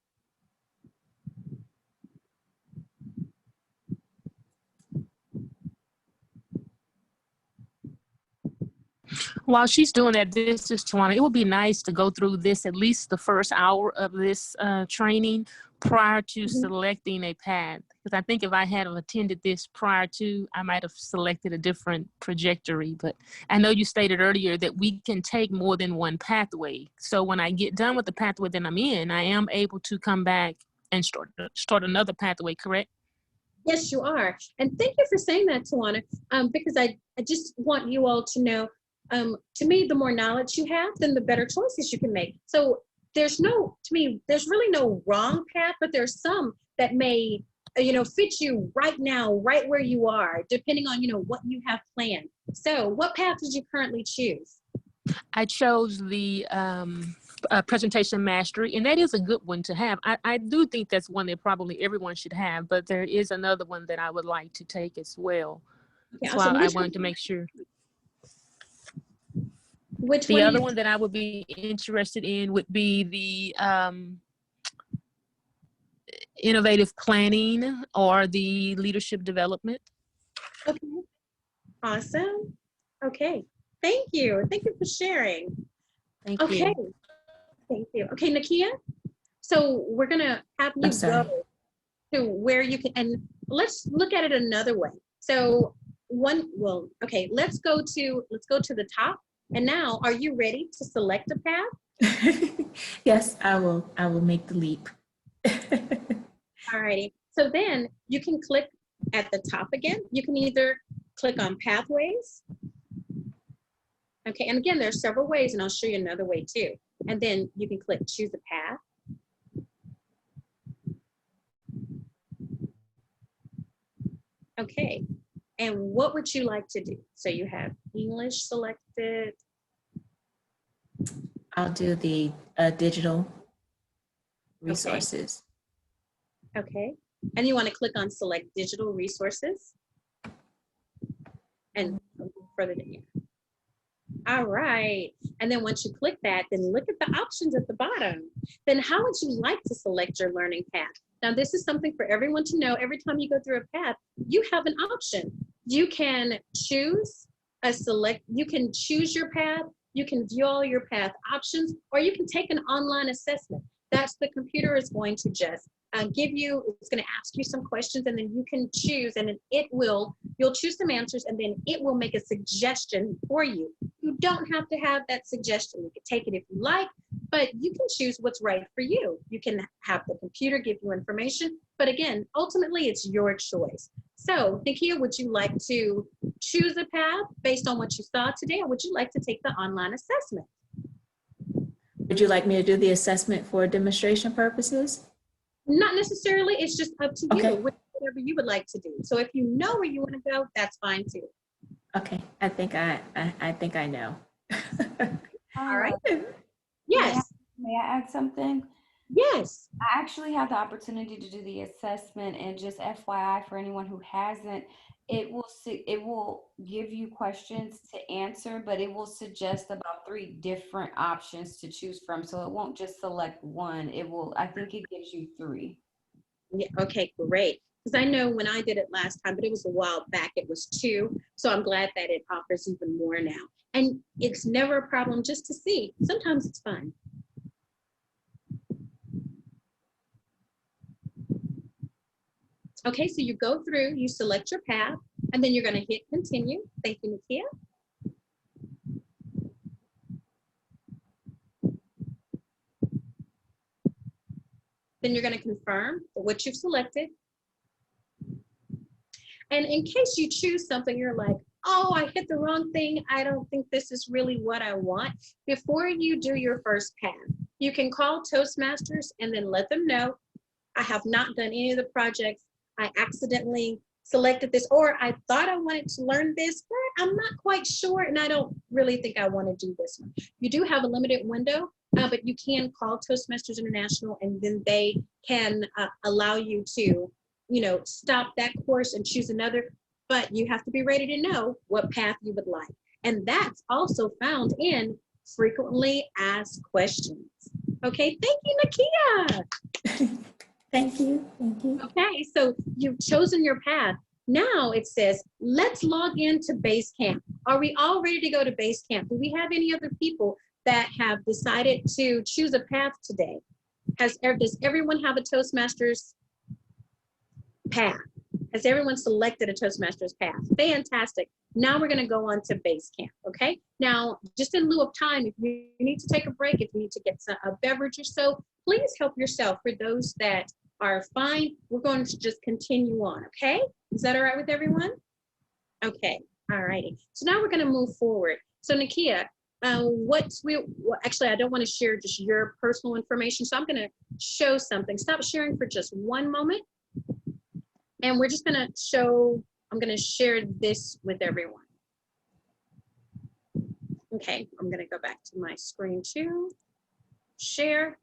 [SPEAKER 5] While she's doing that, this is Tawana. It would be nice to go through this, at least the first hour of this training prior to selecting a path. Because I think if I had attended this prior to, I might have selected a different trajectory. But I know you stated earlier that we can take more than one pathway. So when I get done with the pathway that I'm in, I am able to come back and start another pathway, correct?
[SPEAKER 1] Yes, you are. And thank you for saying that, Tawana, because I just want you all to know, to me, the more knowledge you have, then the better choices you can make. So there's no, to me, there's really no wrong path, but there's some that may, fit you right now, right where you are, depending on, what you have planned. So what path did you currently choose?
[SPEAKER 5] I chose the presentation mastery, and that is a good one to have. I do think that's one that probably everyone should have, but there is another one that I would like to take as well.
[SPEAKER 1] Okay,
[SPEAKER 5] So I wanted to make sure.
[SPEAKER 1] Which
[SPEAKER 5] the
[SPEAKER 1] one
[SPEAKER 5] other one that I would be interested in would be the innovative planning or the leadership development.
[SPEAKER 1] Okay, awesome. Okay, thank you. Thank you for sharing.
[SPEAKER 5] Thank
[SPEAKER 1] Okay,
[SPEAKER 5] you.
[SPEAKER 1] thank you. Okay, Nakia, so we're gonna have you go to where you can, and let's look at it another way. So let's go to the top. And now, are you ready to select a path?
[SPEAKER 3] Yes, I will make the leap.
[SPEAKER 1] All righty. So then you can click at the top again. You can either click on pathways. Okay, and again, there's several ways, and I'll show you another way too. And then you can click choose a path. Okay, and what would you like to do? So you have English selected.
[SPEAKER 3] I'll do the digital resources.
[SPEAKER 1] Okay, and you want to click on select digital resources and further down here. All right, and then once you click that, then look at the options at the bottom. Then how would you like to select your learning path? Now, this is something for everyone to know. Every time you go through a path, you have an option. You can choose you can choose your path, you can view all your path options, or you can take an online assessment. That's the computer is going to just it's going to ask you some questions, and then you can choose, and then you'll choose some answers, and then it will make a suggestion for you. You don't have to have that suggestion. You can take it if you like, but you can choose what's right for you. You can have the computer give you information, but again, ultimately it's your choice. So, Nakia, would you like to choose a path based on what you saw today, or would you like to take the online assessment?
[SPEAKER 3] Would you like me to do the assessment for demonstration purposes?
[SPEAKER 1] Not necessarily, it's just up to you,
[SPEAKER 3] Okay.
[SPEAKER 1] whatever you would like to do. So if you know where you want to go, that's fine too.
[SPEAKER 3] Okay, I think I know.
[SPEAKER 1] All right. Yes.
[SPEAKER 11] May I add something?
[SPEAKER 1] Yes.
[SPEAKER 11] I actually have the opportunity to do the assessment, and just FYI for anyone who hasn't, it will give you questions to answer, but it will suggest about 3 different options to choose from. So it won't just select one. I think it gives you 3.
[SPEAKER 1] Yeah, okay, great. Because I know when I did it last time, but it was a while back, it was 2. So I'm glad that it offers even more now. And it's never a problem just to see. Sometimes it's fun. Okay, so you go through, you select your path, and then you're going to hit continue. Thank you, Nakia. Then you're going to confirm what you've selected. And in case you choose something, you're like, oh, I hit the wrong thing. I don't think this is really what I want. Before you do your first path, you can call Toastmasters and then let them know, I have not done any of the projects. I accidentally selected this, or I thought I wanted to learn this, but I'm not quite sure, and I don't really think I want to do this one. You do have a limited window, but you can call Toastmasters International, and then they can allow you to, you know, stop that course and choose another, but you have to be ready to know what path you would like. And that's also found in frequently asked questions. Okay, thank you, Nakia.
[SPEAKER 3] Thank you. Thank you.
[SPEAKER 1] Okay, so you've chosen your path. Now it says, let's log into Basecamp. Are we all ready to go to Basecamp? Do we have any other people that have decided to choose a path today? Does everyone have a Toastmasters path? Has everyone selected a Toastmasters path? Fantastic. Now we're going to go on to Basecamp, okay? Now, just in lieu of time, if you need to take a break, if you need to get a beverage or so, please help yourself. For those that are fine, we're going to just continue on, okay? Is that all right with everyone? Okay, all righty. So now we're going to move forward. So Nakia, actually, I don't want to share just your personal information, so I'm going to show something. Stop sharing for just one moment. And we're just going to show, I'm going to share this with everyone. Okay, I'm going to go back to my screen too. Share.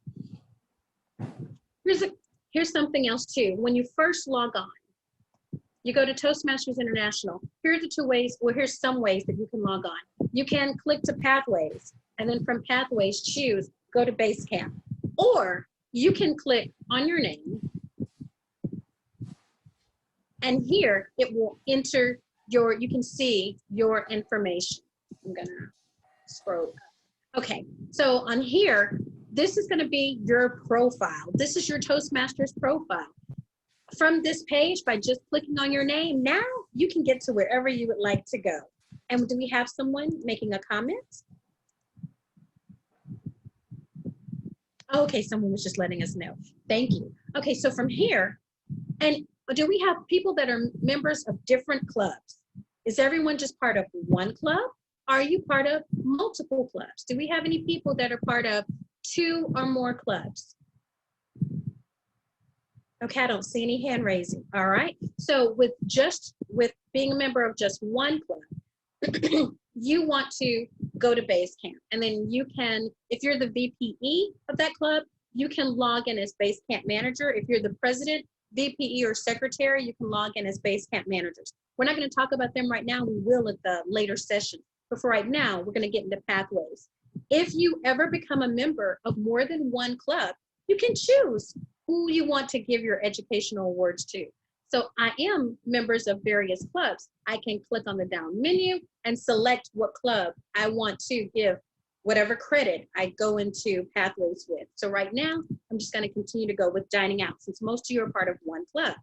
[SPEAKER 1] Here's something else too. When you first log on, you go to Toastmasters International. Here are the two ways, well, here's some ways that you can log on. You can click to Pathways, and then from Pathways, choose, go to Basecamp. Or you can click on your name, and here it will enter your, you can see your information. I'm gonna scroll. Okay, so on here, this is gonna be your profile. This is your Toastmasters profile. From this page, by just clicking on your name, now you can get to wherever you would like to go. And do we have someone making a comment? Okay, someone was just letting us know. Thank you. Okay, so from here, and do we have people that are members of different clubs? Is everyone just part of one club? Are you part of multiple clubs? Do we have any people that are part of 2 or more clubs? Okay, I don't see any hand raising. All right. So with being a member of just one club, you want to go to Basecamp, and then you can, if you're the VPE of that club, you can log in as Basecamp manager. If you're the president, VPE, or secretary, you can log in as Basecamp managers. We're not going to talk about them right now. We will at the later session. But for right now, we're going to get into pathways. If you ever become a member of more than one club, you can choose who you want to give your educational awards to. So I am members of various clubs. I can click on the down menu and select what club I want to give whatever credit I go into pathways with. So right now, I'm just going to continue to go with dining out, since most of you are part of one club.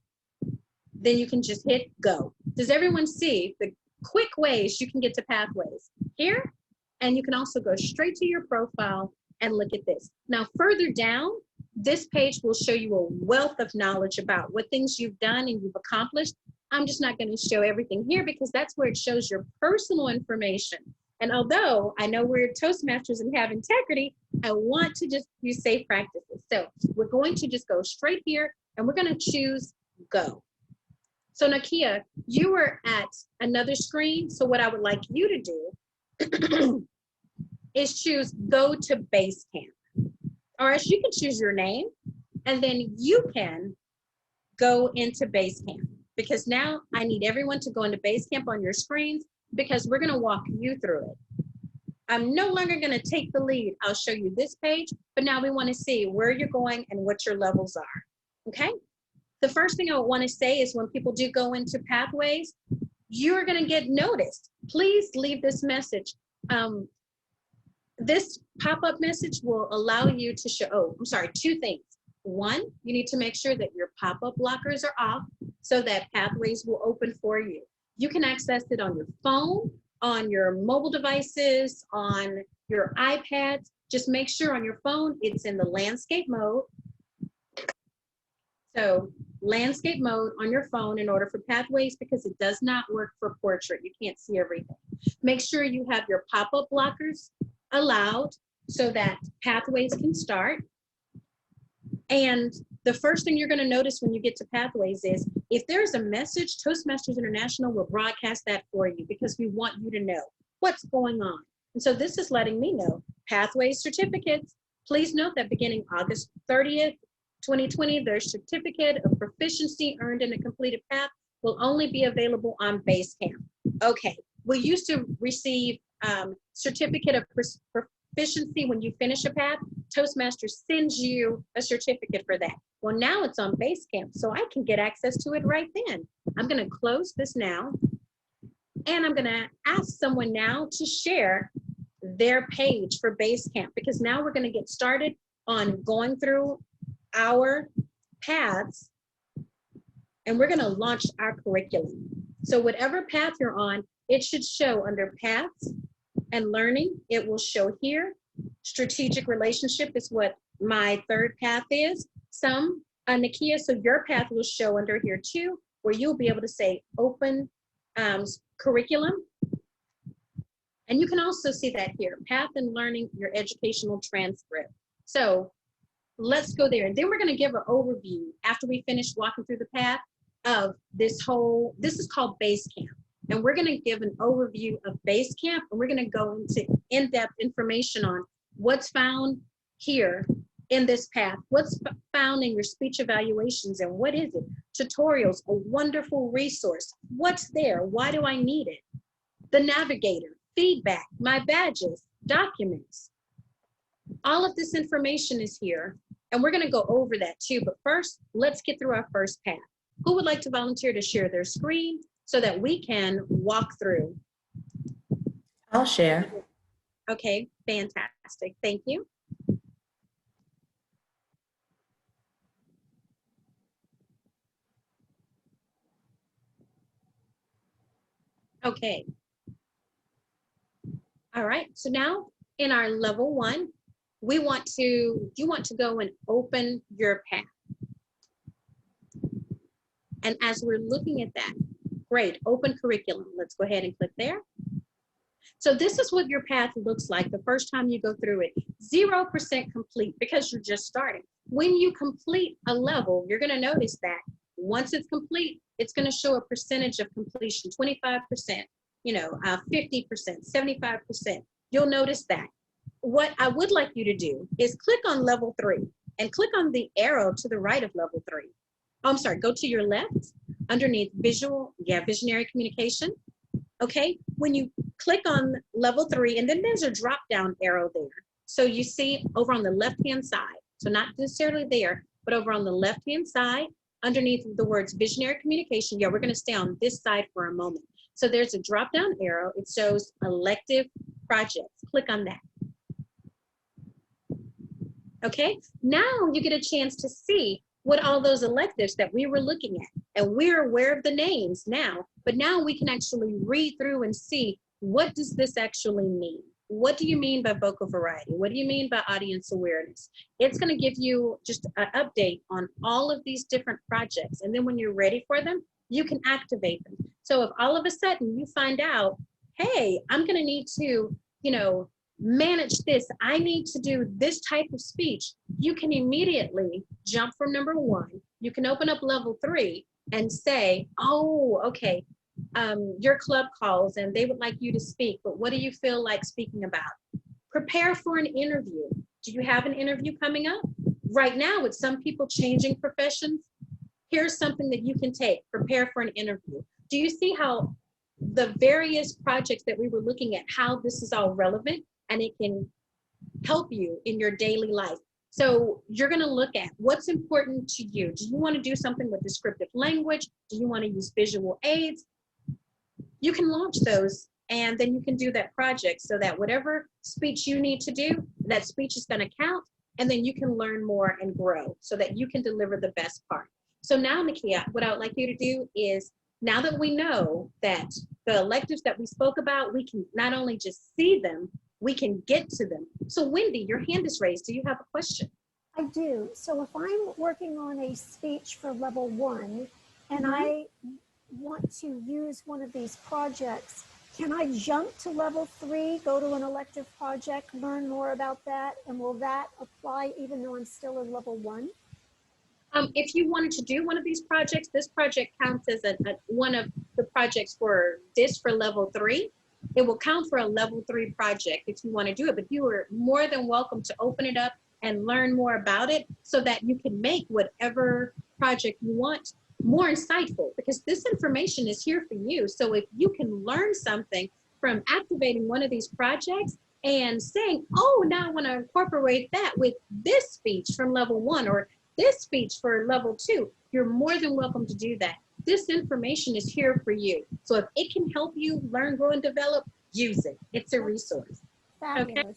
[SPEAKER 1] Then you can just hit go. Does everyone see the quick ways you can get to pathways? Here, and you can also go straight to your profile and look at this. Now further down, this page will show you a wealth of knowledge about what things you've done and you've accomplished. I'm just not going to show everything here because that's where it shows your personal information. And although I know we're Toastmasters and have integrity, I want to just use safe practices. So we're going to just go straight here, and we're going to choose go. So Nakia, you were at another screen. So what I would like you to do is choose go to Basecamp. Or else you can choose your name, and then you can go into Basecamp, because now I need everyone to go into Basecamp on your screens, because we're going to walk you through it. I'm no longer going to take the lead. I'll show you this page, but now we want to see where you're going and what your levels are. Okay? The first thing I want to say is when people do go into pathways, you're going to get noticed. Please leave this message. This pop-up message will allow you to show, 2 things. One, you need to make sure that your pop-up blockers are off so that pathways will open for you. You can access it on your phone, on your mobile devices, on your iPads. Just make sure on your phone it's in the landscape mode. So landscape mode on your phone in order for pathways, because it does not work for portrait. You can't see everything. Make sure you have your pop-up blockers allowed so that pathways can start. And the first thing you're going to notice when you get to pathways is if there's a message, Toastmasters International will broadcast that for you because we want you to know what's going on. And so this is letting me know pathways certificates. Please note that beginning August 30th, 2020, their certificate of proficiency earned in a completed path will only be available on Basecamp. Okay, we used to receive certificate of proficiency when you finish a path. Toastmasters sends you a certificate for that. Well, now it's on Basecamp, so I can get access to it right then. I'm gonna close this now, and I'm gonna ask someone now to share their page for Basecamp, because now we're gonna get started on going through our paths, and we're gonna launch our curriculum. So whatever path you're on, it should show under paths and learning. It will show here. Strategic relationship is what my third path is. Nakia, so your path will show under here too, where you'll be able to say open curriculum. And you can also see that here, path and learning, your educational transcript. So let's go there. And then we're going to give an overview after we finish walking through the path of this is called Basecamp. And we're going to give an overview of Basecamp, and we're going to go into in-depth information on what's found here in this path, what's found in your speech evaluations, and what is it? Tutorials, a wonderful resource. What's there? Why do I need it? The navigator, feedback, my badges, documents. All of this information is here, and we're going to go over that too. But first, let's get through our first path. Who would like to volunteer to share their screen so that we can walk through?
[SPEAKER 3] I'll share.
[SPEAKER 1] Okay, fantastic. Thank you. Okay. All right, so now in our level 1, you want to go and open your path. And as we're looking at that, great, open curriculum. Let's go ahead and click there. So this is what your path looks like the first time you go through it. 0% complete because you're just starting. When you complete a level, you're going to notice that once it's complete, it's going to show a percentage of completion, 25%, 50%, 75%. You'll notice that. What I would like you to do is click on level 3 and click on the arrow to the right of level 3. Oh, I'm sorry, go to your left underneath visionary communication. Okay, when you click on level 3, and then there's a drop down arrow there. So you see over on the left-hand side, so not necessarily there, but over on the left-hand side, underneath the words visionary communication, we're gonna stay on this side for a moment. So there's a drop down arrow, it shows elective projects, click on that. Okay, now you get a chance to see what all those electives that we were looking at, and we're aware of the names now, but now we can actually read through and see, what does this actually mean? What do you mean by vocal variety? What do you mean by audience awareness? It's going to give you just an update on all of these different projects, and then when you're ready for them, you can activate them. So if all of a sudden you find out, hey, I'm going to need to, manage this, I need to do this type of speech, you can immediately jump from number 1. You can open up level 3 and say, oh, okay, your club calls and they would like you to speak, but what do you feel like speaking about? Prepare for an interview. Do you have an interview coming up? Right now, with some people changing professions, here's something that you can take, prepare for an interview. Do you see how the various projects that we were looking at, how this is all relevant and it can help you in your daily life? So you're going to look at what's important to you. Do you want to do something with descriptive language? Do you want to use visual aids? You can launch those, and then you can do that project so that whatever speech you need to do, that speech is going to count, and then you can learn more and grow so that you can deliver the best part. So now, Nakia, what I would like you to do is, now that we know that the electives that we spoke about, we can not only just see them, we can get to them. So Wendy, your hand is raised. Do you have a question?
[SPEAKER 13] I do. So if I'm working on a speech for level 1 and I want to use one of these projects, can I jump to level 3, go to an elective project, learn more about that, and will that apply even though I'm still in level 1?
[SPEAKER 1] If you wanted to do one of these projects, this project counts as one of the projects for this for level 3. It will count for a level 3 project if you want to do it, but you are more than welcome to open it up and learn more about it so that you can make whatever project you want more insightful, because this information is here for you. So if you can learn something from activating one of these projects and saying, oh, now I want to incorporate that with this speech from level 1 or this speech for level 2, you're more than welcome to do that. This information is here for you. So if it can help you learn, grow, and develop, use it. It's a resource.
[SPEAKER 13] Fabulous.
[SPEAKER 1] Okay.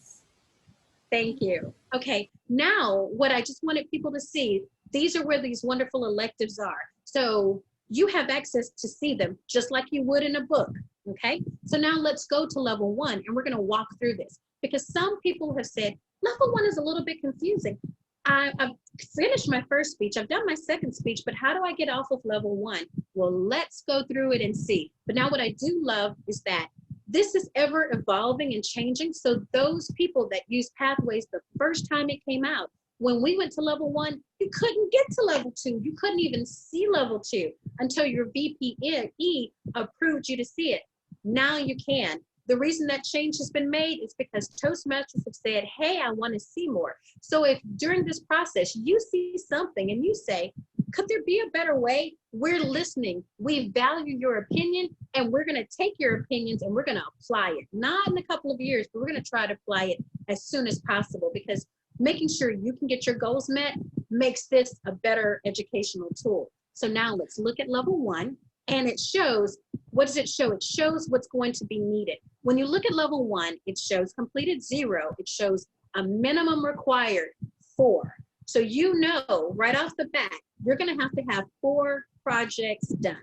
[SPEAKER 1] Thank you. Okay, now what I just wanted people to see, these are where these wonderful electives are. So you have access to see them just like you would in a book, okay? So now let's go to level 1 and we're gonna walk through this because some people have said, level 1 is a little bit confusing. I've finished my first speech, I've done my second speech, but how do I get off of level 1? Well, let's go through it and see. But now what I do love is that this is ever evolving and changing. So those people that use Pathways the first time it came out, when we went to level 1, you couldn't get to level 2. You couldn't even see level 2 until your VPE approved you to see it. Now you can. The reason that change has been made is because Toastmasters have said, hey, I want to see more. So if during this process you see something and you say, could there be a better way? We're listening. We value your opinion and we're going to take your opinions and we're going to apply it. Not in a couple of years, but we're going to try to apply it as soon as possible because making sure you can get your goals met makes this a better educational tool. So now let's look at level 1 and it shows, what does it show? It shows what's going to be needed. When you look at level 1, it shows completed 0. It shows a minimum required 4. So you know right off the bat, you're going to have 4 projects done.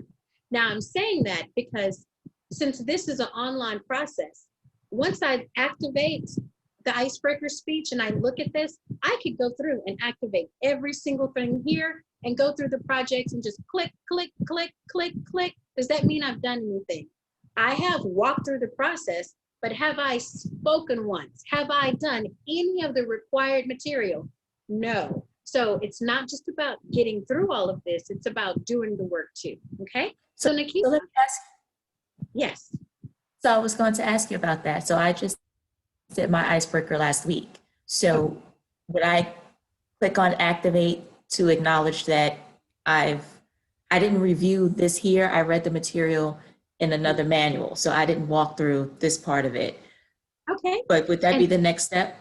[SPEAKER 1] Now I'm saying that because since this is an online process, once I activate the icebreaker speech and I look at this, I could go through and activate every single thing here and go through the projects and just click, click, click, click, click. Does that mean I've done anything? I have walked through the process, but have I spoken once? Have I done any of the required material? No. So it's not just about getting through all of this, it's about doing the work too, okay? So Nikita,
[SPEAKER 3] let me ask,
[SPEAKER 1] yes.
[SPEAKER 3] So I was going to ask you about that. So I just did my icebreaker last week. So would I click on activate to acknowledge that I didn't review this here. I read the material in another manual. So I didn't walk through this part of it.
[SPEAKER 1] Okay.
[SPEAKER 3] But would that be the next step?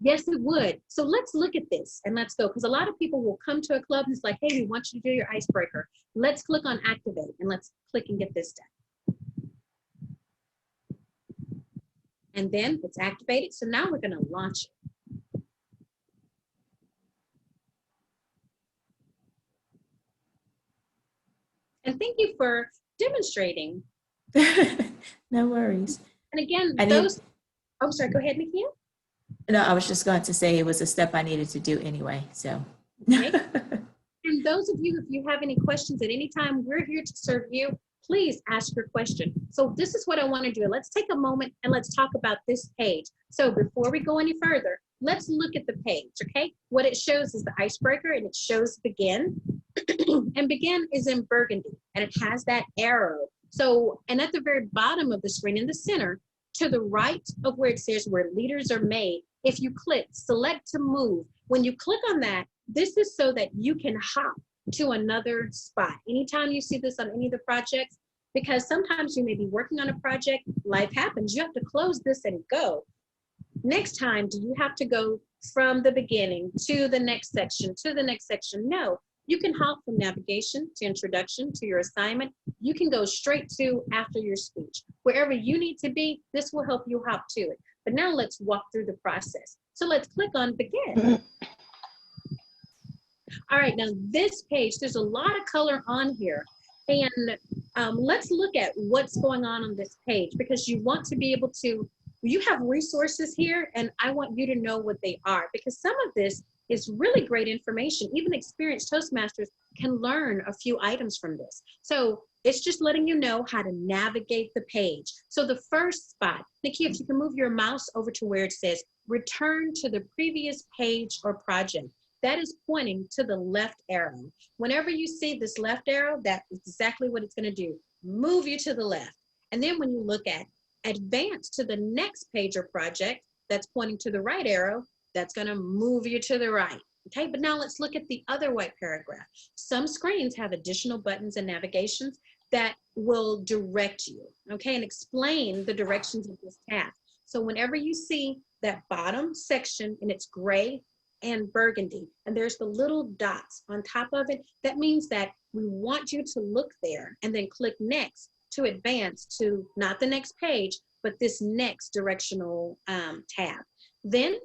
[SPEAKER 1] Yes, it would. So let's look at this and let's go. Because a lot of people will come to a club and it's like, hey, we want you to do your icebreaker. Let's click on activate and let's click and get this done. And then it's activated. So now we're going to launch it. And thank you for demonstrating.
[SPEAKER 3] No worries.
[SPEAKER 1] And again, oh, sorry, go ahead, Nikia.
[SPEAKER 3] No, I was just going to say it was a step I needed to do anyway, so.
[SPEAKER 1] Okay. And those of you, if you have any questions at any time, we're here to serve you. Please ask your question. So this is what I want to do. Let's take a moment and let's talk about this page. So before we go any further, let's look at the page, okay? What it shows is the icebreaker and it shows begin. And begin is in burgundy and it has that arrow. So, and at the very bottom of the screen in the center, to the right of where it says where leaders are made, if you click select to move, when you click on that, this is so that you can hop to another spot. Anytime you see this on any of the projects, because sometimes you may be working on a project, life happens, you have to close this and go. Next time, do you have to go from the beginning to the next section, to the next section? No, you can hop from navigation to introduction to your assignment. You can go straight to after your speech. Wherever you need to be, this will help you hop to it. But now let's walk through the process. So let's click on begin. All right, now this page, there's a lot of color on here. And let's look at what's going on this page because you want to be able to, you have resources here and I want you to know what they are because some of this is really great information. Even experienced Toastmasters can learn a few items from this. So it's just letting you know how to navigate the page. So the first spot, Nikki, if you can move your mouse over to where it says return to the previous page or project, that is pointing to the left arrow. Whenever you see this left arrow, that is exactly what it's going to do. Move you to the left. And then when you look at advance to the next page or project, that's pointing to the right arrow, that's going to move you to the right. Okay, but now let's look at the other white paragraph. Some screens have additional buttons and navigations that will direct you, okay, and explain the directions of this task. So whenever you see that bottom section and it's gray and burgundy, and there's the little dots on top of it, that means that we want you to look there and then click next to advance to not the next page, but this next directional tab. Then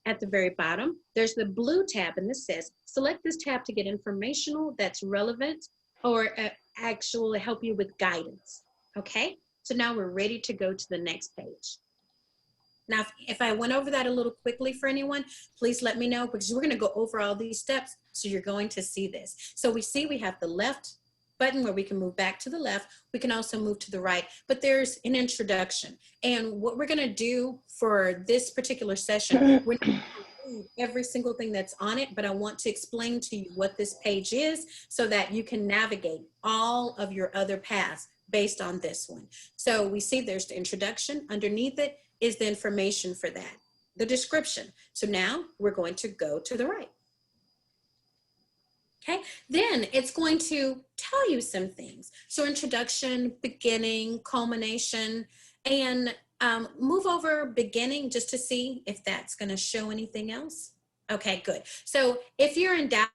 [SPEAKER 1] at the very bottom, there's the blue tab, and this says, select this tab to get informational that's relevant or actually help you with guidance, okay? So now we're ready to go to the next page. Now, if I went over that a little quickly for anyone, please let me know, because we're gonna go over all these steps, so you're going to see this. So we see we have the left button where we can move back to the left. We can also move to the right, but there's an introduction. And what we're gonna do for this particular session, we're not gonna read every single thing that's on it, but I want to explain to you what this page is so that you can navigate all of your other paths based on this one. So we see there's the introduction. Underneath it is the information for that, the description. So now we're going to go to the right. Okay, then it's going to tell you some things. So introduction, beginning, culmination, and move over beginning just to see if that's gonna show anything else. Okay, good. So if you're in doubt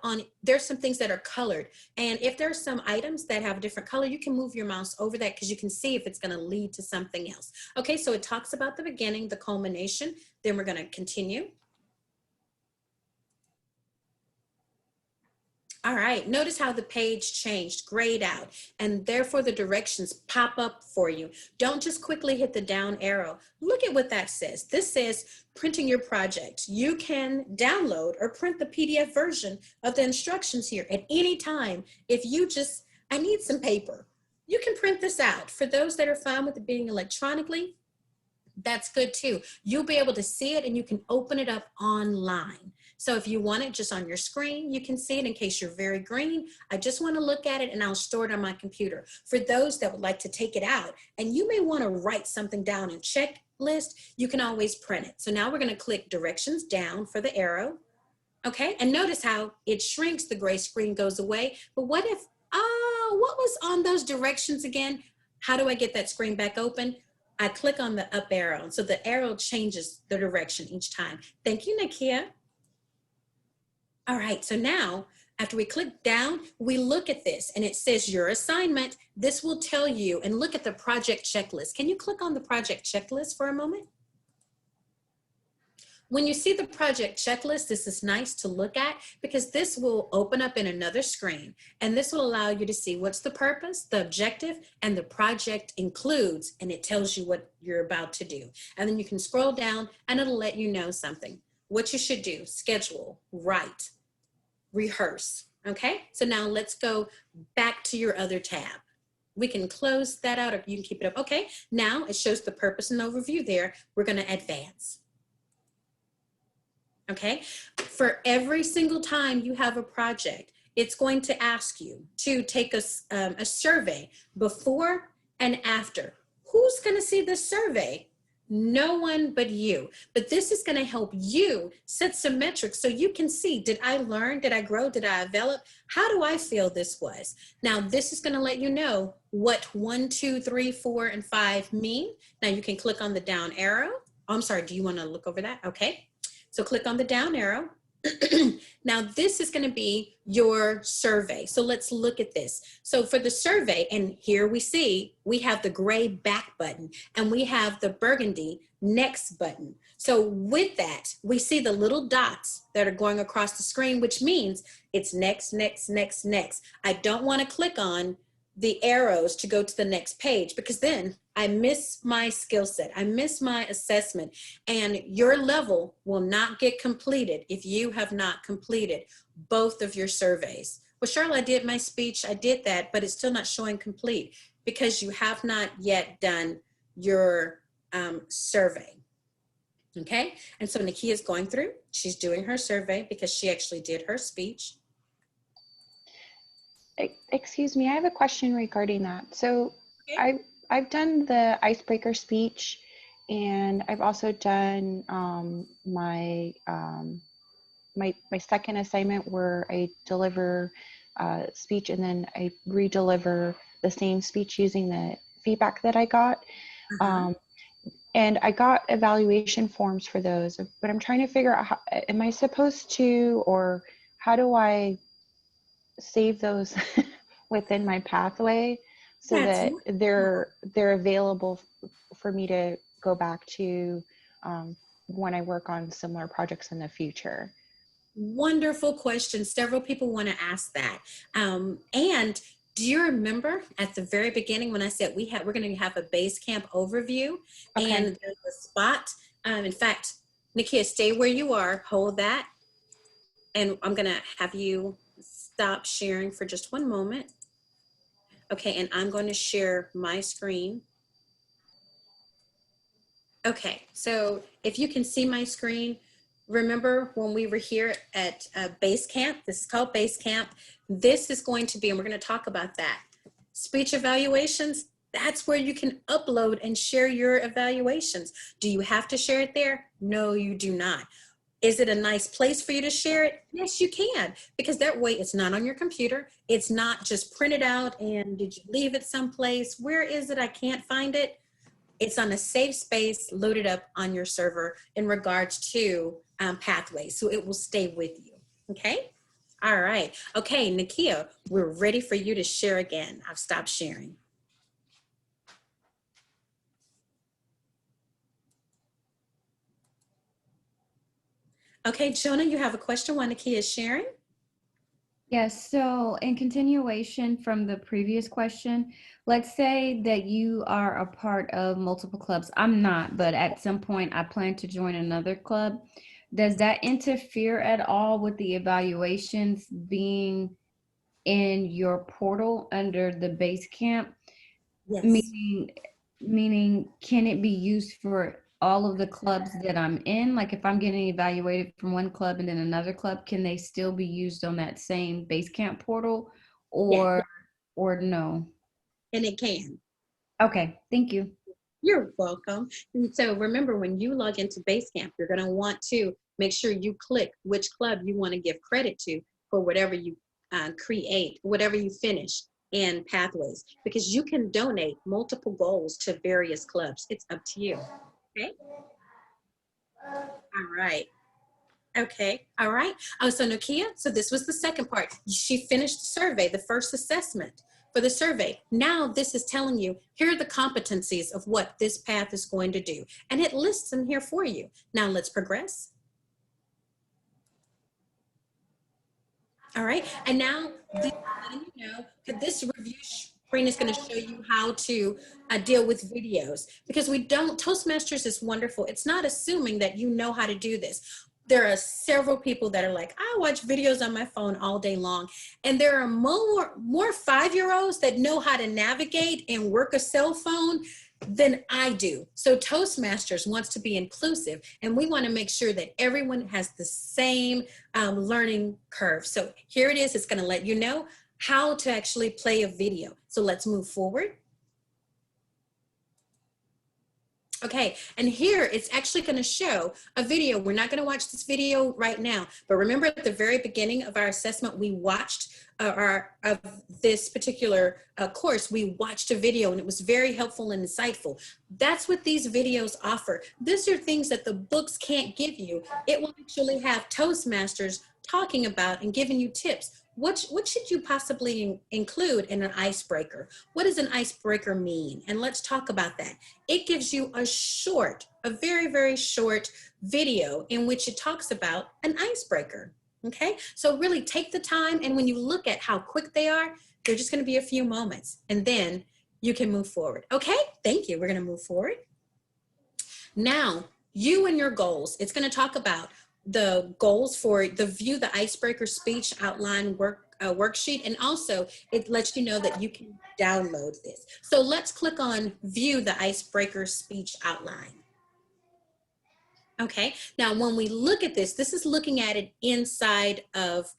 [SPEAKER 1] on, there's some things that are colored. And if there's some items that have a different color, you can move your mouse over that because you can see if it's gonna lead to something else. Okay, so it talks about the beginning, the culmination, then we're gonna continue. All right, notice how the page changed, grayed out, and therefore the directions pop up for you. Don't just quickly hit the down arrow. Look at what that says. This says printing your project. You can download or print the PDF version of the instructions here at any time. If you just, I need some paper, you can print this out. For those that are fine with it being electronically, that's good too. You'll be able to see it and you can open it up online. So if you want it just on your screen, you can see it in case you're very green. I just want to look at it and I'll store it on my computer. For those that would like to take it out and you may want to write something down in checklist, you can always print it. So now we're going to click directions down for the arrow. Okay, and notice how it shrinks, the gray screen goes away. But what if, what was on those directions again? How do I get that screen back open? I click on the up arrow. So the arrow changes the direction each time. Thank you, Nakia. All right, so now after we click down, we look at this and it says your assignment. This will tell you, and look at the project checklist. Can you click on the project checklist for a moment? When you see the project checklist, this is nice to look at because this will open up in another screen and this will allow you to see what's the purpose, the objective, and the project includes, and it tells you what you're about to do. And then you can scroll down and it'll let you know something. What you should do, schedule, write, rehearse, okay? So now let's go back to your other tab. We can close that out or you can keep it up. Okay, now it shows the purpose and overview there. We're gonna advance. Okay, for every single time you have a project, it's going to ask you to take a survey before and after. Who's gonna see this survey? No one but you. But this is gonna help you set some metrics so you can see, did I learn, did I grow, did I develop? How do I feel this was? Now this is gonna let you know what 1, 2, 3, 4, and 5 mean. Now you can click on the down arrow. Oh, I'm sorry, do you wanna look over that? Okay. So click on the down arrow. Now this is going to be your survey. So let's look at this. So for the survey, and here we see we have the gray back button and we have the burgundy next button. So with that, we see the little dots that are going across the screen, which means it's next, next, next, next. I don't want to click on the arrows to go to the next page because then I miss my skill set. I miss my assessment. And your level will not get completed if you have not completed both of your surveys. Well, Sharla, I did my speech. I did that, but it's still not showing complete because you have not yet done your survey. Okay. And so Nakia is going through. She's doing her survey because she actually did her speech.
[SPEAKER 2] Excuse me, I have a question regarding that. So okay. I've done the icebreaker speech, and I've also done my second assignment where I deliver speech and then I re-deliver the same speech using the feedback that I got. And I got evaluation forms for those, but I'm trying to figure out how, am I supposed to, or how do I save those within my pathway so that they're available for me to go back to when I work on similar projects in the future?
[SPEAKER 1] Wonderful question. Several people want to ask that. And do you remember at the very beginning when I said we're going to have a Basecamp overview, and there's a spot. In fact, Nakia, stay where you are, hold that. And I'm going to have you stop sharing for just one moment. Okay, and I'm going to share my screen. Okay, so if you can see my screen, remember when we were here at Basecamp, this is called Basecamp. This is going to be, and we're going to talk about that. Speech evaluations, that's where you can upload and share your evaluations. Do you have to share it there? No, you do not. Is it a nice place for you to share it? Yes, you can, because that way it's not on your computer. It's not just printed out and did you leave it someplace? Where is it? I can't find it. It's on a safe space loaded up on your server in regards to pathways. So it will stay with you. Okay. All right. Okay, Nakia, we're ready for you to share again. I've stopped sharing. Okay, Jonah, you have a question while Nakia is sharing?
[SPEAKER 11] Yes, so in continuation from the previous question, let's say that you are a part of multiple clubs. I'm not, but at some point I plan to join another club. Does that interfere at all with the evaluations being in your portal under the Basecamp?
[SPEAKER 1] Yes.
[SPEAKER 11] Meaning, can it be used for all of the clubs that I'm in? Like if I'm getting evaluated from one club and then another club, can they still be used on that same Basecamp portal, or no?
[SPEAKER 1] And it can.
[SPEAKER 11] Okay, thank you.
[SPEAKER 1] You're welcome. And so remember, when you log into Basecamp, you're going to want to make sure you click which club you want to give credit to for whatever you create, whatever you finish in Pathways, because you can donate multiple goals to various clubs. It's up to you. Okay. All right. Okay. All right. Oh, so Nakia, so this was the second part. She finished the survey, the first assessment for the survey. Now this is telling you, here are the competencies of what this path is going to do. And it lists them here for you. Now let's progress. All right. And now letting you know that this review screen is going to show you how to deal with videos, because Toastmasters is wonderful. It's not assuming that you know how to do this. There are several people that are like, I watch videos on my phone all day long. And there are more 5-year-olds that know how to navigate and work a cell phone than I do. So Toastmasters wants to be inclusive, and we want to make sure that everyone has the same learning curve. So here it is. It's going to let you know how to actually play a video. So let's move forward. Okay, and here it's actually going to show a video. We're not going to watch this video right now, but remember at the very beginning of our assessment, we watched of this particular course, we watched a video, and it was very helpful and insightful. That's what these videos offer. These are things that the books can't give you. It will actually have Toastmasters talking about and giving you tips. What should you possibly include in an icebreaker? What does an icebreaker mean? And let's talk about that. It gives you a very, very short video in which it talks about an icebreaker. Okay, so really take the time, and when you look at how quick they are, they're just going to be a few moments, and then you can move forward. Okay, thank you. We're going to move forward. Now, you and your goals. It's going to talk about the goals for the View the Icebreaker Speech Outline worksheet, and also it lets you know that you can download this. So let's click on View the Icebreaker Speech Outline. Okay, now when we look at this, this is looking at it inside of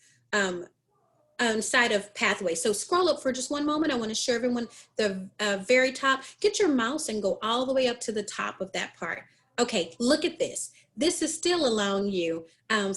[SPEAKER 1] Pathway. So scroll up for just one moment. I want to show everyone the very top. Get your mouse and go all the way up to the top of that part. Okay, look at this. This is still allowing you,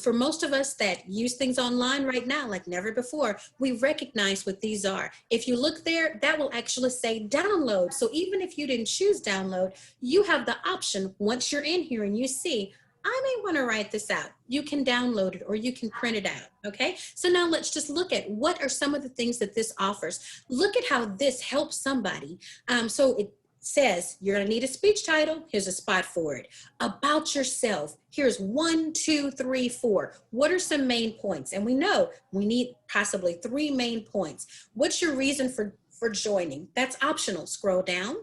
[SPEAKER 1] for most of us that use things online right now like never before, we recognize what these are. If you look there, that will actually say download. So even if you didn't choose download, you have the option once you're in here and you see, I may want to write this out. You can download it or you can print it out, okay? So now let's just look at what are some of the things that this offers. Look at how this helps somebody. So it says you're going to need a speech title. Here's a spot for it. About yourself. Here's 1, 2, 3, 4. What are some main points? And we know we need possibly 3 main points. What's your reason for joining? That's optional. Scroll down.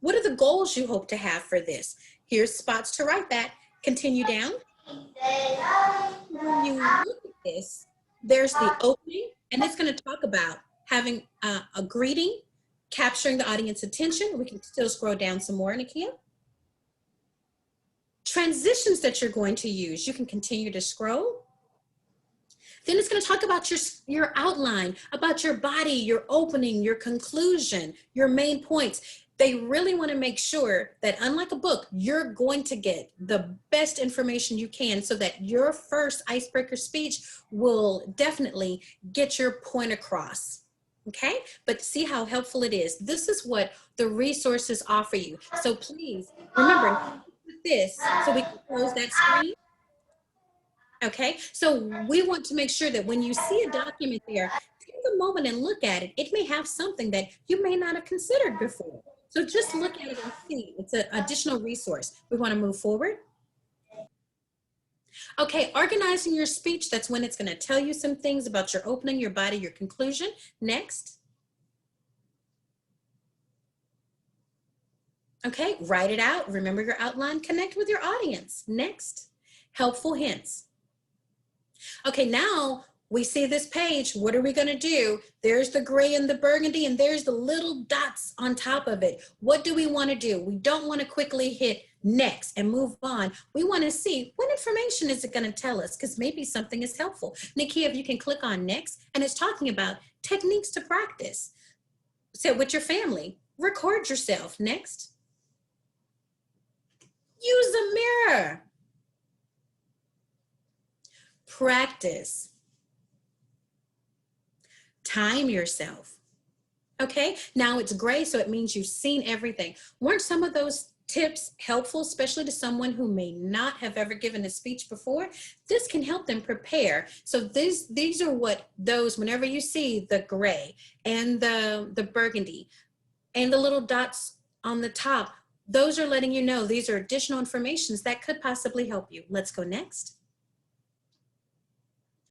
[SPEAKER 1] What are the goals you hope to have for this? Here's spots to write that. Continue down. When you look at this, there's the opening, and it's going to talk about having a greeting, capturing the audience attention. We can still scroll down some more, Nakia. Transitions that you're going to use, you can continue to scroll. Then it's going to talk about your outline, about your body, your opening, your conclusion, your main points. They really want to make sure that, unlike a book, you're going to get the best information you can so that your first icebreaker speech will definitely get your point across. Okay, but see how helpful it is. This is what the resources offer you. So please remember this so we can close that screen. Okay, so we want to make sure that when you see a document there, take a moment and look at it. It may have something that you may not have considered before. So just look at it and see. It's an additional resource. We want to move forward. Okay, organizing your speech. That's when it's going to tell you some things about your opening, your body, your conclusion. Next. Okay, write it out. Remember your outline. Connect with your audience. Next. Helpful hints. Okay, now we see this page. What are we going to do? There's the gray and the burgundy, and there's the little dots on top of it. What do we want to do? We don't want to quickly hit next and move on. We want to see what information is it going to tell us, because maybe something is helpful. Nakia, if you can click on next, and it's talking about techniques to practice. So with your family, record yourself. Next. Use a mirror. Practice. Time yourself. Okay, now it's gray, so it means you've seen everything. Weren't some of those tips helpful, especially to someone who may not have ever given a speech before? This can help them prepare. So these are what those, whenever you see the gray and the burgundy and the little dots on the top, those are letting you know these are additional informations that could possibly help you. Let's go next.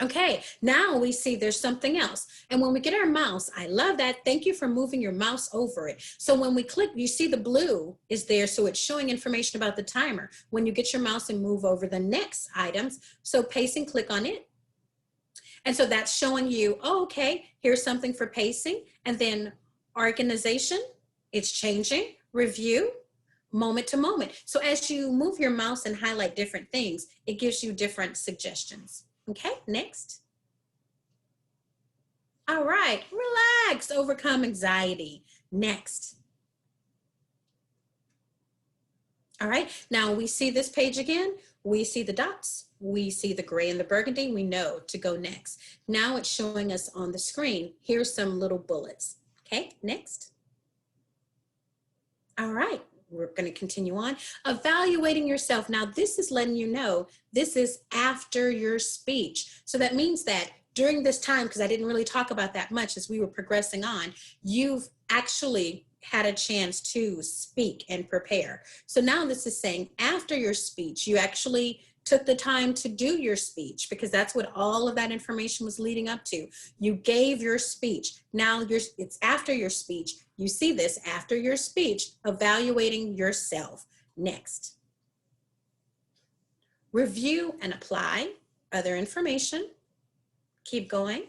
[SPEAKER 1] Okay, now we see there's something else. And when we get our mouse, I love that. Thank you for moving your mouse over it. So when we click, you see the blue is there. So it's showing information about the timer. When you get your mouse and move over the next items, so pacing, click on it. And so that's showing you, oh, okay, here's something for pacing. And then organization, it's changing, review, moment to moment. So as you move your mouse and highlight different things, it gives you different suggestions. Okay, next. All right, relax, overcome anxiety. Next. All right, now we see this page again. We see the dots. We see the gray and the burgundy. We know to go next. Now it's showing us on the screen. Here's some little bullets. Okay, next. All right. We're going to continue on. Evaluating yourself. Now, this is letting you know this is after your speech. So that means that during this time, because I didn't really talk about that much as we were progressing on, you've actually had a chance to speak and prepare. So now this is saying after your speech, you actually took the time to do your speech, because that's what all of that information was leading up to. You gave your speech. Now it's after your speech. You see this after your speech, evaluating yourself. Next. Review and apply other information. Keep going.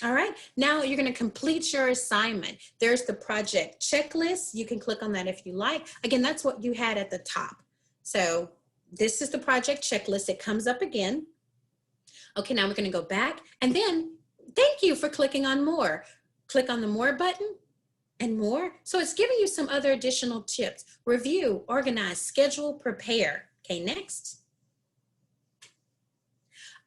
[SPEAKER 1] All right, now you're going to complete your assignment. There's the project checklist. You can click on that if you like. Again, that's what you had at the top. So this is the project checklist. It comes up again. Okay, now we're going to go back, and then thank you for clicking on more. Click on the more button and more. So it's giving you some other additional tips. Review, organize, schedule, prepare. Okay, next.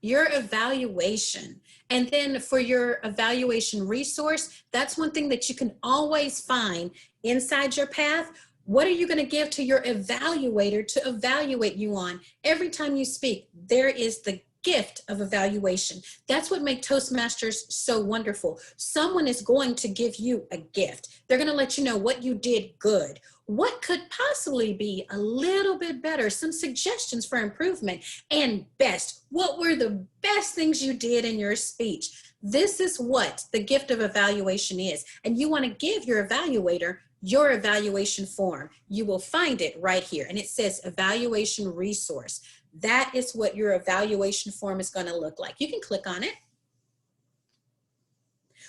[SPEAKER 1] Your evaluation. And then for your evaluation resource, that's one thing that you can always find inside your path. What are you going to give to your evaluator to evaluate you on? Every time you speak, there is the gift of evaluation. That's what makes Toastmasters so wonderful. Someone is going to give you a gift. They're going to let you know what you did good, what could possibly be a little bit better, some suggestions for improvement, and best, what were the best things you did in your speech? This is what the gift of evaluation is. And you want to give your evaluator your evaluation form. You will find it right here, and it says evaluation resource. That is what your evaluation form is going to look like. You can click on it.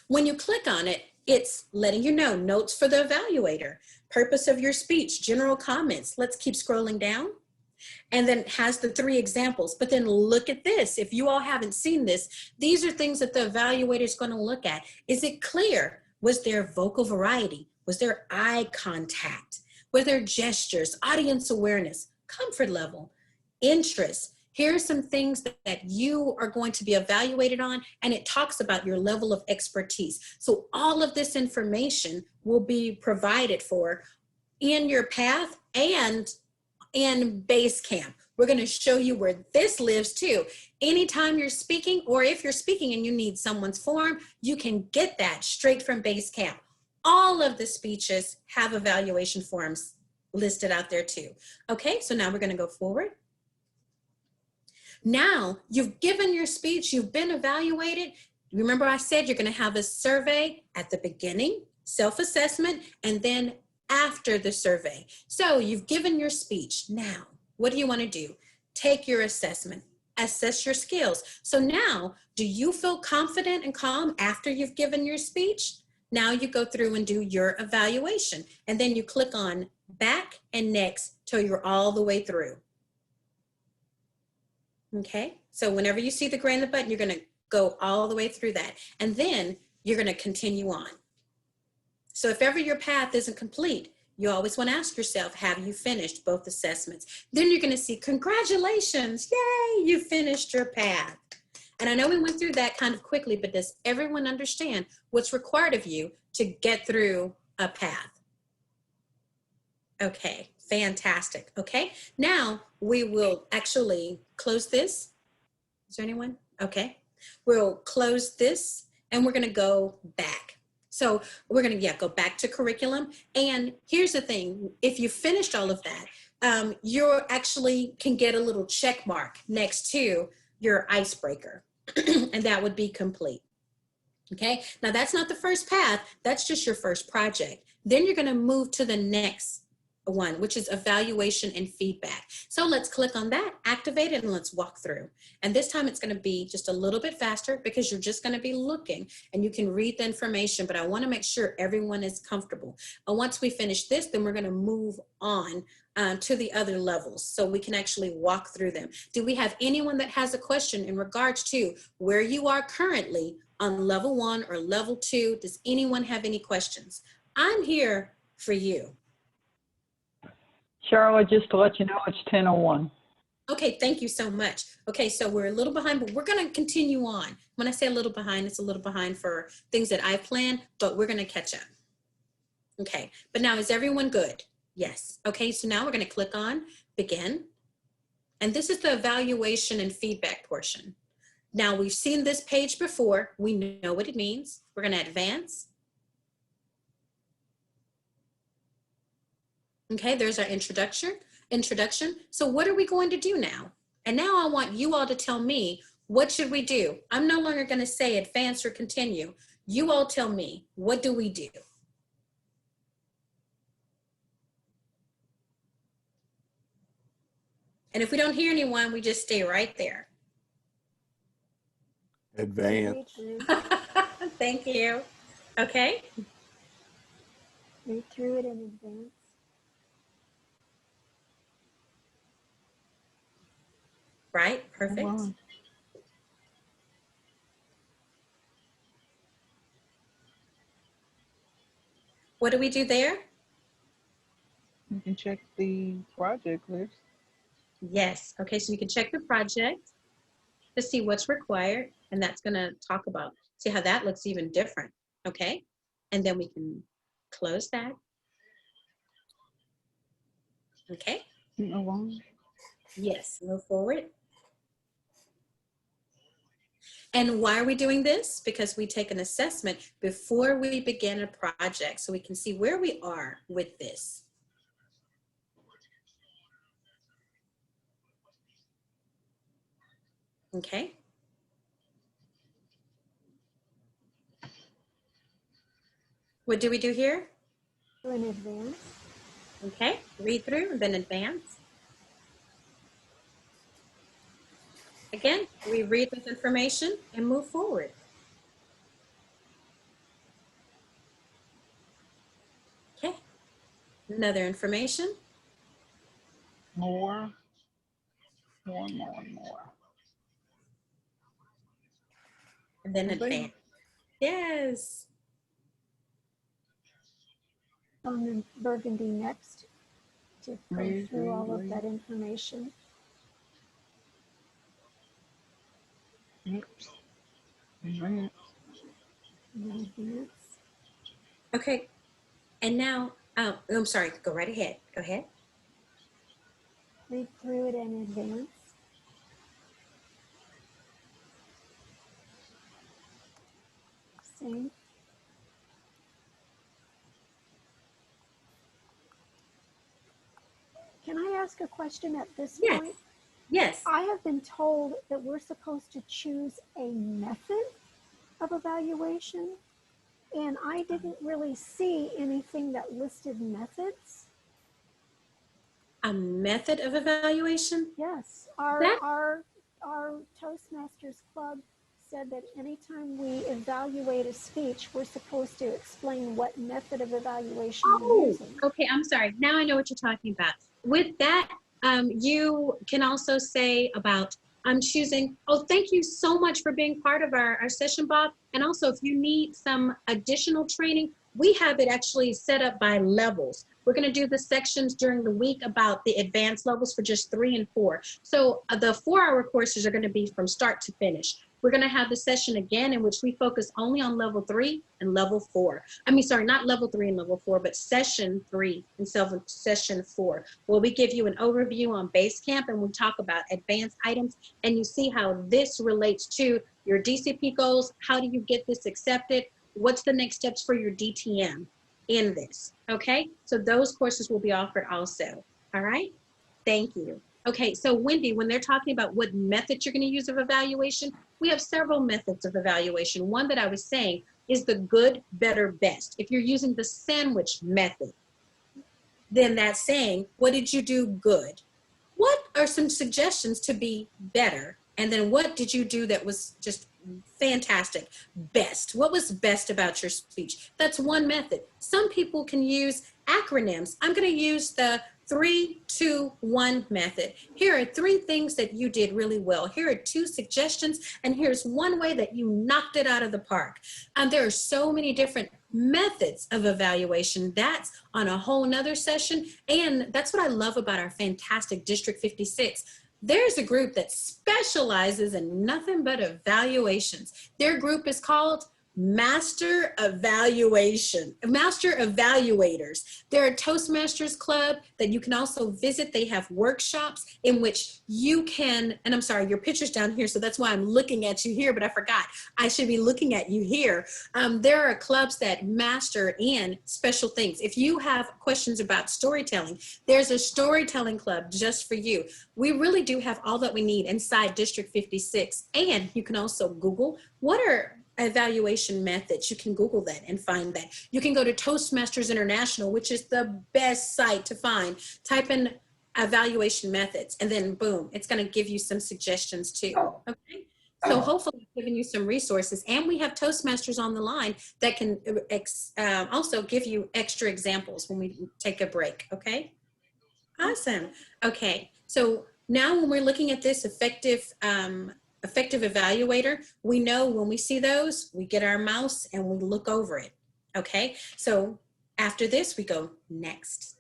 [SPEAKER 1] When you click on it, it's letting you know notes for the evaluator, purpose of your speech, general comments. Let's keep scrolling down. And then it has the 3 examples. But then look at this. If you all haven't seen this, these are things that the evaluator is going to look at. Is it clear? Was there vocal variety? Was there eye contact? Were there gestures, audience awareness, comfort level, interest? Here are some things that you are going to be evaluated on, and it talks about your level of expertise. So all of this information will be provided for in your path and in Basecamp. We're going to show you where this lives too. Anytime you're speaking, or if you're speaking and you need someone's form, you can get that straight from Basecamp. All of the speeches have evaluation forms listed out there too. Okay, so now we're going to go forward. Now you've given your speech, you've been evaluated. Remember I said you're going to have a survey at the beginning, self-assessment, and then after the survey. So you've given your speech. Now, what do you want to do? Take your assessment, assess your skills. So now, do you feel confident and calm after you've given your speech? Now you go through and do your evaluation, and then you click on back and next till you're all the way through. Okay, so whenever you see the gray in the button, you're going to go all the way through that, and then you're going to continue on. So if ever your path isn't complete, you always want to ask yourself, have you finished both assessments? Then you're going to see, congratulations, yay, you finished your path. And I know we went through that kind of quickly, but does everyone understand what's required of you to get through a path? Okay, fantastic. Okay, now we will actually close this. Is there anyone? Okay, we'll close this and we're going to go back. So we're going to go back to curriculum. And here's the thing, if you finished all of that, you actually can get a little check mark next to your icebreaker, and that would be complete. Okay, now that's not the first path, that's just your first project. Then you're going to move to the next one, which is evaluation and feedback. So let's click on that, activate it, and let's walk through. And this time it's going to be just a little bit faster because you're just going to be looking and you can read the information, but I want to make sure everyone is comfortable. And once we finish this, then we're going to move on to the other levels so we can actually walk through them. Do we have anyone that has a question in regards to where you are currently on level 1 or level 2? Does anyone have any questions? I'm here for you.
[SPEAKER 12] Sharla, just to let you know, it's 10:01.
[SPEAKER 1] Okay, thank you so much. Okay, so we're a little behind, but we're going to continue on. When I say a little behind, it's a little behind for things that I've planned, but we're going to catch up. Okay, but now is everyone good? Yes. Okay, so now we're going to click on begin. And this is the evaluation and feedback portion. Now we've seen this page before. We know what it means. We're going to advance. Okay, there's our introduction. So what are we going to do now? And now I want you all to tell me, what should we do? I'm no longer going to say advance or continue. You all tell me, what do we do? And if we don't hear anyone, we just stay right there.
[SPEAKER 10] Advance.
[SPEAKER 1] Thank you. Okay.
[SPEAKER 13] Read through it in advance.
[SPEAKER 1] Right, perfect. What do we do there?
[SPEAKER 8] You can check the project list.
[SPEAKER 1] Yes, okay, so you can check the project to see what's required, and that's gonna talk about, see how that looks even different, okay? And then we can close that. Okay?
[SPEAKER 8] Move on.
[SPEAKER 1] Yes, move forward. And why are we doing this? Because we take an assessment before we begin a project so we can see where we are with this. Okay. What do we do here?
[SPEAKER 13] In advance.
[SPEAKER 1] Okay, read through, then advance. Again, we read this information and move forward. Okay, another information.
[SPEAKER 8] More.
[SPEAKER 1] And then advance. Yes.
[SPEAKER 13] On Burgundy next to go through all of that information.
[SPEAKER 8] Oops. Advance.
[SPEAKER 13] Advance.
[SPEAKER 1] Okay, and now, oh, I'm sorry, go right ahead, go ahead.
[SPEAKER 13] Read through it in advance. Same. Can I ask a question at this point?
[SPEAKER 1] Yes.
[SPEAKER 13] I have been told that we're supposed to choose a method of evaluation, and I didn't really see anything that listed methods.
[SPEAKER 1] A method of evaluation?
[SPEAKER 13] Yes, our Toastmasters Club said that anytime we evaluate a speech, we're supposed to explain what method of evaluation we're using.
[SPEAKER 1] Okay, I'm sorry. Now I know what you're talking about. With that, you can also say about, I'm choosing, oh, thank you so much for being part of our session, Bob. And also, if you need some additional training, we have it actually set up by levels. We're going to do the sections during the week about the advanced levels for just 3 and 4. So the 4-hour courses are going to be from start to finish. We're going to have the session again in which we focus only on level 3 and level 4. I mean, sorry, not level 3 and level 4, but session 3 and session 4. Where we give you an overview on Basecamp and we talk about advanced items, and you see how this relates to your DCP goals. How do you get this accepted? What's the next steps for your DTM in this? Okay, so those courses will be offered also. All right, thank you. Okay, so Wendy, when they're talking about what method you're going to use of evaluation, we have several methods of evaluation. One that I was saying is the good, better, best. If you're using the sandwich method, then that's saying, what did you do good? What are some suggestions to be better? And then what did you do that was just fantastic? Best. What was best about your speech? That's one method. Some people can use acronyms. I'm going to use the 3, 2, 1 method. Here are 3 things that you did really well. Here are 2 suggestions, and here's 1 way that you knocked it out of the park. There are so many different methods of evaluation. That's on a whole nother session, and that's what I love about our fantastic District 56. There's a group that specializes in nothing but evaluations. Their group is called master evaluators. They're a Toastmasters club that you can also visit. They have workshops in which you can, and I'm sorry, your picture's down here, so that's why I'm looking at you here, but I forgot. I should be looking at you here. There are clubs that master in special things. If you have questions about storytelling, there's a storytelling club just for you. We really do have all that we need inside District 56, and you can also Google what are evaluation methods. You can Google that and find that. You can go to Toastmasters International, which is the best site to find. Type in evaluation methods, and then boom, it's going to give you some suggestions too. Okay, so hopefully I've given you some resources, and we have Toastmasters on the line that can also give you extra examples when we take a break. Okay, awesome. Okay, so now when we're looking at this effective evaluator, we know when we see those, we get our mouse and we look over it. Okay, so after this, we go next.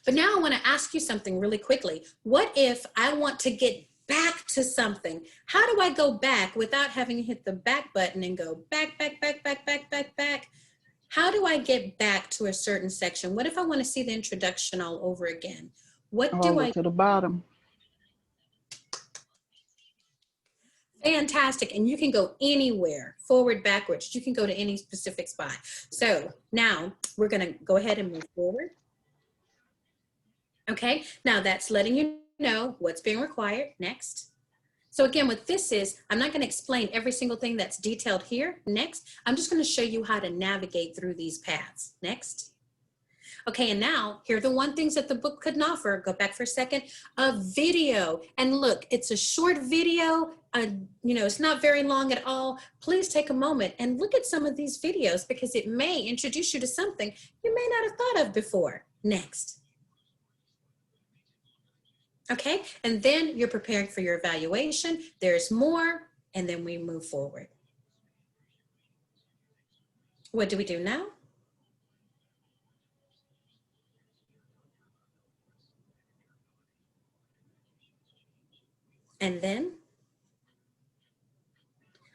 [SPEAKER 1] But now I want to ask you something really quickly. What if I want to get back to something? How do I go back without having to hit the back button and go back, back, back, back, back, back, back? How do I get back to a certain section? What if I want to see the introduction all over again? What do I
[SPEAKER 8] to the bottom?
[SPEAKER 1] Fantastic. And you can go anywhere, forward, backwards. You can go to any specific spot. So now we're going to go ahead and move forward. Okay, now that's letting you know what's being required. Next. So again, what this is, I'm not going to explain every single thing that's detailed here. Next, I'm just going to show you how to navigate through these paths. Next. Okay, and now here are the one things that the book couldn't offer. Go back for a second. A video. And look, it's a short video. It's not very long at all. Please take a moment and look at some of these videos because it may introduce you to something you may not have thought of before. Next. Okay, and then you're preparing for your evaluation. There's more, and then we move forward. What do we do now? And then,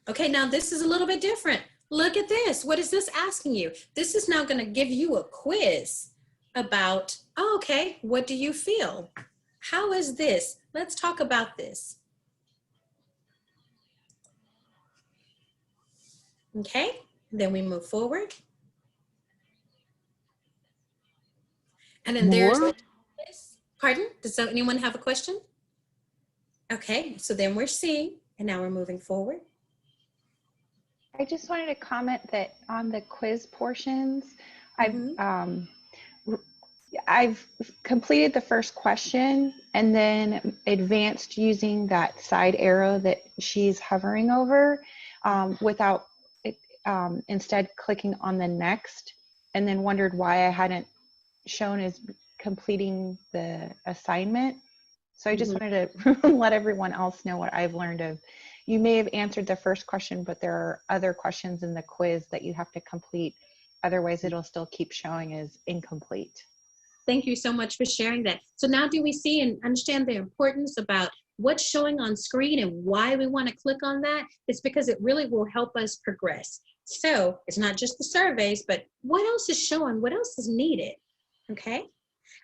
[SPEAKER 1] okay, now this is a little bit different. Look at this. What is this asking you? This is now going to give you a quiz about, oh, okay, what do you feel? How is this? Let's talk about this. Okay, then we move forward. And then there's, pardon, does anyone have a question? Okay, so then we're C, and now we're moving forward.
[SPEAKER 2] I just wanted to comment that on the quiz portions, I've completed the first question and then advanced using that side arrow that she's hovering over without instead clicking on the next, and then wondered why I hadn't shown as completing the assignment. So I just wanted to let everyone else know what I've learned of. You may have answered the first question, but there are other questions in the quiz that you have to complete. Otherwise, it'll still keep showing as incomplete.
[SPEAKER 1] Thank you so much for sharing that. So now do we see and understand the importance about what's showing on screen and why we want to click on that? It's because it really will help us progress. So it's not just the surveys, but what else is showing? What else is needed? Okay.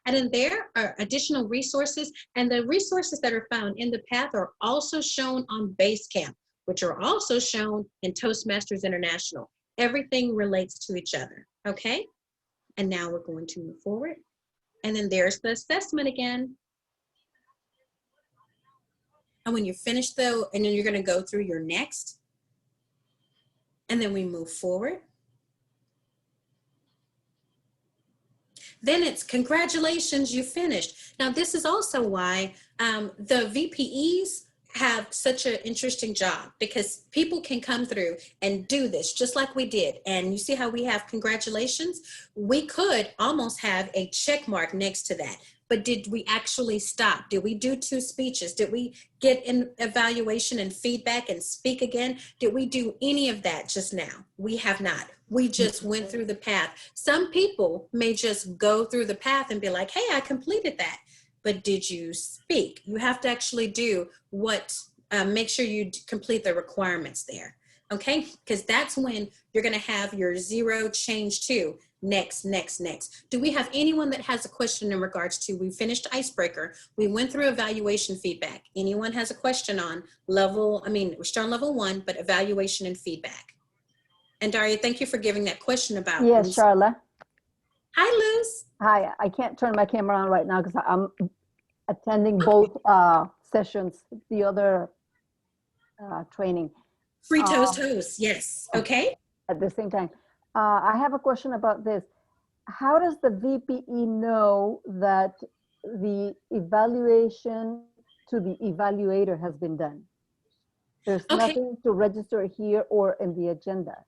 [SPEAKER 1] And then there are additional resources, and the resources that are found in the path are also shown on Basecamp, which are also shown in Toastmasters International. Everything relates to each other, okay? And now we're going to move forward. And then there's the assessment again. And when you're finished though, and then you're gonna go through your next, and then we move forward. Then it's congratulations, you finished. Now this is also why the VPEs have such an interesting job, because people can come through and do this just like we did. And you see how we have congratulations? We could almost have a check mark next to that. But did we actually stop? Did we do 2 speeches? Did we get an evaluation and feedback and speak again? Did we do any of that just now? We have not. We just went through the path. Some people may just go through the path and be like, hey, I completed that. But did you speak? You have to actually do what, make sure you complete the requirements there. Okay, because that's when you're going to have your 0 change to next, next, next. Do we have anyone that has a question in regards to, we finished icebreaker, we went through evaluation feedback. Anyone has a question on level, we're still on level 1, but evaluation and feedback. And Daria, thank you for giving that question about.
[SPEAKER 14] Yes, Sharla.
[SPEAKER 1] Hi, Luz.
[SPEAKER 14] Hi, I can't turn my camera on right now because I'm attending both sessions, the other training.
[SPEAKER 1] Free toast host, yes, okay.
[SPEAKER 14] At the same time. I have a question about this. How does the VPE know that the evaluation to the evaluator has been done? There's nothing to register here or in the agenda.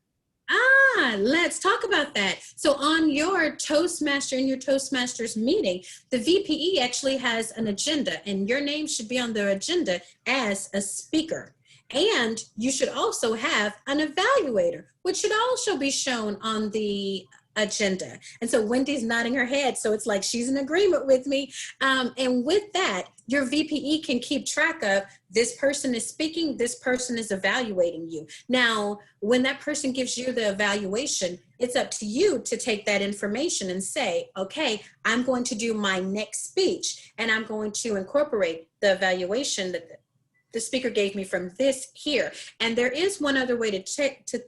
[SPEAKER 1] Let's talk about that. So on your Toastmaster, in your Toastmasters meeting, the VPE actually has an agenda, and your name should be on the agenda as a speaker. And you should also have an evaluator, which should also be shown on the agenda. And so Wendy's nodding her head, so it's like she's in agreement with me. And with that, your VPE can keep track of this person is speaking, this person is evaluating you. Now, when that person gives you the evaluation, it's up to you to take that information and say, okay, I'm going to do my next speech, and I'm going to incorporate the evaluation that the speaker gave me from this here. And there is one other way to check to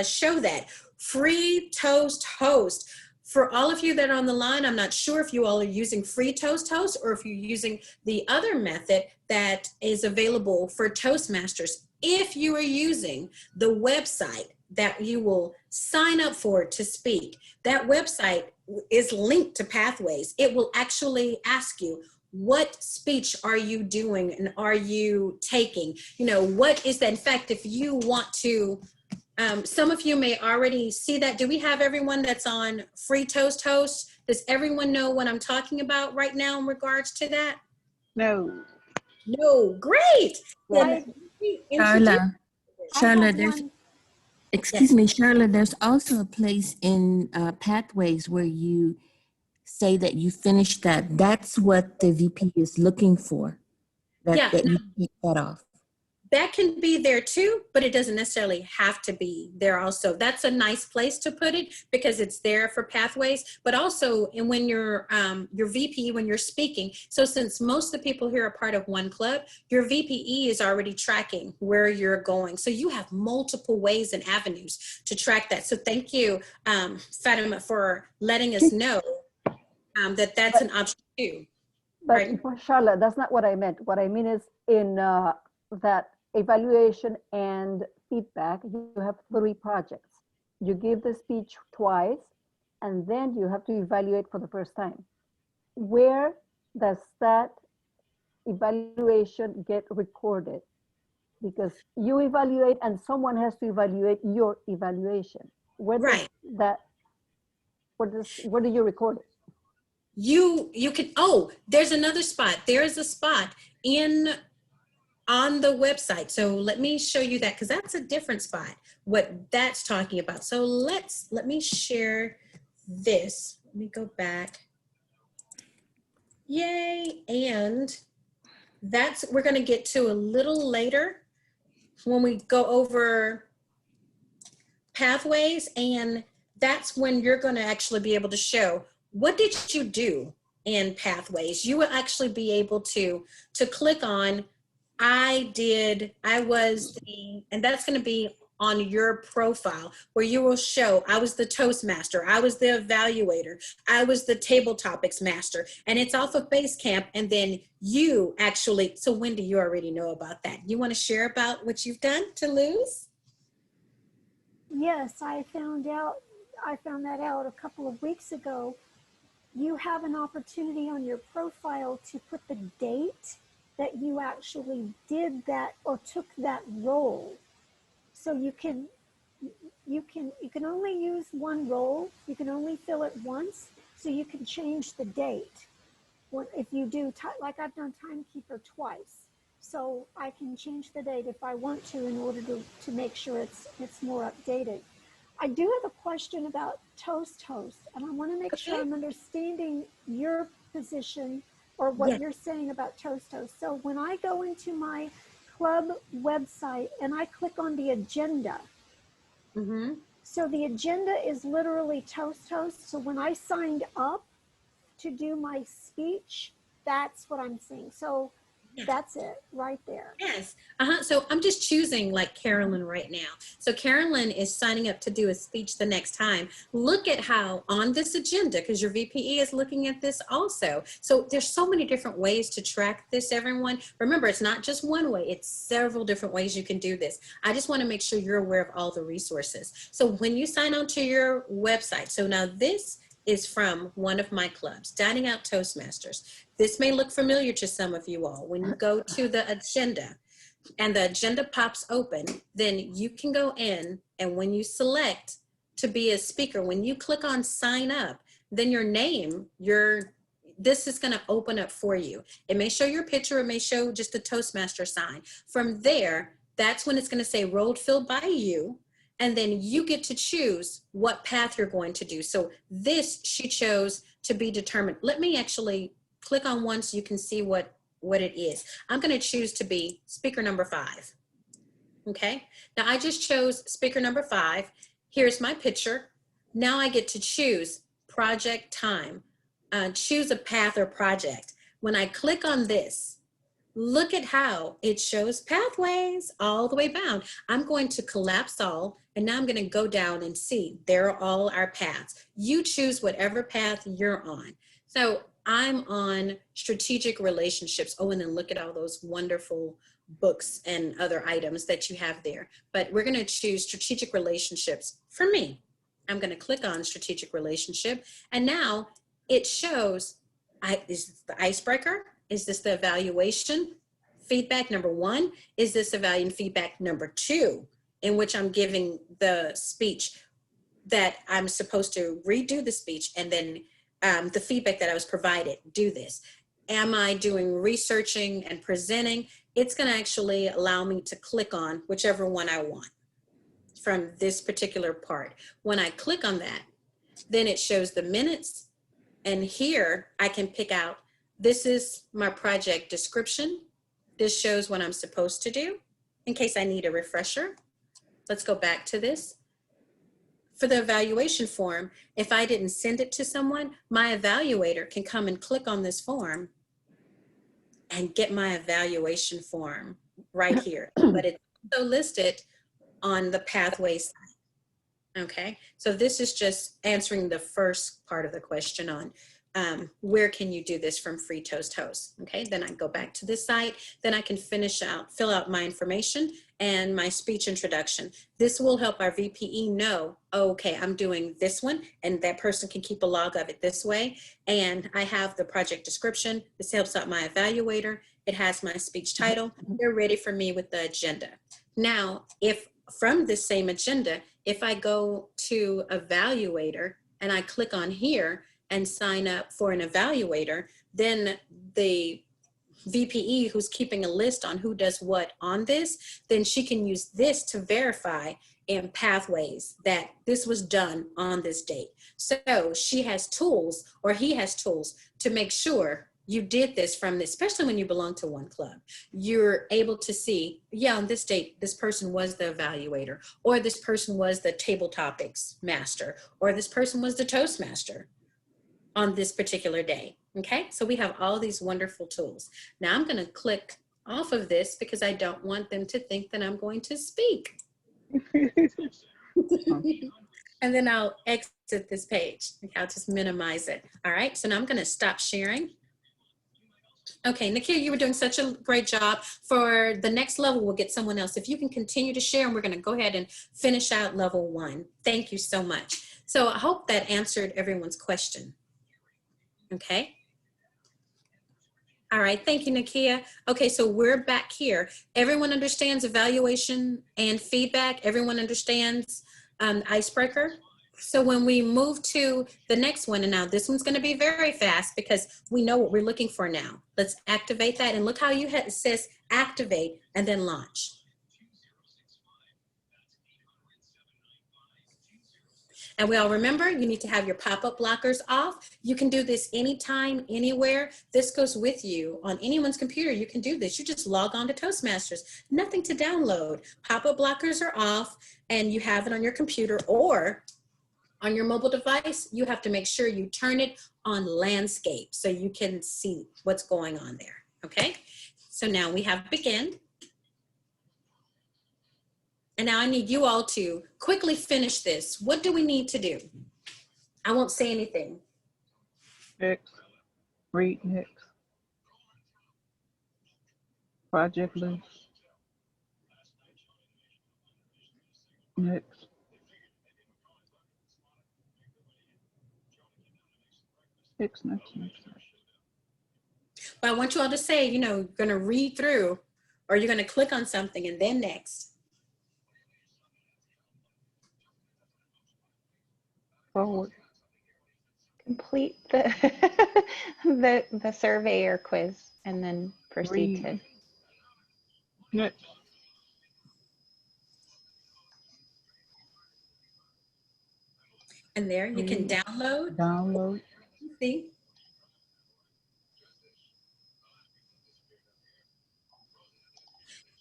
[SPEAKER 1] show that. Free Toast Host. For all of you that are on the line, I'm not sure if you all are using Free Toast Host or if you're using the other method that is available for Toastmasters. If you are using the website that you will sign up for to speak, that website is linked to Pathways. It will actually ask you, what speech are you doing and are you taking? You know, what is that? In fact, if you want to, some of you may already see that. Do we have everyone that's on Free Toast Host? Does everyone know what I'm talking about right now in regards to that?
[SPEAKER 8] No.
[SPEAKER 1] No, great.
[SPEAKER 15] Sharla, there's, excuse me, Sharla, there's also a place in Pathways where you say that you finished that. That's what the VP is looking for, that you take that off.
[SPEAKER 1] That can be there too, but it doesn't necessarily have to be there also. That's a nice place to put it because it's there for Pathways, but also and when your VPE, when you're speaking. So since most of the people here are part of one club, your VPE is already tracking where you're going. So you have multiple ways and avenues to track that. So thank you, Fatima, for letting us know that that's an option too.
[SPEAKER 14] But
[SPEAKER 1] right?
[SPEAKER 14] Sharla, that's not what I meant. What I mean is in that evaluation and feedback, you have 3 projects. You give the speech twice, and then you have to evaluate for the first time. Where does that evaluation get recorded? Because you evaluate and someone has to evaluate your evaluation. Where does that, where do you record it?
[SPEAKER 1] You can, there's another spot. There is a spot on the website. So let me show you that because that's a different spot, what that's talking about. So let me share this. Let me go back. Yay. And we're going to get to a little later when we go over Pathways. And that's when you're going to actually be able to show what did you do in Pathways. You will actually be able to click on and that's going to be on your profile where you will show, I was the Toastmaster, I was the evaluator, I was the table topics master, and it's off of Basecamp. And then you actually, so Wendy, you already know about that. You want to share about what you've done to lose?
[SPEAKER 13] Yes, I found that out a couple of weeks ago. You have an opportunity on your profile to put the date that you actually did that or took that role. So you can only use one role. You can only fill it once. So you can change the date. If you do, like I've done timekeeper twice. So I can change the date if I want to in order to make sure it's more updated. I do have a question about Toast Host, and I want to make sure I'm understanding your position or what you're saying about Toast Host. So when I go into my club website and I click on the agenda,
[SPEAKER 1] Mm-hmm.
[SPEAKER 13] So the agenda is literally toast. So when I signed up to do my speech, that's what I'm seeing. So that's it right there.
[SPEAKER 1] Yes. So I'm just choosing like Carolyn right now. So Carolyn is signing up to do a speech the next time. Look at how on this agenda, because your VPE is looking at this also. So there's so many different ways to track this, everyone. Remember, it's not just one way, it's several different ways you can do this. I just want to make sure you're aware of all the resources. So when you sign on to your website, so now this is from one of my clubs, Dining Out Toastmasters. This may look familiar to some of you all. When you go to the agenda and the agenda pops open, then you can go in, and when you select to be a speaker, when you click on sign up, then your name, this is gonna open up for you. It may show your picture, it may show just a Toastmaster sign. From there, that's when it's gonna say rolled filled by you, and then you get to choose what path you're going to do. So this she chose to be determined. Let me actually click on one so you can see what it is. I'm gonna choose to be speaker number 5. Okay, now I just chose speaker number 5. Here's my picture. Now I get to choose project time, choose a path or project. When I click on this, look at how it shows pathways all the way down. I'm going to collapse all, and now I'm going to go down and see there are all our paths. You choose whatever path you're on. So I'm on strategic relationships. Oh, and then look at all those wonderful books and other items that you have there. But we're going to choose strategic relationships for me. I'm going to click on strategic relationship, and now it shows, is this the icebreaker? Is this the evaluation feedback number 1? Is this evaluation feedback number 2, in which I'm giving the speech that I'm supposed to redo the speech, and then the feedback that I was provided, do this. Am I doing researching and presenting? It's going to actually allow me to click on whichever one I want from this particular part. When I click on that, then it shows the minutes, and here I can pick out, this is my project description. This shows what I'm supposed to do in case I need a refresher. Let's go back to this. For the evaluation form, if I didn't send it to someone, my evaluator can come and click on this form and get my evaluation form right here. But it's also listed on the pathway side. Okay, so this is just answering the first part of the question on where can you do this from Free Toast Host? Okay, then I go back to this site, then I can fill out my information and my speech introduction. This will help our VPE know, oh, okay, I'm doing this one, and that person can keep a log of it this way. And I have the project description. This helps out my evaluator. It has my speech title. They're ready for me with the agenda. Now, if from this same agenda, if I go to evaluator and I click on here and sign up for an evaluator, then the VPE who's keeping a list on who does what on this, then she can use this to verify in pathways that this was done on this date. So she has tools, or he has tools, to make sure you did this from this, especially when you belong to one club. You're able to see, yeah, on this date, this person was the evaluator, or this person was the table topics master, or this person was the Toastmaster on this particular day. Okay, so we have all these wonderful tools. Now I'm going to click off of this because I don't want them to think that I'm going to speak. And then I'll exit this page. Okay, I'll just minimize it. All right, so now I'm going to stop sharing. Okay, Nakia, you were doing such a great job. For the next level, we'll get someone else. If you can continue to share, and we're going to go ahead and finish out level 1. Thank you so much. So I hope that answered everyone's question. Okay. All right, thank you, Nakia. Okay, so we're back here. Everyone understands evaluation and feedback. Everyone understands icebreaker. So when we move to the next one, and now this one's going to be very fast because we know what we're looking for now. Let's activate that, and look how it says activate and then launch. And we all remember, you need to have your pop-up blockers off. You can do this anytime, anywhere. This goes with you on anyone's computer. You can do this. You just log on to Toastmasters. Nothing to download. Pop-up blockers are off, and you have it on your computer or on your mobile device. You have to make sure you turn it on landscape so you can see what's going on there. Okay? So now we have begin. And now I need you all to quickly finish this. What do we need to do? I won't say anything.
[SPEAKER 8] Next. Read next. Project list. Next. Next.
[SPEAKER 1] But I want you all to say, you know, you're going to read through, or you're going to click on something and then next.
[SPEAKER 8] Forward.
[SPEAKER 2] Complete the the survey or quiz and then proceed to
[SPEAKER 8] next.
[SPEAKER 1] And there you can download.
[SPEAKER 8] Download.
[SPEAKER 1] See?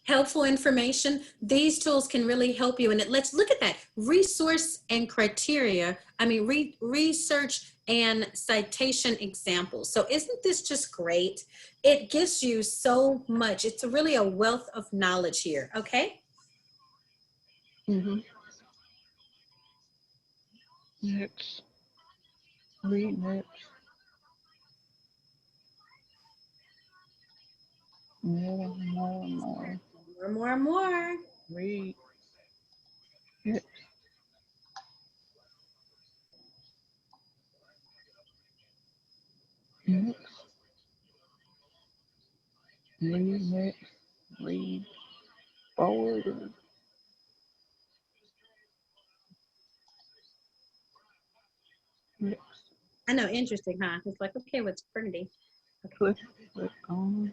[SPEAKER 1] Helpful information. These tools can really help you. And let's look at that. Resource and criteria. I mean, research and citation examples. So isn't this just great? It gives you so much. It's really a wealth of knowledge here. Okay?
[SPEAKER 8] Mm-hmm. Next. Read next. More.
[SPEAKER 1] More.
[SPEAKER 8] Read. Next. Next. Read next. Read forward. Next.
[SPEAKER 1] I know, interesting, huh? It's like, okay, what's pretty?
[SPEAKER 8] Okay. Click on.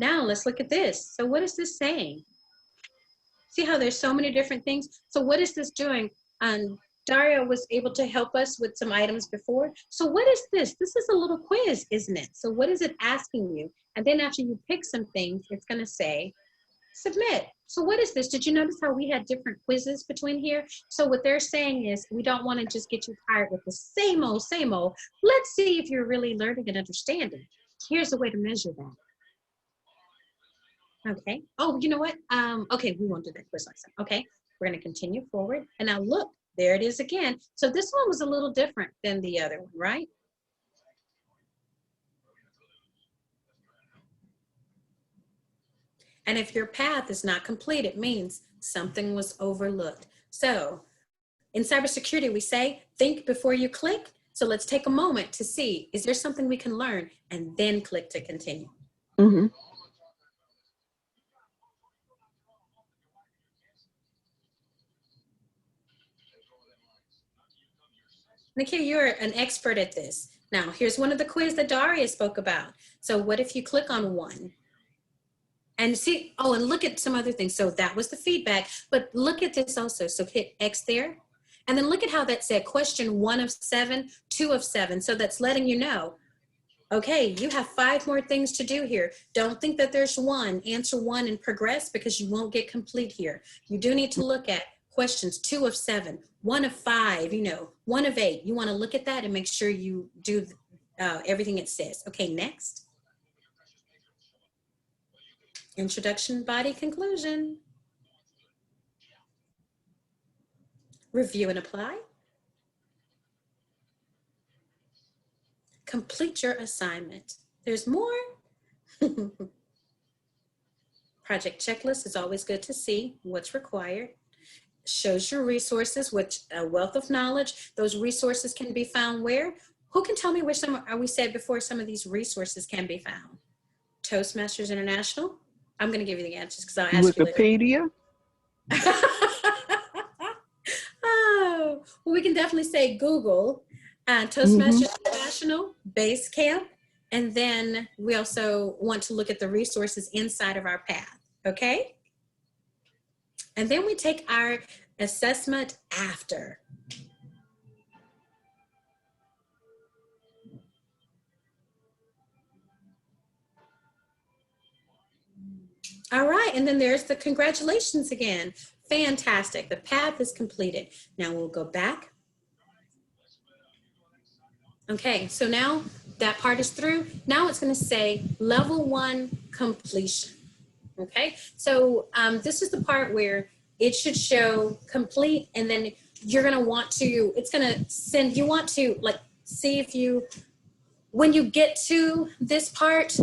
[SPEAKER 1] Now let's look at this. So what is this saying? See how there's so many different things? So what is this doing? Daria was able to help us with some items before. So what is this? This is a little quiz, isn't it? So what is it asking you? And then after you pick some things, it's gonna say, submit. So what is this? Did you notice how we had different quizzes between here? So what they're saying is, we don't wanna just get you tired with the same old, same old. Let's see if you're really learning and understanding. Here's a way to measure that. Okay. Oh, you know what? Okay, we won't do that quiz next time. Okay, we're going to continue forward. And now look, there it is again. So this one was a little different than the other one, right? And if your path is not complete, it means something was overlooked. So in cybersecurity, we say, think before you click. So let's take a moment to see, is there something we can learn? And then click to continue.
[SPEAKER 8] Mm-hmm.
[SPEAKER 1] Nikia, you're an expert at this. Now, here's one of the quiz that Daria spoke about. So what if you click on one? And see, oh, and look at some other things. So that was the feedback, but look at this also. So hit X there. And then look at how that said question 1 of 7, 2 of 7. So that's letting you know, okay, you have 5 more things to do here. Don't think that there's one. Answer 1 and progress, because you won't get complete here. You do need to look at questions 2 of 7, 1 of 5, you know, 1 of 8. You want to look at that and make sure you do everything it says. Okay, next. Introduction, body, conclusion. Review and apply. Complete your assignment. There's more. Project checklist is always good to see what's required. Shows your resources, which a wealth of knowledge. Those resources can be found where? Who can tell me where some, we said before, some of these resources can be found? Toastmasters International. I'm going to give you the answers because I'll ask you later.
[SPEAKER 8] Wikipedia.
[SPEAKER 1] Well, we can definitely say Google, Toastmasters International, Basecamp, and then we also want to look at the resources inside of our path, okay? And then we take our assessment after. All right, and then there's the congratulations again. Fantastic, the path is completed. Now we'll go back. Okay, so now that part is through. Now it's gonna say level 1 completion. Okay, so this is the part where it should show complete, and then you're gonna want to, it's gonna send, you want to like see if you, when you get to this part,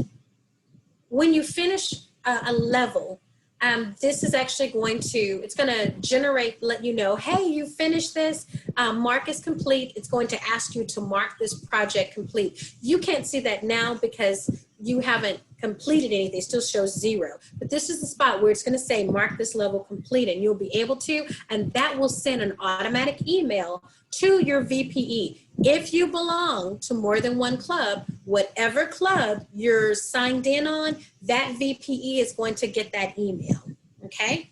[SPEAKER 1] when you finish a level, this is actually going to, it's going to generate, let you know, hey, you finished this, mark is complete. It's going to ask you to mark this project complete. You can't see that now because you haven't completed anything, it still shows 0. But this is the spot where it's going to say mark this level complete, and you'll be able to, and that will send an automatic email to your VPE. If you belong to more than one club, whatever club you're signed in on, that VPE is going to get that email, okay?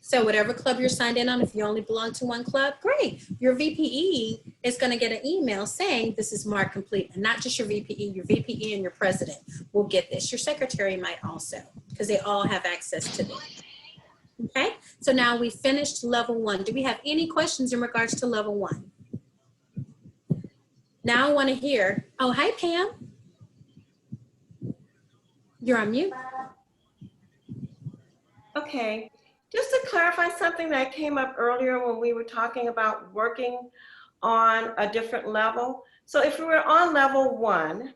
[SPEAKER 1] So whatever club you're signed in on, if you only belong to one club, great. Your VPE is going to get an email saying this is marked complete, and not just your VPE and your president will get this. Your secretary might also, because they all have access to this. Okay, so now we finished level 1. Do we have any questions in regards to level 1? Now I want to hear, oh, hi, Pam. You're on mute.
[SPEAKER 9] Okay, just to clarify something that came up earlier when we were talking about working on a different level. So if we were on level 1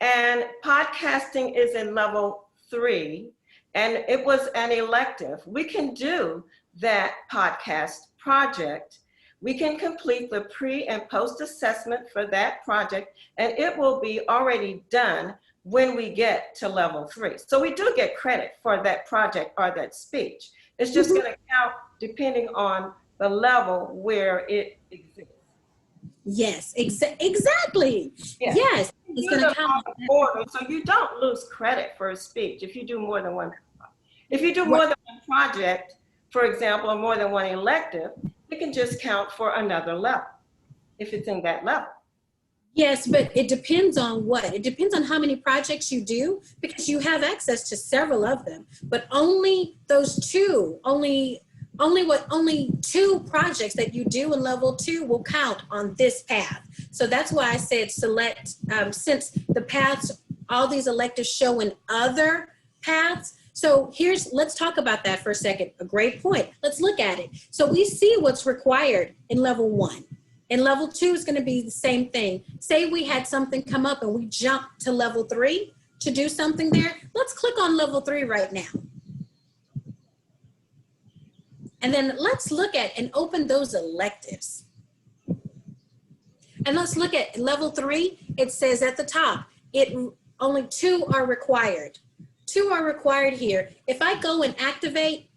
[SPEAKER 9] and podcasting is in level 3 and it was an elective, we can do that podcast project. We can complete the pre and post assessment for that project, and it will be already done when we get to level 3. So we do get credit for that project or that speech. It's just going to count depending on the level where it exists.
[SPEAKER 1] Yes, exactly.
[SPEAKER 9] Yeah.
[SPEAKER 1] Yes, it's going to count.
[SPEAKER 9] Order, so you don't lose credit for a speech if you do more than one. If you do more than one project, for example, or more than one elective, it can just count for another level if it's in that level.
[SPEAKER 1] Yes, but it depends on what? It depends on how many projects you do, because you have access to several of them, but only those 2, only 2 projects that you do in level 2 will count on this path. So that's why I said select, since the paths, all these electives show in other paths. So let's talk about that for a second. A great point. Let's look at it. So we see what's required in level 1. And level 2 is going to be the same thing. Say we had something come up and we jump to level 3 to do something there. Let's click on level 3 right now. And then let's look at and open those electives. And let's look at level 3. It says at the top, only 2 are required. 2 are required here. If I go and activate,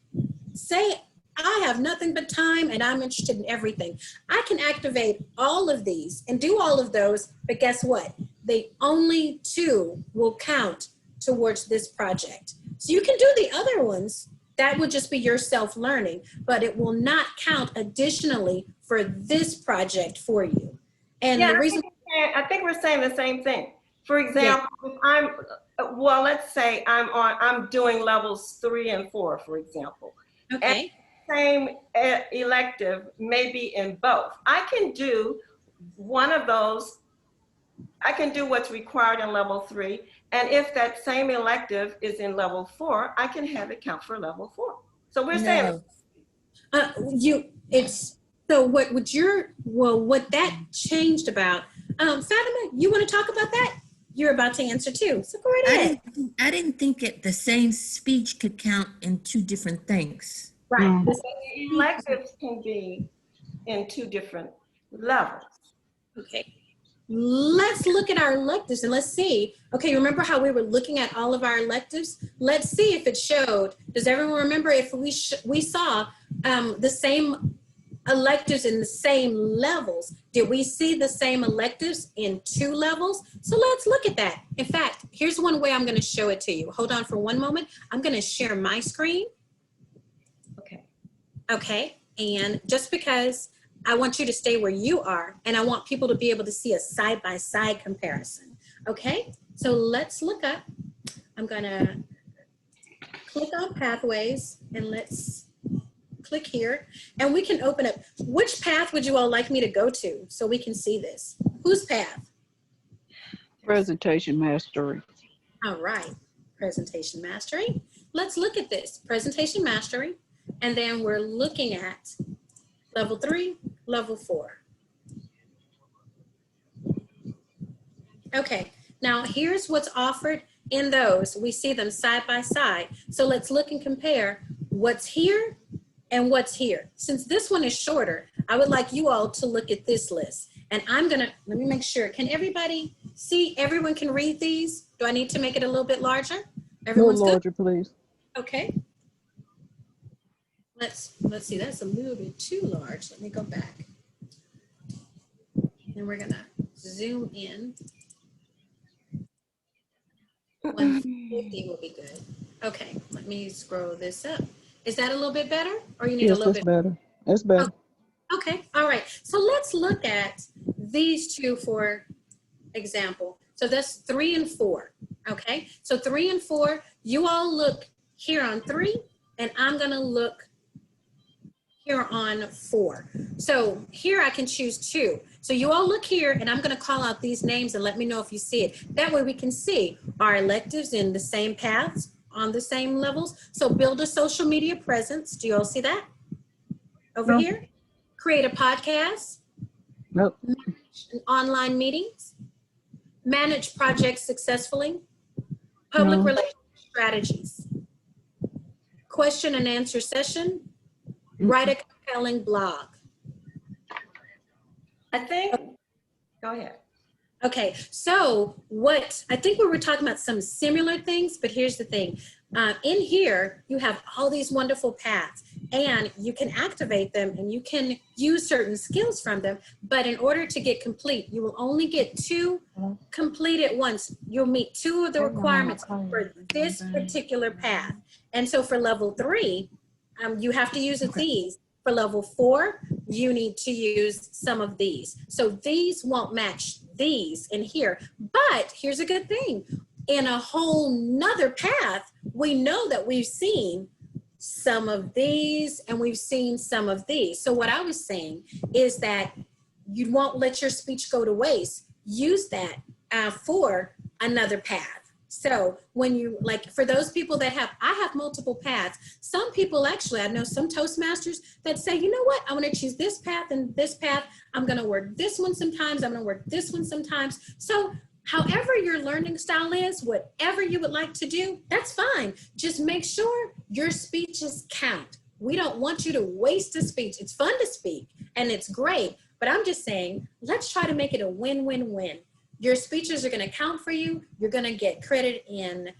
[SPEAKER 1] say I have nothing but time and I'm interested in everything, I can activate all of these and do all of those, but guess what? They only 2 will count towards this project. So you can do the other ones. That would just be your self-learning, but it will not count additionally for this project for you. And
[SPEAKER 9] yeah,
[SPEAKER 1] the reason
[SPEAKER 9] I think we're saying the same thing. For example, yeah. Well, let's say I'm doing levels 3 and 4, for example.
[SPEAKER 1] Okay.
[SPEAKER 9] And same elective may be in both. I can do one of those. I can do what's required in level 3. And if that same elective is in level 4, I can have it count for level 4. So we're saying what that changed about,
[SPEAKER 15] Fatima, you want to talk about that?
[SPEAKER 1] You're about to answer too, so go right ahead.
[SPEAKER 15] I didn't think the same speech could count in 2 different things.
[SPEAKER 1] Right.
[SPEAKER 9] The electives can be in 2 different levels.
[SPEAKER 1] Okay. Let's look at our electives and let's see. Okay, remember how we were looking at all of our electives? Let's see if it showed. Does everyone remember if we saw the same electives in the same levels. Did we see the same electives in 2 levels? So let's look at that. In fact, here's one way I'm going to show it to you. Hold on for one moment. I'm going to share my screen. Okay, and just because I want you to stay where you are, and I want people to be able to see a side-by-side comparison. Okay, so let's look up. I'm gonna click on Pathways, and let's click here, and we can open up. Which path would you all like me to go to so we can see this? Whose path?
[SPEAKER 8] Presentation mastery.
[SPEAKER 1] All right, presentation mastery. Let's look at this, presentation mastery, and then we're looking at level 3, level 4. Okay, now here's what's offered in those. We see them side by side. So let's look and compare what's here and what's here. Since this one is shorter, I would like you all to look at this list. And I'm gonna, let me make sure, can everybody see, everyone can read these? Do I need to make it a little bit larger? Everyone's good?
[SPEAKER 8] Larger, please.
[SPEAKER 1] Okay. Let's see, that's a little bit too large. Let me go back. And we're gonna zoom in. 150 will be good. Okay, let me scroll this up. Is that a little bit better, or you need a little bit
[SPEAKER 8] better? It's better.
[SPEAKER 1] Oh, okay, all right. So let's look at these two for example. So that's 3 and 4. Okay, so 3 and 4. You all look here on 3, and I'm gonna look here on 4. So here I can choose 2. So you all look here, and I'm gonna call out these names and let me know if you see it. That way we can see our electives in the same paths, on the same levels. So build a social media presence. Do you all see that? Over here? Create a podcast.
[SPEAKER 8] Nope.
[SPEAKER 1] Manage online meetings. Manage projects successfully. Public relations strategies. Question and answer session. Write a compelling blog.
[SPEAKER 9] I think, go ahead.
[SPEAKER 1] Okay, so what, I think we were talking about some similar things, but here's the thing. In here, you have all these wonderful paths, and you can activate them and you can use certain skills from them, but in order to get complete, you will only get 2 completed once. You'll meet 2 of the requirements for this particular path. And so for level 3, you have to use these. For level 4, you need to use some of these. So these won't match these in here, but here's a good thing. In a whole nother path, we know that we've seen some of these and we've seen some of these. So what I was saying is that you won't let your speech go to waste. Use that for another path. So when you, like for those people that have, I have multiple paths. Some people actually, I know some Toastmasters that say, you know what, I want to choose this path and this path. I'm going to work this one sometimes. I'm going to work this one sometimes. So however your learning style is, whatever you would like to do, that's fine. Just make sure your speeches count. We don't want you to waste a speech. It's fun to speak and it's great, but I'm just saying, let's try to make it a win-win-win. Your speeches are going to count for you. You're going to get credit in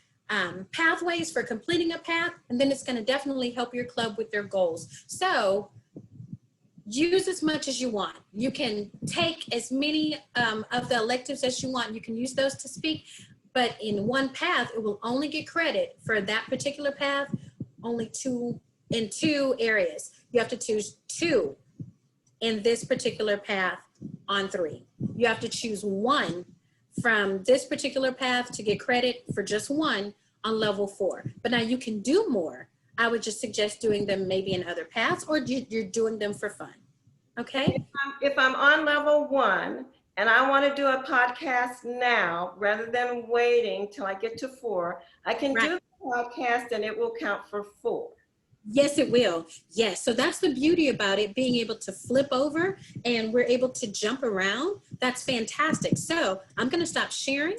[SPEAKER 1] pathways for completing a path, and then it's going to definitely help your club with their goals. So use as much as you want. You can take as many of the electives as you want. You can use those to speak, but in one path, it will only get credit for that particular path, only in 2 areas. You have to choose 2 in this particular path on 3. You have to choose 1 from this particular path to get credit for just 1 on level 4. But now you can do more. I would just suggest doing them maybe in other paths, or you're doing them for fun. Okay?
[SPEAKER 9] If I'm on level 1 and I want to do a podcast now, rather than waiting till I get to 4, I can do the podcast and it will count for 4.
[SPEAKER 1] Yes, it will. Yes. So that's the beauty about it, being able to flip over and we're able to jump around. That's fantastic. So I'm going to stop sharing.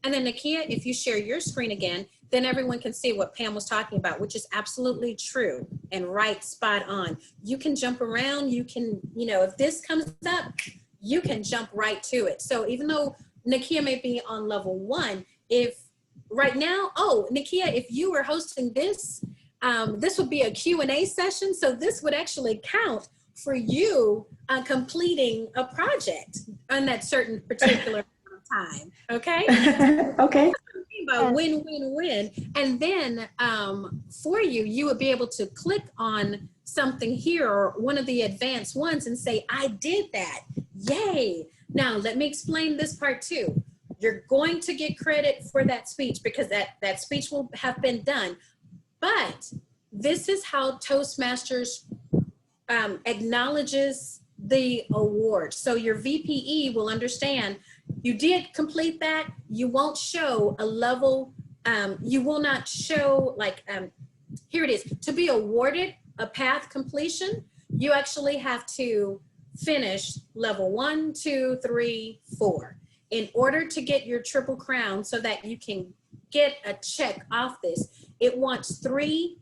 [SPEAKER 1] And then Nakia, if you share your screen again, then everyone can see what Pam was talking about, which is absolutely true and right, spot on. You can jump around. You can, you know, if this comes up, you can jump right to it. So even though Nakia may be on level 1, if right now, oh, Nakia, if you were hosting this, this would be a Q&A session. So this would actually count for you completing a project on that certain particular time. Okay.
[SPEAKER 3] Okay.
[SPEAKER 1] About win, win, win. And then for you, you would be able to click on something here or one of the advanced ones and say, I did that. Yay. Now, let me explain this part too. You're going to get credit for that speech because that speech will have been done. But this is how Toastmasters acknowledges the award. So your VPE will understand you did complete that. You won't show a level. You will not show like, here it is. To be awarded a path completion, you actually have to finish level 1, 2, 3, 4 in order to get your triple crown so that you can get a check off this. It wants 3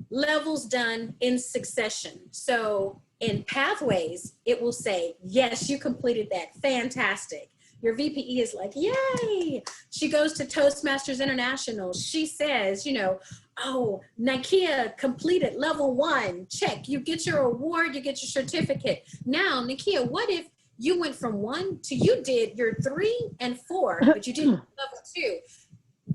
[SPEAKER 1] levels done in succession. So in Pathways, it will say, yes, you completed that. Fantastic. Your VPE is like, yay. She goes to Toastmasters International. She says, you know, oh, Nikia completed level 1. Check. You get your award. You get your certificate. Now, Nikia, what if you went from 1 to you did your 3 and 4, but you did level 2?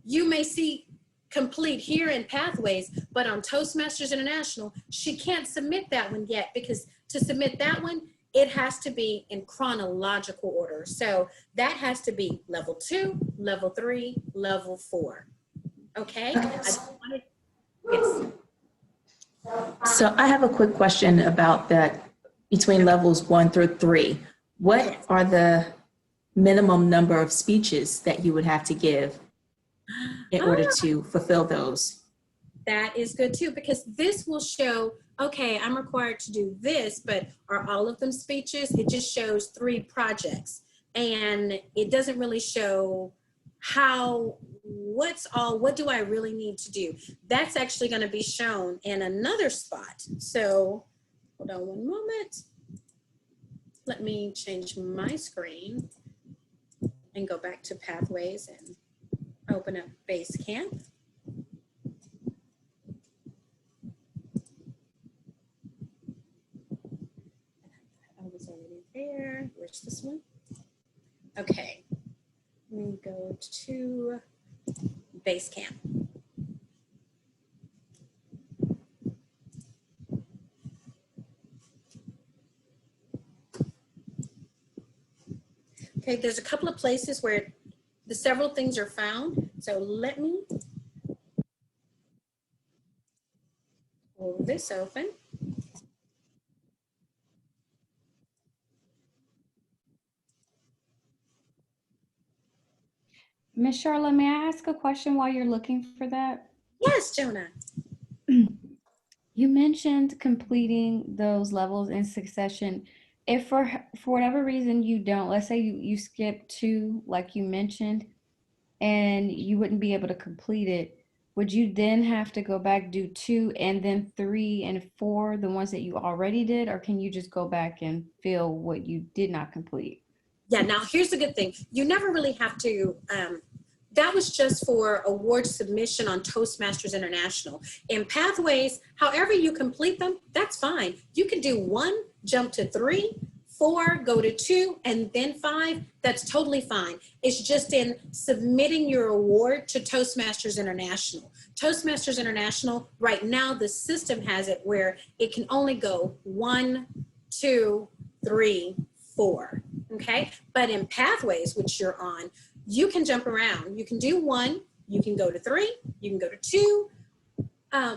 [SPEAKER 1] You may see complete here in Pathways, but on Toastmasters International, she can't submit that one yet because to submit that one, it has to be in chronological order. So that has to be level 2, level 3, level 4. Okay? Yes.
[SPEAKER 3] So I have a quick question about that between levels 1 through 3. What are the minimum number of speeches that you would have to give in order to fulfill those?
[SPEAKER 1] That is good too, because this will show, okay, I'm required to do this, but are all of them speeches? It just shows 3 projects. And it doesn't really show what do I really need to do? That's actually going to be shown in another spot. So hold on one moment. Let me change my screen and go back to Pathways and open up Basecamp. I was already there. Where's this one? Okay. Let me go to Basecamp. Okay, there's a couple of places where the several things are found. So let me pull this open.
[SPEAKER 11] Miss Sharla, may I ask a question while you're looking for that?
[SPEAKER 1] Yes, Jonah.
[SPEAKER 11] You mentioned completing those levels in succession. If for whatever reason you don't, let's say you skip 2, like you mentioned, and you wouldn't be able to complete it, would you then have to go back, do 2 and then 3 and 4, the ones that you already did, or can you just go back and fill what you did not complete?
[SPEAKER 1] Yeah, now here's the good thing. You never really have to, that was just for award submission on Toastmasters International. In Pathways, however you complete them, that's fine. You can do 1, jump to 3, 4, go to 2, and then 5. That's totally fine. It's just in submitting your award to Toastmasters International. Toastmasters International, right now, the system has it where it can only go 1, 2, 3, 4. Okay, but in Pathways, which you're on, you can jump around. You can do 1, you can go to 3, you can go to 2,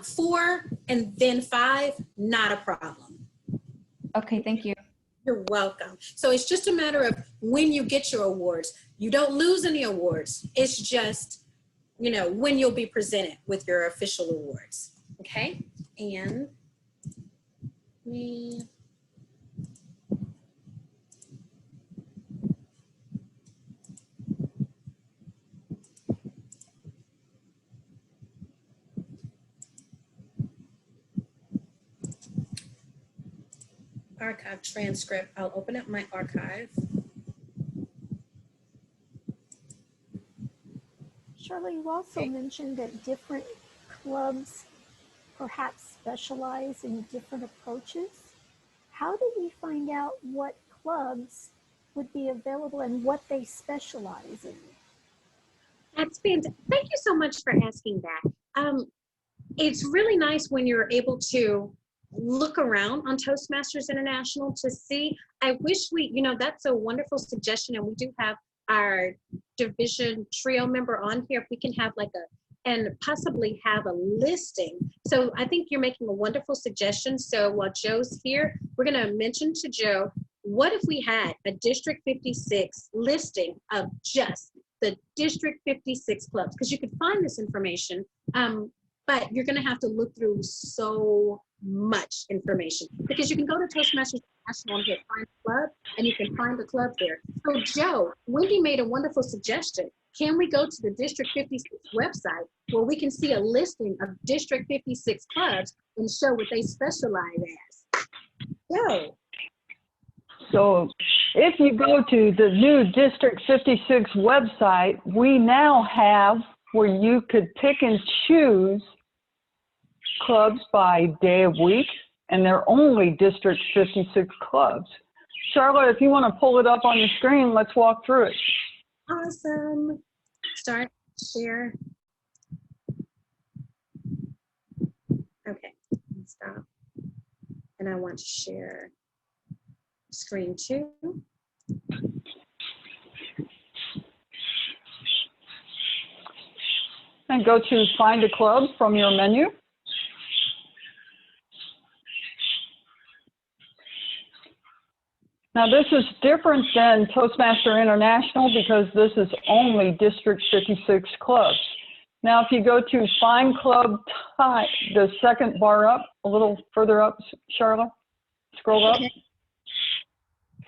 [SPEAKER 1] 4, and then 5, not a problem.
[SPEAKER 11] Okay, thank you.
[SPEAKER 1] You're welcome. So it's just a matter of when you get your awards. You don't lose any awards. It's just, you know, when you'll be presented with your official awards. Okay, and we. Archive transcript. I'll open up my archive.
[SPEAKER 13] Sharla, you also mentioned that different clubs perhaps specialize in different approaches. how do we find out what clubs would be available and what they specialize in?
[SPEAKER 1] That's fantastic. Thank you so much for asking that. It's really nice when you're able to look around on Toastmasters International to see. I wish we, that's a wonderful suggestion, and we do have our division trio member on here. If we can have and possibly have a listing. So I think you're making a wonderful suggestion. So while Joe's here, we're gonna mention to Joe, what if we had a District 56 listing of just the District 56 clubs? Because you could find this information, but you're gonna have to look through so much information, because you can go to Toastmasters International and hit find a club, and you can find a club there. So Joe, Wendy made a wonderful suggestion. Can we go to the District 56 website where we can see a listing of District 56 clubs and show what they specialize as? Go.
[SPEAKER 12] So if you go to the new District 56 website, we now have where you could pick and choose clubs by day of week, and they're only District 56 clubs. Sharla, if you want to pull it up on your screen, let's walk through it.
[SPEAKER 1] Awesome. Start, share. Okay, stop. And I want to share screen 2.
[SPEAKER 12] And go to find a club from your menu. Now this is different than Toastmaster International because this is only District 56 clubs. Now if you go to Find Club Type, the second bar up, a little further up, Sharla, scroll up.
[SPEAKER 1] Okay.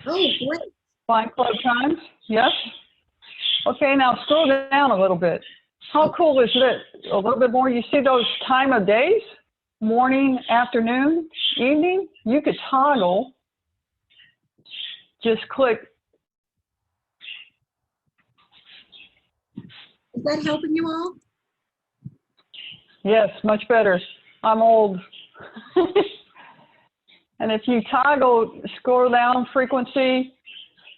[SPEAKER 1] Oh, great.
[SPEAKER 12] Find Club Times, yes. Okay, now scroll down a little bit. How cool is this? A little bit more, you see those time of days? Morning, afternoon, evening? You could toggle. Just click.
[SPEAKER 1] Is that helping you all?
[SPEAKER 12] Yes, much better. I'm old. And if you toggle, scroll down frequency,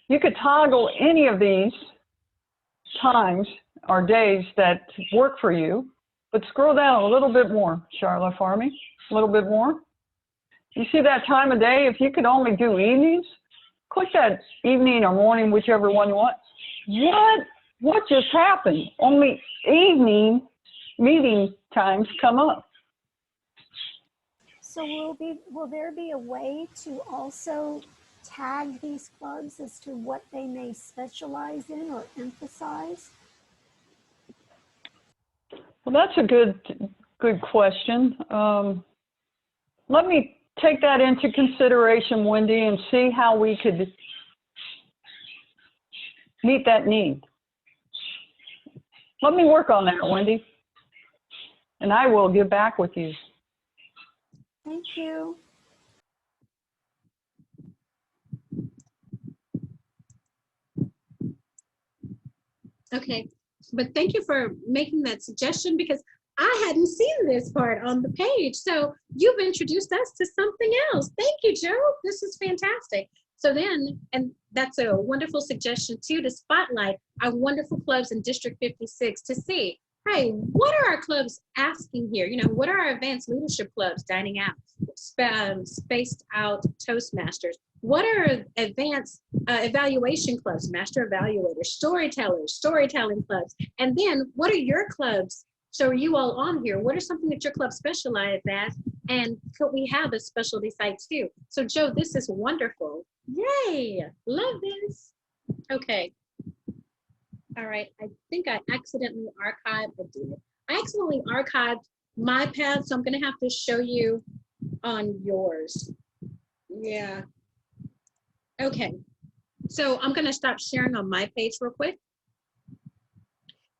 [SPEAKER 12] you could toggle any of these times or days that work for you, but scroll down a little bit more, Sharla, for me, a little bit more. You see that time of day? If you could only do evenings, click that evening or morning, whichever one you want. What just happened? Only evening meeting times come up.
[SPEAKER 13] So will there be a way to also tag these clubs as to what they may specialize in or emphasize?
[SPEAKER 12] Well, that's a good question. Let me take that into consideration, Wendy, and see how we could meet that need. Let me work on that, Wendy, and I will get back with you.
[SPEAKER 13] Thank you.
[SPEAKER 1] Okay, but thank you for making that suggestion, because I hadn't seen this part on the page. So you've introduced us to something else. Thank you, Joe. This is fantastic. So then, and that's a wonderful suggestion too, to spotlight our wonderful clubs in District 56 to see, hey, what are our clubs asking here? What are our advanced leadership clubs, dining out, spaced out Toastmasters? What are advanced evaluation clubs, master evaluators, storytellers, storytelling clubs? And then what are your clubs? So are you all on here? What are something that your club specializes at? And could we have a specialty site too? So Joe, this is wonderful. Yay, love this. Okay. All right, I think I accidentally archived, I accidentally archived my path, so I'm gonna have to show you on yours. Yeah. Okay, so I'm gonna stop sharing on my page real quick.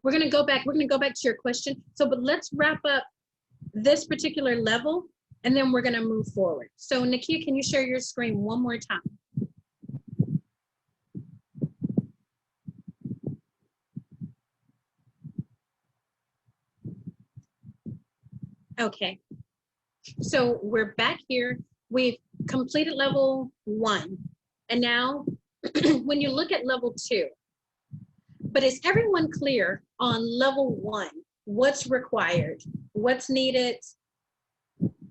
[SPEAKER 1] We're gonna go back to your question. But let's wrap up this particular level, and then we're gonna move forward. So Nakia, can you share your screen one more time? Okay, so we're back here. We've completed level 1. And now when you look at level 2, but is everyone clear on level 1? What's required, what's needed,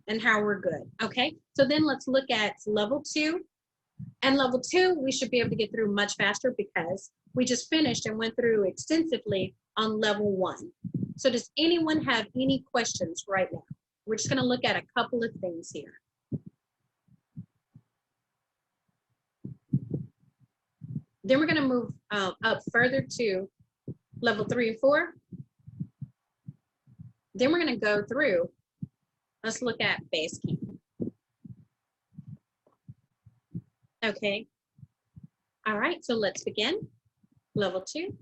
[SPEAKER 1] and how we're good? Okay, so then let's look at level 2. And level 2, we should be able to get through much faster because we just finished and went through extensively on level 1. So does anyone have any questions right now? We're just going to look at a couple of things here. Then we're going to move up further to level 3 and 4. Then we're going to go through, let's look at Basecamp. Okay. All right, so let's begin. Level 2.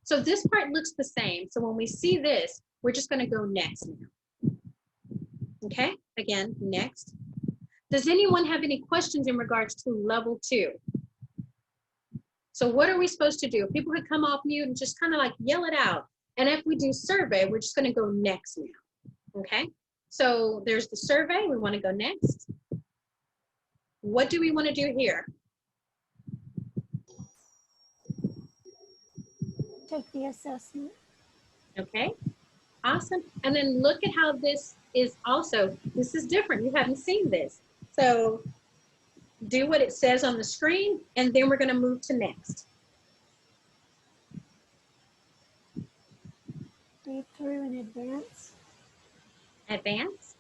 [SPEAKER 1] So this part looks the same. So when we see this, we're just going to go next now. Okay, again, next. Does anyone have any questions in regards to level 2? So what are we supposed to do? People could come off mute and just kind of like yell it out. And if we do survey, we're just going to go next now. Okay, so there's the survey. We want to go next. What do we want to do here?
[SPEAKER 13] Take the assessment.
[SPEAKER 1] Okay, awesome. And then look at how this is also, this is different. You haven't seen this. So do what it says on the screen, and then we're going to move to next.
[SPEAKER 13] Read through and advance.
[SPEAKER 1] Advance.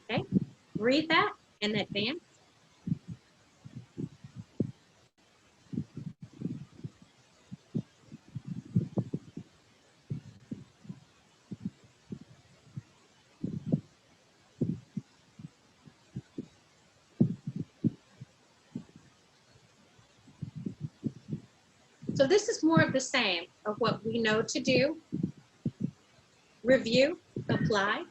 [SPEAKER 1] Okay, read that and advance. So this is more of the same of what we know to do. Review, apply,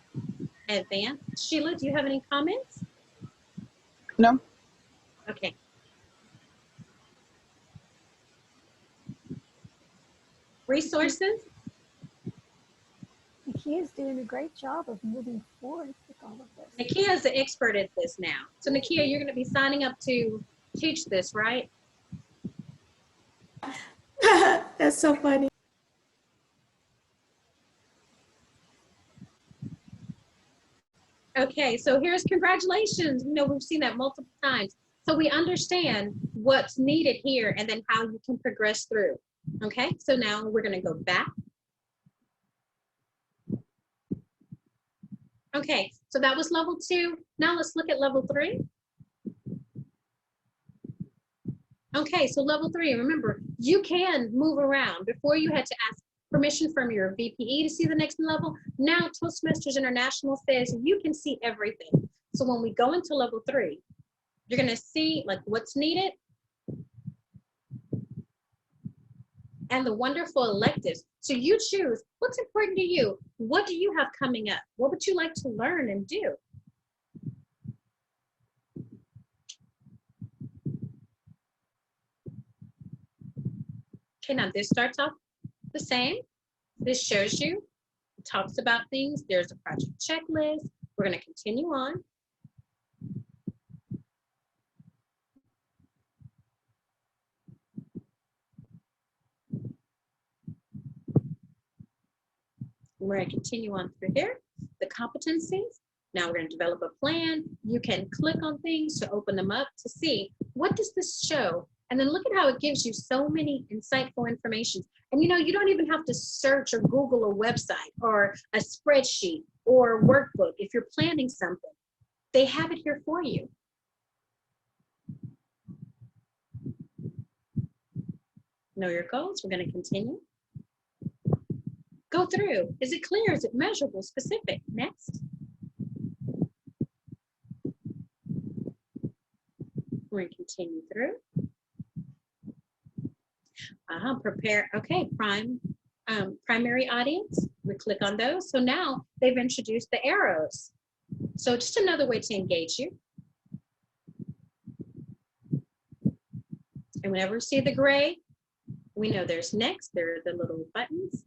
[SPEAKER 1] advance. Sheila, do you have any comments?
[SPEAKER 8] No.
[SPEAKER 1] Okay. Resources.
[SPEAKER 13] Nakia is doing a great job of moving forward with all of this.
[SPEAKER 1] Nakia is the expert at this now. So Nakia, you're going to be signing up to teach this, right?
[SPEAKER 3] That's so funny.
[SPEAKER 1] Okay, so here's congratulations. You know, we've seen that multiple times. So we understand what's needed here and then how you can progress through. Okay, so now we're going to go back. Okay, so that was level 2. Now let's look at level 3. Okay, so level 3, remember, you can move around. Before you had to ask permission from your VPE to see the next level. Now Toastmasters International says you can see everything. So when we go into level 3, you're gonna see like what's needed and the wonderful electives. So you choose what's important to you. What do you have coming up? What would you like to learn and do? Okay, now this starts off the same. This shows you, it talks about things. There's a project checklist. We're going to continue on. We're going to continue on through here. The competencies. Now we're going to develop a plan. You can click on things to open them up to see what does this show. And then look at how it gives you so many insightful information. And you know, you don't even have to search or Google a website or a spreadsheet or workbook. If you're planning something, they have it here for you. Know your goals. We're going to continue. Go through. Is it clear? Is it measurable, specific? Next. We're going to continue through. Prepare. Okay, primary audience. We click on those. So now they've introduced the arrows. So just another way to engage you. And whenever we see the gray, we know there's next. There are the little buttons.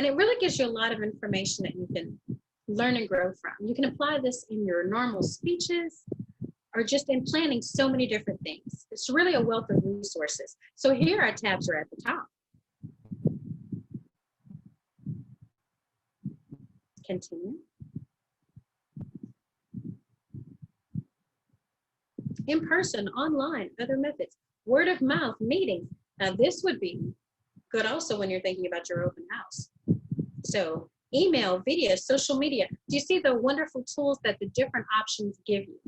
[SPEAKER 1] And it really gives you a lot of information that you can learn and grow from. You can apply this in your normal speeches or just in planning so many different things. It's really a wealth of resources. So here our tabs are at the top. Continue. In person, online, other methods, word of mouth, meetings. Now this would be good also when you're thinking about your open house. So email, video, social media. Do you see the wonderful tools that the different options give you?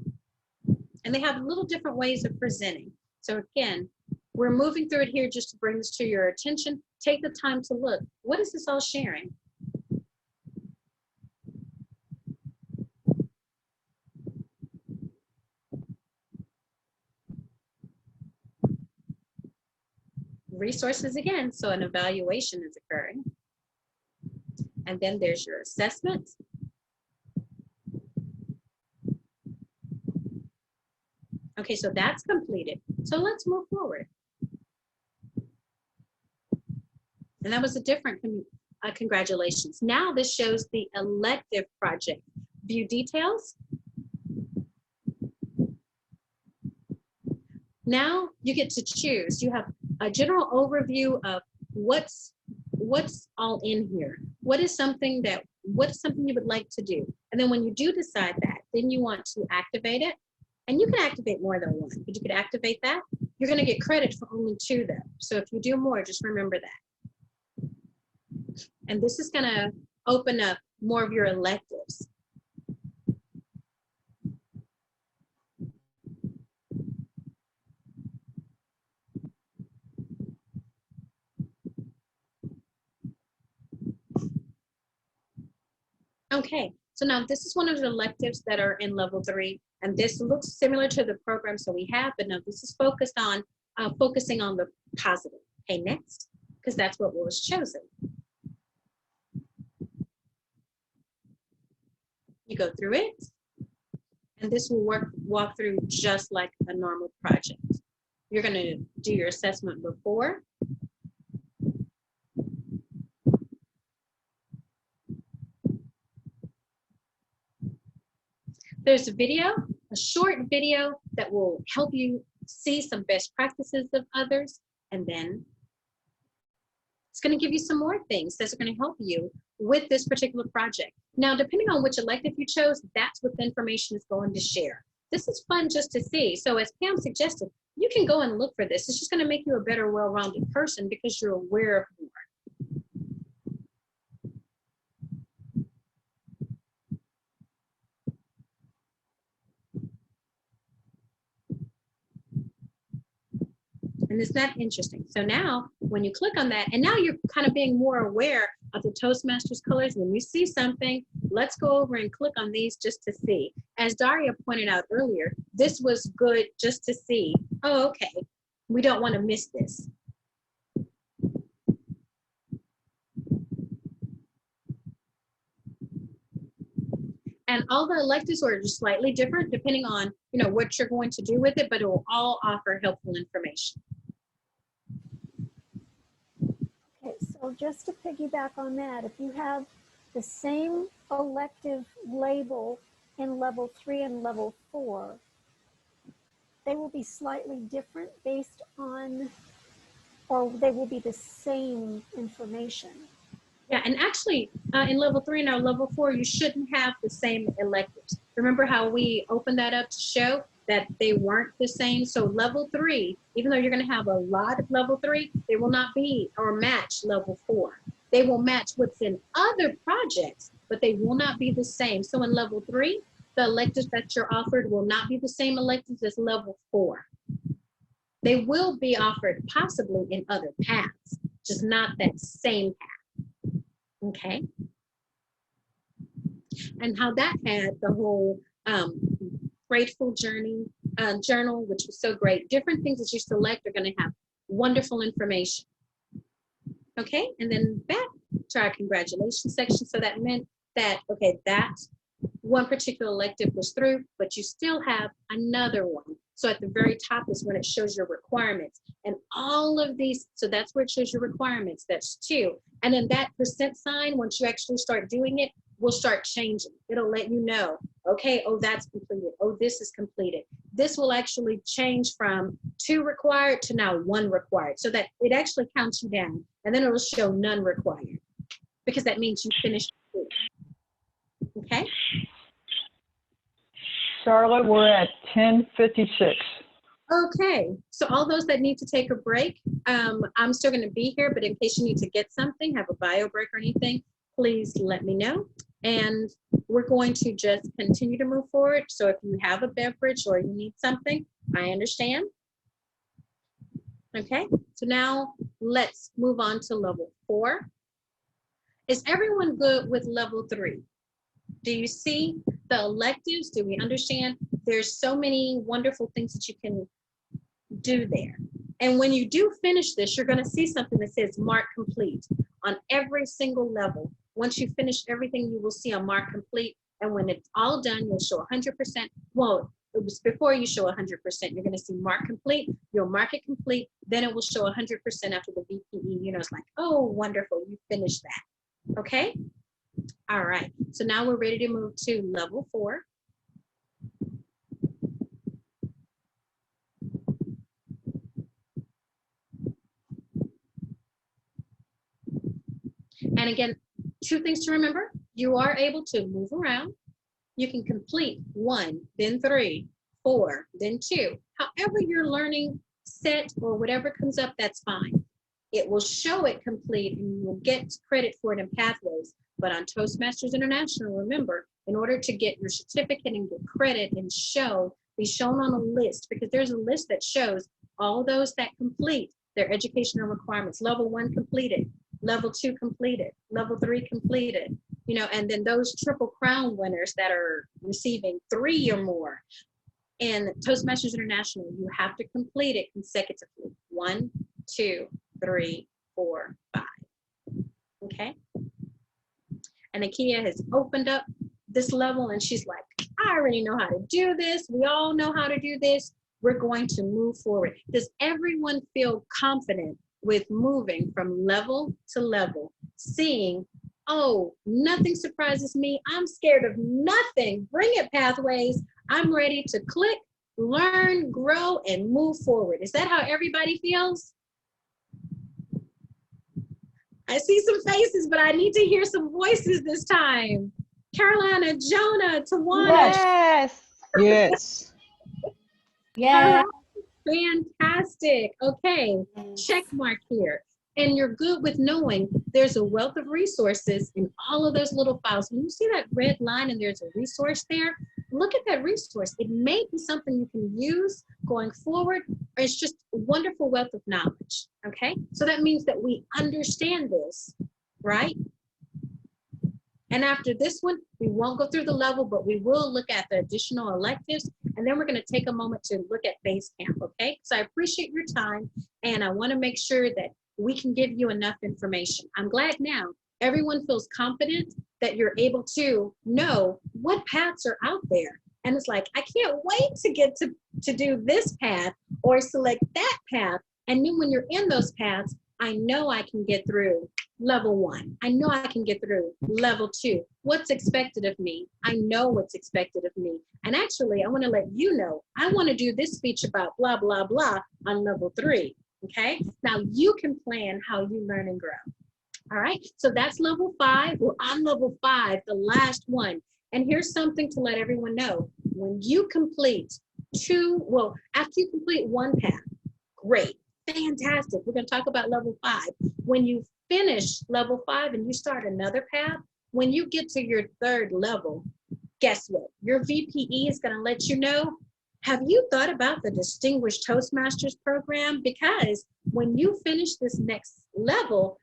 [SPEAKER 1] And they have little different ways of presenting. So again, we're moving through it here just to bring this to your attention. Take the time to look. What is this all sharing? Resources again, so an evaluation is occurring. And then there's your assessment. Okay, so that's completed. So let's move forward. And that was a different congratulations. Now this shows the elective project. View details. Now you get to choose. You have a general overview of what's all in here. What is something you would like to do? And then when you do decide that, then you want to activate it. And you can activate more than one, but you could activate that. You're going to get credit for only 2 though. So if you do more, just remember that. And this is going to open up more of your electives. Okay, so now this is one of the electives that are in level 3, and this looks similar to the program so we have, but now this is focused on focusing on the positive. Okay, next, because that's what was chosen. You go through it, and this will walk through just like a normal project. You're going to do your assessment before. There's a video, a short video that will help you see some best practices of others, and then it's going to give you some more things that's going to help you with this particular project. Now, depending on which elective you chose, that's what the information is going to share. This is fun just to see. So as Pam suggested, you can go and look for this. It's just going to make you a better, well-rounded person because you're aware of more. And isn't that interesting? So now when you click on that, and now you're kind of being more aware of the Toastmasters colors. When you see something, let's go over and click on these just to see. As Daria pointed out earlier, this was good just to see, oh, okay, we don't want to miss this. And all the electives are just slightly different depending on, what you're going to do with it, but it will all offer helpful information.
[SPEAKER 13] Okay, so just to piggyback on that, if you have the same elective label in level 3 and level 4, they will be slightly different based on, or they will be the same information.
[SPEAKER 1] Yeah, and actually in level 3 and our level 4, you shouldn't have the same electives. Remember how we opened that up to show that they weren't the same? So level 3, even though you're going to have a lot of level 3, they will not be or match level 4. They will match what's in other projects, but they will not be the same. So in level 3, the electives that you're offered will not be the same electives as level 4. They will be offered possibly in other paths, just not that same path. Okay. And how that had the whole grateful journey journal, which was so great. Different things that you select are going to have wonderful information. Okay, and then back to our congratulations section. So that meant that, okay, that one particular elective was through, but you still have another one. So at the very top is when it shows your requirements. And all of these, so that's where it shows your requirements. That's 2. And then that percent sign, once you actually start doing it, will start changing. It'll let you know, okay, oh, that's completed. Oh, this is completed. This will actually change from 2 required to now 1 required, so that it actually counts you down. And then it'll show none required, because that means you finished 2. Okay?
[SPEAKER 12] Charlotte, we're at 10:56.
[SPEAKER 1] Okay, so all those that need to take a break, I'm still going to be here, but in case you need to get something, have a bio break or anything, please let me know. And we're going to just continue to move forward. So if you have a beverage or you need something, I understand. Okay, so now let's move on to level 4. Is everyone good with level 3? Do you see the electives? Do we understand? There's so many wonderful things that you can do there. And when you do finish this, you're going to see something that says mark complete on every single level. Once you finish everything, you will see a mark complete. And when it's all done, you'll show 100%. Well, it was before you show 100%. You're going to see mark complete. You'll mark it complete. Then it will show 100% after the VPE. You know, it's like, oh, wonderful. You finished that. Okay. All right. So now we're ready to move to level 4. And again, 2 things to remember. You are able to move around. You can complete 1, then 3, 4, then 2. However your learning set or whatever comes up, that's fine. It will show it complete and you will get credit for it in Pathways. But on Toastmasters International, remember, in order to get your certificate and get credit and be shown on a list, because there's a list that shows all those that complete their educational requirements. Level 1 completed, level 2 completed, level 3 completed, you know, and then those Triple Crown winners that are receiving 3 or more. And Toastmasters International, you have to complete it consecutively. 1, 2, 3, 4, 5. Okay. And Akia has opened up this level and she's like, I already know how to do this. We all know how to do this. We're going to move forward. Does everyone feel confident with moving from level to level, seeing, oh, nothing surprises me. I'm scared of nothing. Bring it, Pathways. I'm ready to click, learn, grow, and move forward. Is that how everybody feels? I see some faces, but I need to hear some voices this time. Carolina, Jonah, Tawana.
[SPEAKER 2] Yes.
[SPEAKER 8] Yes.
[SPEAKER 11] Yeah.
[SPEAKER 1] Fantastic. Okay, check mark here. And you're good with knowing there's a wealth of resources in all of those little files. When you see that red line and there's a resource there, look at that resource. It may be something you can use going forward, or it's just a wonderful wealth of knowledge, okay? So that means that we understand this, right? And after this one, we won't go through the level, but we will look at the additional electives, and then we're going to take a moment to look at Basecamp, okay? So I appreciate your time, and I want to make sure that we can give you enough information. I'm glad now everyone feels confident that you're able to know what paths are out there. And it's like, I can't wait to get to do this path or select that path. And then when you're in those paths, I know I can get through level 1. I know I can get through level 2. What's expected of me? I know what's expected of me. And actually, I want to let you know, I want to do this speech about blah, blah, blah on level 3. Okay, now you can plan how you learn and grow. All right, so that's level 5. We're on level 5, the last one. And here's something to let everyone know. When you complete after you complete one path, great, fantastic. We're going to talk about level 5. When you finish level 5 and you start another path, when you get to your 3rd level, guess what? Your VPE is going to let you know, have you thought about the Distinguished Toastmasters program? Because when you finish this next level,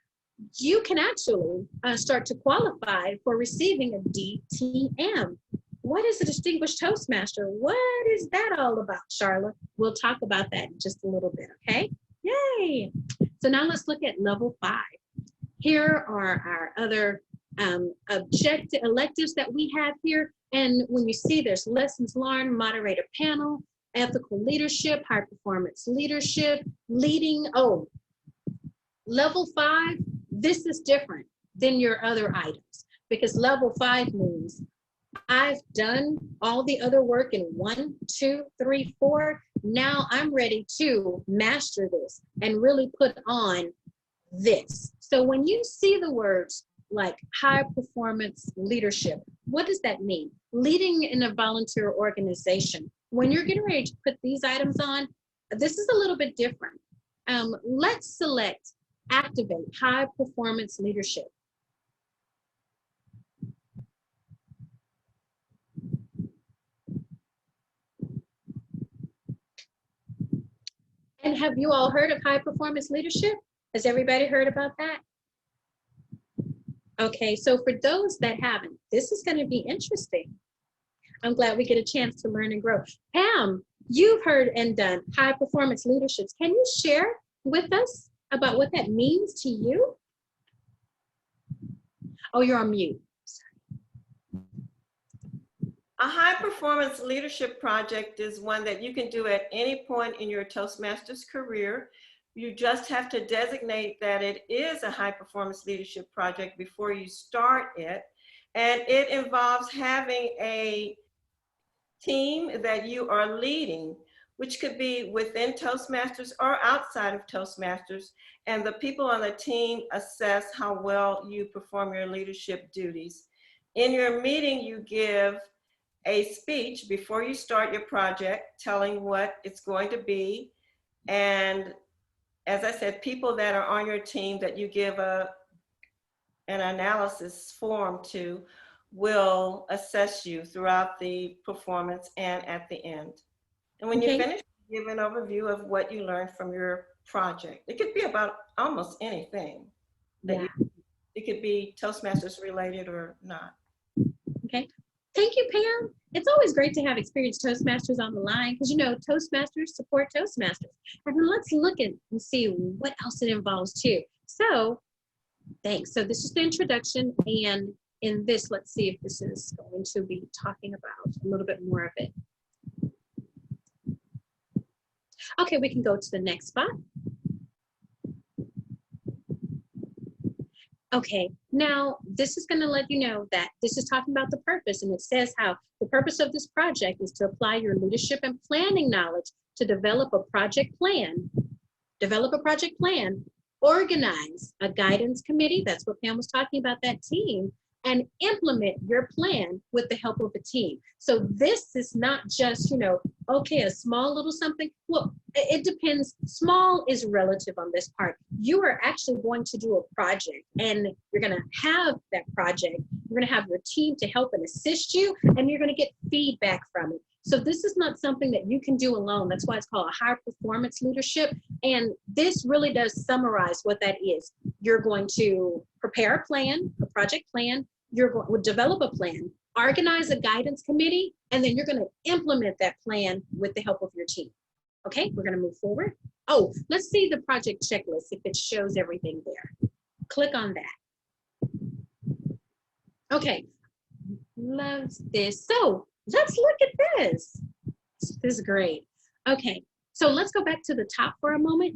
[SPEAKER 1] you can actually start to qualify for receiving a DTM. What is a Distinguished Toastmaster? What is that all about, Sharla? We'll talk about that in just a little bit, okay? Yay! So now let's look at level 5. Here are our other electives that we have here. And when you see there's lessons learned, moderator panel, ethical leadership, high performance leadership, leading. Oh, level 5, this is different than your other items, because level 5 means I've done all the other work in 1, 2, 3, 4. Now I'm ready to master this and really put on this. So when you see the words like high performance leadership, what does that mean? Leading in a volunteer organization. When you're getting ready to put these items on, this is a little bit different. Let's select activate high performance leadership. And have you all heard of high performance leadership? Has everybody heard about that? Okay, so for those that haven't, this is going to be interesting. I'm glad we get a chance to learn and grow. Pam, you've heard and done high performance leaderships. Can you share with us about what that means to you? Oh, you're on mute.
[SPEAKER 9] A high performance leadership project is one that you can do at any point in your Toastmasters career. You just have to designate that it is a high performance leadership project before you start it. And it involves having a team that you are leading, which could be within Toastmasters or outside of Toastmasters. And the people on the team assess how well you perform your leadership duties. In your meeting, you give a speech before you start your project, telling what it's going to be. And as I said, people that are on your team that you give an analysis form to will assess you throughout the performance and at the end. And when you finish, give an overview of what you learned from your project. It could be about almost anything. It could be Toastmasters related or not.
[SPEAKER 1] Okay. Thank you, Pam. It's always great to have experienced Toastmasters on the line because, you know, Toastmasters support Toastmasters. And then let's look at and see what else it involves too. So thanks. So this is the introduction. And in this, let's see if this is going to be talking about a little bit more of it. Okay, we can go to the next spot. Okay, now this is going to let you know that this is talking about the purpose, and it says how the purpose of this project is to apply your leadership and planning knowledge to develop a project plan, organize a guidance committee, that's what Pam was talking about, that team, and implement your plan with the help of a team. So this is not just, you know, okay, a small little something. Well, it depends. Small is relative on this part. You are actually going to do a project, and you're going to have that project. You're going to have your team to help and assist you, and you're going to get feedback from it. So this is not something that you can do alone. That's why it's called a high performance leadership. And this really does summarize what that is. You're going to prepare a plan, a project plan. You're going to develop a plan, organize a guidance committee, and then you're going to implement that plan with the help of your team. Okay, we're going to move forward. Oh, let's see the project checklist if it shows everything there. Click on that. Okay, loves this. So let's look at this. This is great. Okay, so let's go back to the top for a moment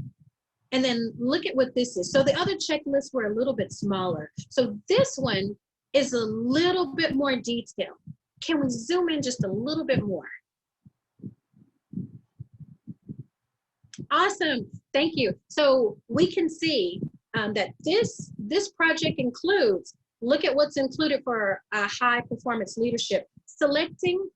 [SPEAKER 1] and then look at what this is. So the other checklists were a little bit smaller. So this one is a little bit more detailed. Can we zoom in just a little bit more? Awesome, thank you. So we can see that this project includes, look at what's included for a high performance leadership: selecting,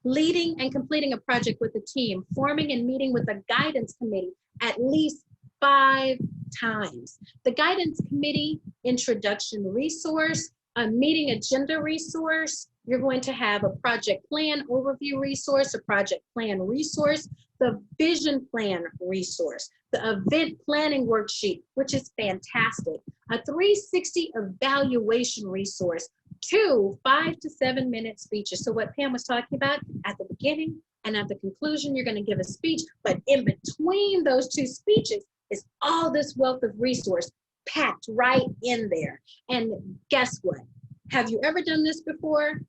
[SPEAKER 1] leading, and completing a project with a team, forming and meeting with a guidance committee at least 5 times. The guidance committee introduction resource, a meeting agenda resource, you're going to have a project plan overview resource, a project plan resource, the vision plan resource, the event planning worksheet, which is fantastic, a 360 evaluation resource, 2 5 to 7 minute speeches. So what Pam was talking about at the beginning and at the conclusion, you're going to give a speech, but in between those 2 speeches is all this wealth of resource packed right in there. And guess what? Have you ever done this before?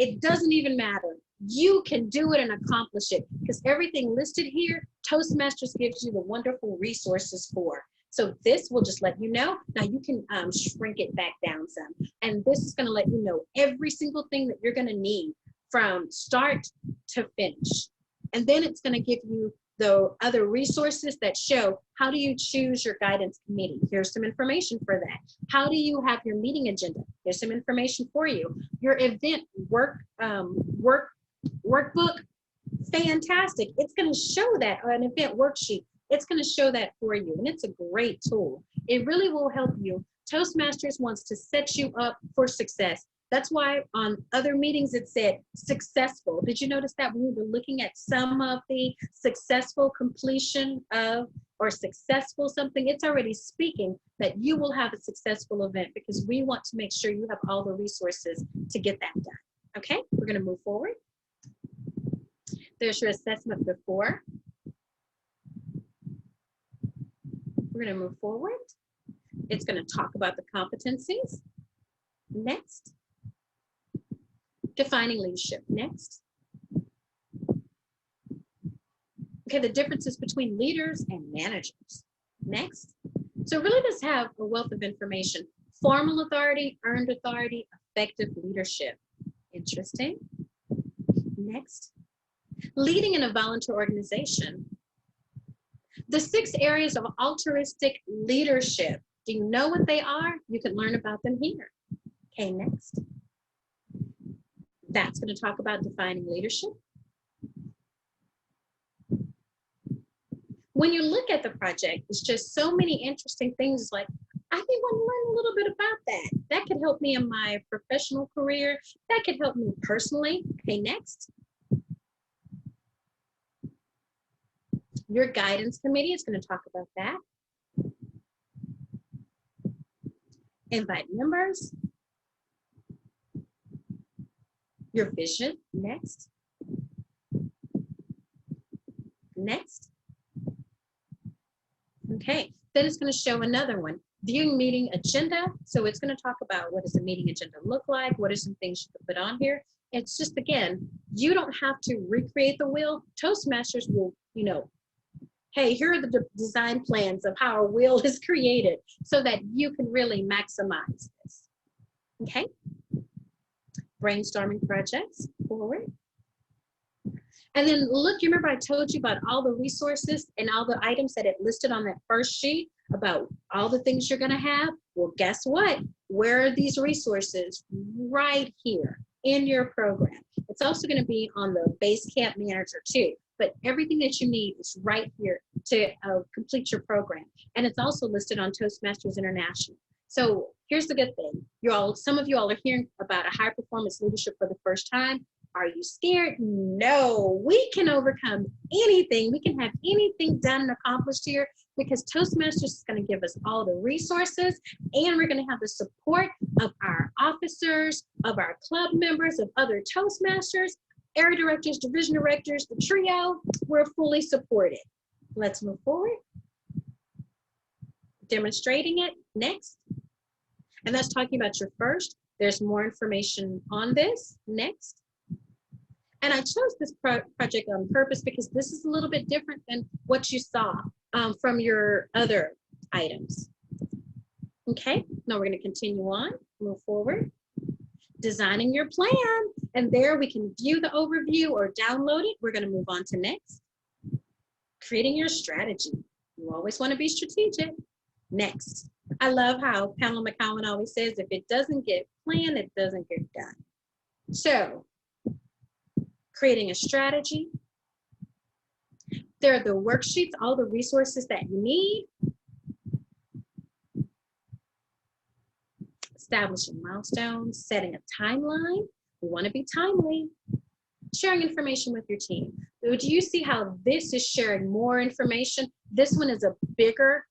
[SPEAKER 1] It doesn't even matter. You can do it and accomplish it, because everything listed here, Toastmasters gives you the wonderful resources for. So this will just let you know. Now you can shrink it back down some. And this is going to let you know every single thing that you're going to need from start to finish. And then it's going to give you the other resources that show how do you choose your guidance committee. Here's some information for that. How do you have your meeting agenda? Here's some information for you. Your event workbook, fantastic. It's going to show that on an event worksheet. It's going to show that for you, and it's a great tool. It really will help you. Toastmasters wants to set you up for success. That's why on other meetings it said successful. Did you notice that when we were looking at some of the successful completion of or successful something, it's already speaking that you will have a successful event, because we want to make sure you have all the resources to get that done. Okay, we're going to move forward. There's your assessment before. We're going to move forward. It's going to talk about the competencies. Next. Defining leadership. Next. Okay, the differences between leaders and managers. Next. So it really does have a wealth of information. Formal authority, earned authority, effective leadership. Interesting. Next. Leading in a volunteer organization. The 6 areas of altruistic leadership. Do you know what they are? You can learn about them here. Okay, next. That's going to talk about defining leadership. When you look at the project, it's just so many interesting things. Like, I think I want to learn a little bit about that. That could help me in my professional career. That could help me personally. Okay, next. Your guidance committee is going to talk about that. Invite members. Your vision. Next. Next. Okay, then it's going to show another one. Viewing meeting agenda. So it's going to talk about what does the meeting agenda look like? What are some things you can put on here? It's just, again, you don't have to recreate the wheel. Toastmasters will, you know, hey, here are the design plans of how a wheel is created so that you can really maximize this. Okay. Brainstorming projects, forward. And then look, you remember I told you about all the resources and all the items that it listed on that first sheet about all the things you're gonna have? Well, guess what? Where are these resources? Right here in your program. It's also gonna be on the Basecamp Manager too, but everything that you need is right here to complete your program. And it's also listed on Toastmasters International. So here's the good thing. Some of you all are hearing about a high performance leadership for the first time. Are you scared? No, we can overcome anything. We can have anything done and accomplished here because Toastmasters is going to give us all the resources, and we're going to have the support of our officers, of our club members, of other Toastmasters, area directors, division directors, the trio. We're fully supported. Let's move forward. Demonstrating it next. And that's talking about your first. There's more information on this next. And I chose this project on purpose because this is a little bit different than what you saw from your other items. Okay, now we're going to continue on, move forward. Designing your plan. And there we can view the overview or download it. We're going to move on to next. Creating your strategy. You always want to be strategic. Next. I love how Pamela McCowan always says, if it doesn't get planned, it doesn't get done. So, creating a strategy. There are the worksheets, all the resources that you need. Establishing milestones, setting a timeline. We want to be timely. Sharing information with your team. Do you see how this is sharing more information? This one is a bigger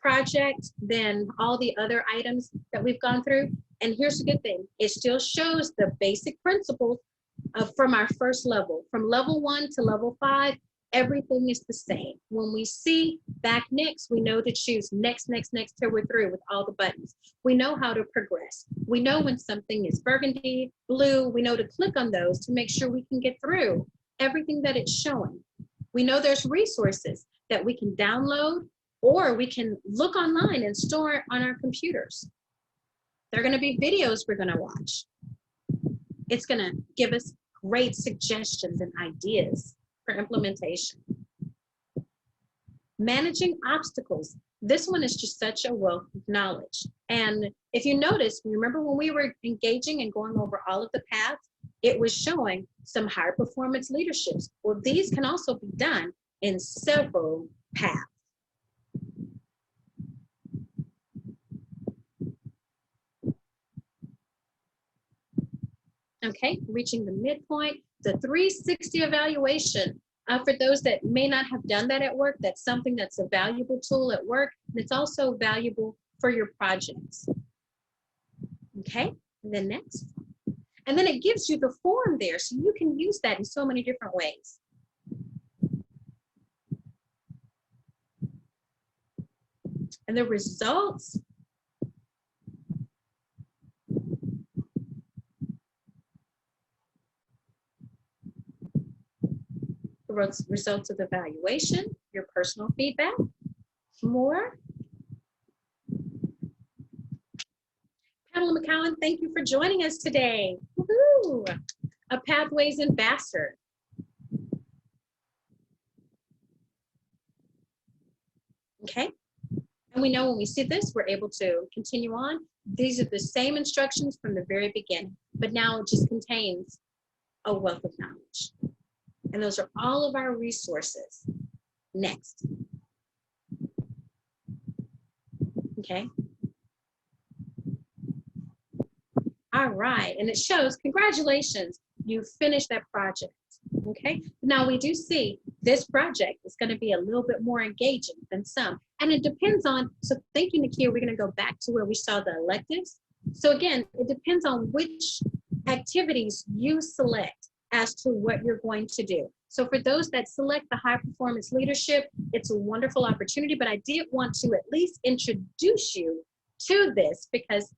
[SPEAKER 1] project than all the other items that we've gone through. And here's the good thing. It still shows the basic principles from our first level. From level 1 to level 5, Everything is the same. When we see back next, we know to choose next, next, next till we're through with all the buttons. We know how to progress. We know when something is burgundy, blue, we know to click on those to make sure we can get through everything that it's showing. We know there's resources that we can download or we can look online and store on our computers. There are going to be videos we're going to watch. It's going to give us great suggestions and ideas for implementation. Managing obstacles. This one is just such a wealth of knowledge. And if you notice, remember when we were engaging and going over all of the paths, it was showing some high performance leaderships. Well, these can also be done in several paths. Okay, reaching the midpoint, the 360 evaluation. For those that may not have done that at work, that's something that's a valuable tool at work. And it's also valuable for your projects. Okay, and then next. And then it gives you the form there, so you can use that in so many different ways. And the results. Results of the evaluation, your personal feedback, more. Pamela McCowan, thank you for joining us today. Woohoo! A Pathways Ambassador. Okay, and we know when we see this, we're able to continue on. These are the same instructions from the very beginning, but now it just contains a wealth of knowledge. And those are all of our resources. Next. Okay. All right, and it shows, congratulations, you finished that project. Okay, now we do see this project is going to be a little bit more engaging than some, and it depends on, so thank you, Nakia, we're going to go back to where we saw the electives. So again, it depends on which activities you select as to what you're going to do. So for those that select the high performance leadership, it's a wonderful opportunity, but I did want to at least introduce you to this because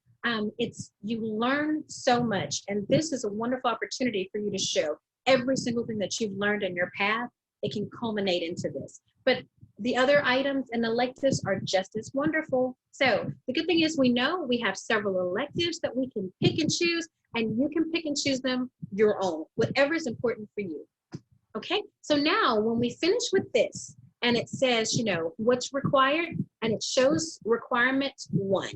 [SPEAKER 1] you learn so much, and this is a wonderful opportunity for you to show every single thing that you've learned in your path. It can culminate into this. But the other items and electives are just as wonderful. So the good thing is we know we have several electives that we can pick and choose, and you can pick and choose them your own, whatever is important for you. Okay, so now when we finish with this, and it says, you know, what's required, and it shows requirements 1,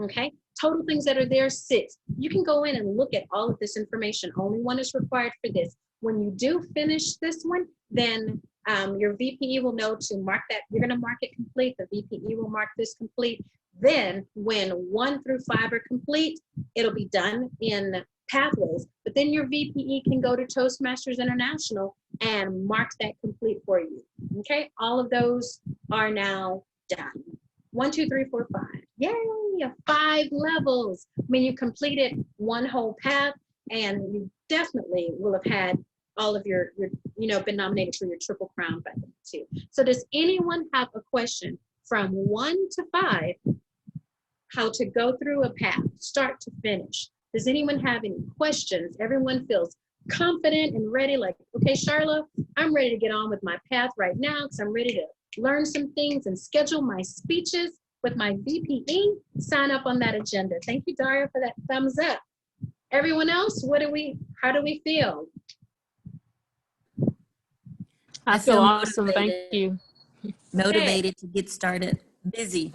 [SPEAKER 1] okay? Total things that are there, 6. You can go in and look at all of this information. Only 1 is required for this. When you do finish this one, then your VPE will know to mark that. You're gonna mark it complete. The VPE will mark this complete. Then when 1 through 5 are complete, it'll be done in Pathways. But then your VPE can go to Toastmasters International and mark that complete for you. Okay, all of those are now done. 1, 2, 3, 4, 5. Yay, 5 levels. I mean, you completed 1 whole path, and you definitely will have had all of your been nominated for your Triple Crown by then too. So does anyone have a question from 1 to 5, how to go through a path, start to finish? Does anyone have any questions? Everyone feels confident and ready, like, okay, Sharla, I'm ready to get on with my path right now because I'm ready to learn some things and schedule my speeches with my VPE. Sign up on that agenda. Thank you, Daria, for that thumbs up. Everyone else, how do we feel?
[SPEAKER 5] I feel awesome. Thank you.
[SPEAKER 15] Motivated to get started. Busy.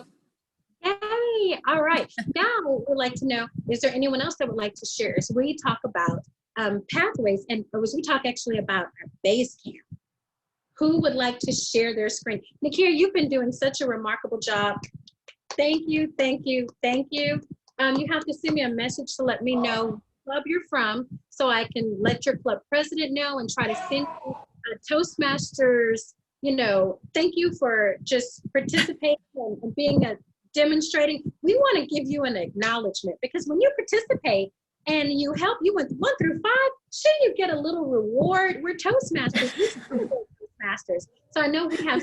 [SPEAKER 1] Yay! All right. Now we'd like to know, is there anyone else that would like to share as we talk about pathways, and as we talk actually about our Basecamp? Who would like to share their screen? Nakia, you've been doing such a remarkable job. Thank you, thank you, thank you. You have to send me a message to let me know what club you're from so I can let your club president know and try to send you a Toastmasters, thank you for just participating and being demonstrating. We want to give you an acknowledgement because when you participate and you went 1 through 5, shouldn't you get a little reward? We're Toastmasters. Toastmasters. So I know we have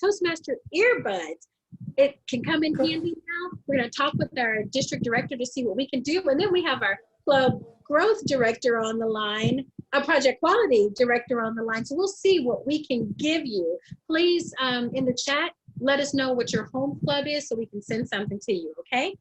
[SPEAKER 1] Toastmaster earbuds. It can come in handy now. We're going to talk with our district director to see what we can do. And then we have our club growth director on the line, a project quality director on the line. So we'll see what we can give you. Please, in the chat, let us know what your home club is so we can send something to you, okay?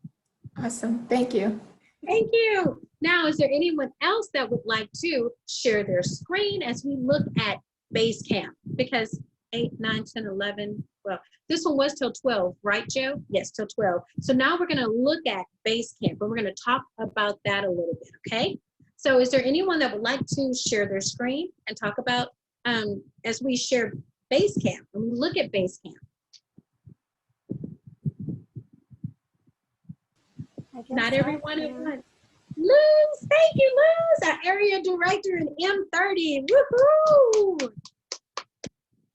[SPEAKER 3] Awesome, thank you.
[SPEAKER 1] Thank you. Now, is there anyone else that would like to share their screen as we look at Basecamp? Because 8, 9, 10, 11, well, this one was till 12, right, Joe? Yes, till 12. So now we're going to look at Basecamp, and we're going to talk about that a little bit, okay? So is there anyone that would like to share their screen and talk about, as we share Basecamp, and we look at Basecamp? Not everyone at once. Luz, thank you, Luz, our area director in M30. Woohoo!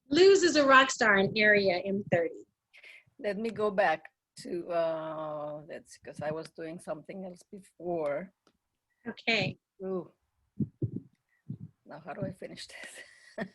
[SPEAKER 1] Luz is a rock star in area M30.
[SPEAKER 16] Let me go back to, that's because I was doing something else before.
[SPEAKER 1] Okay.
[SPEAKER 16] Ooh. Now, how do I finish this?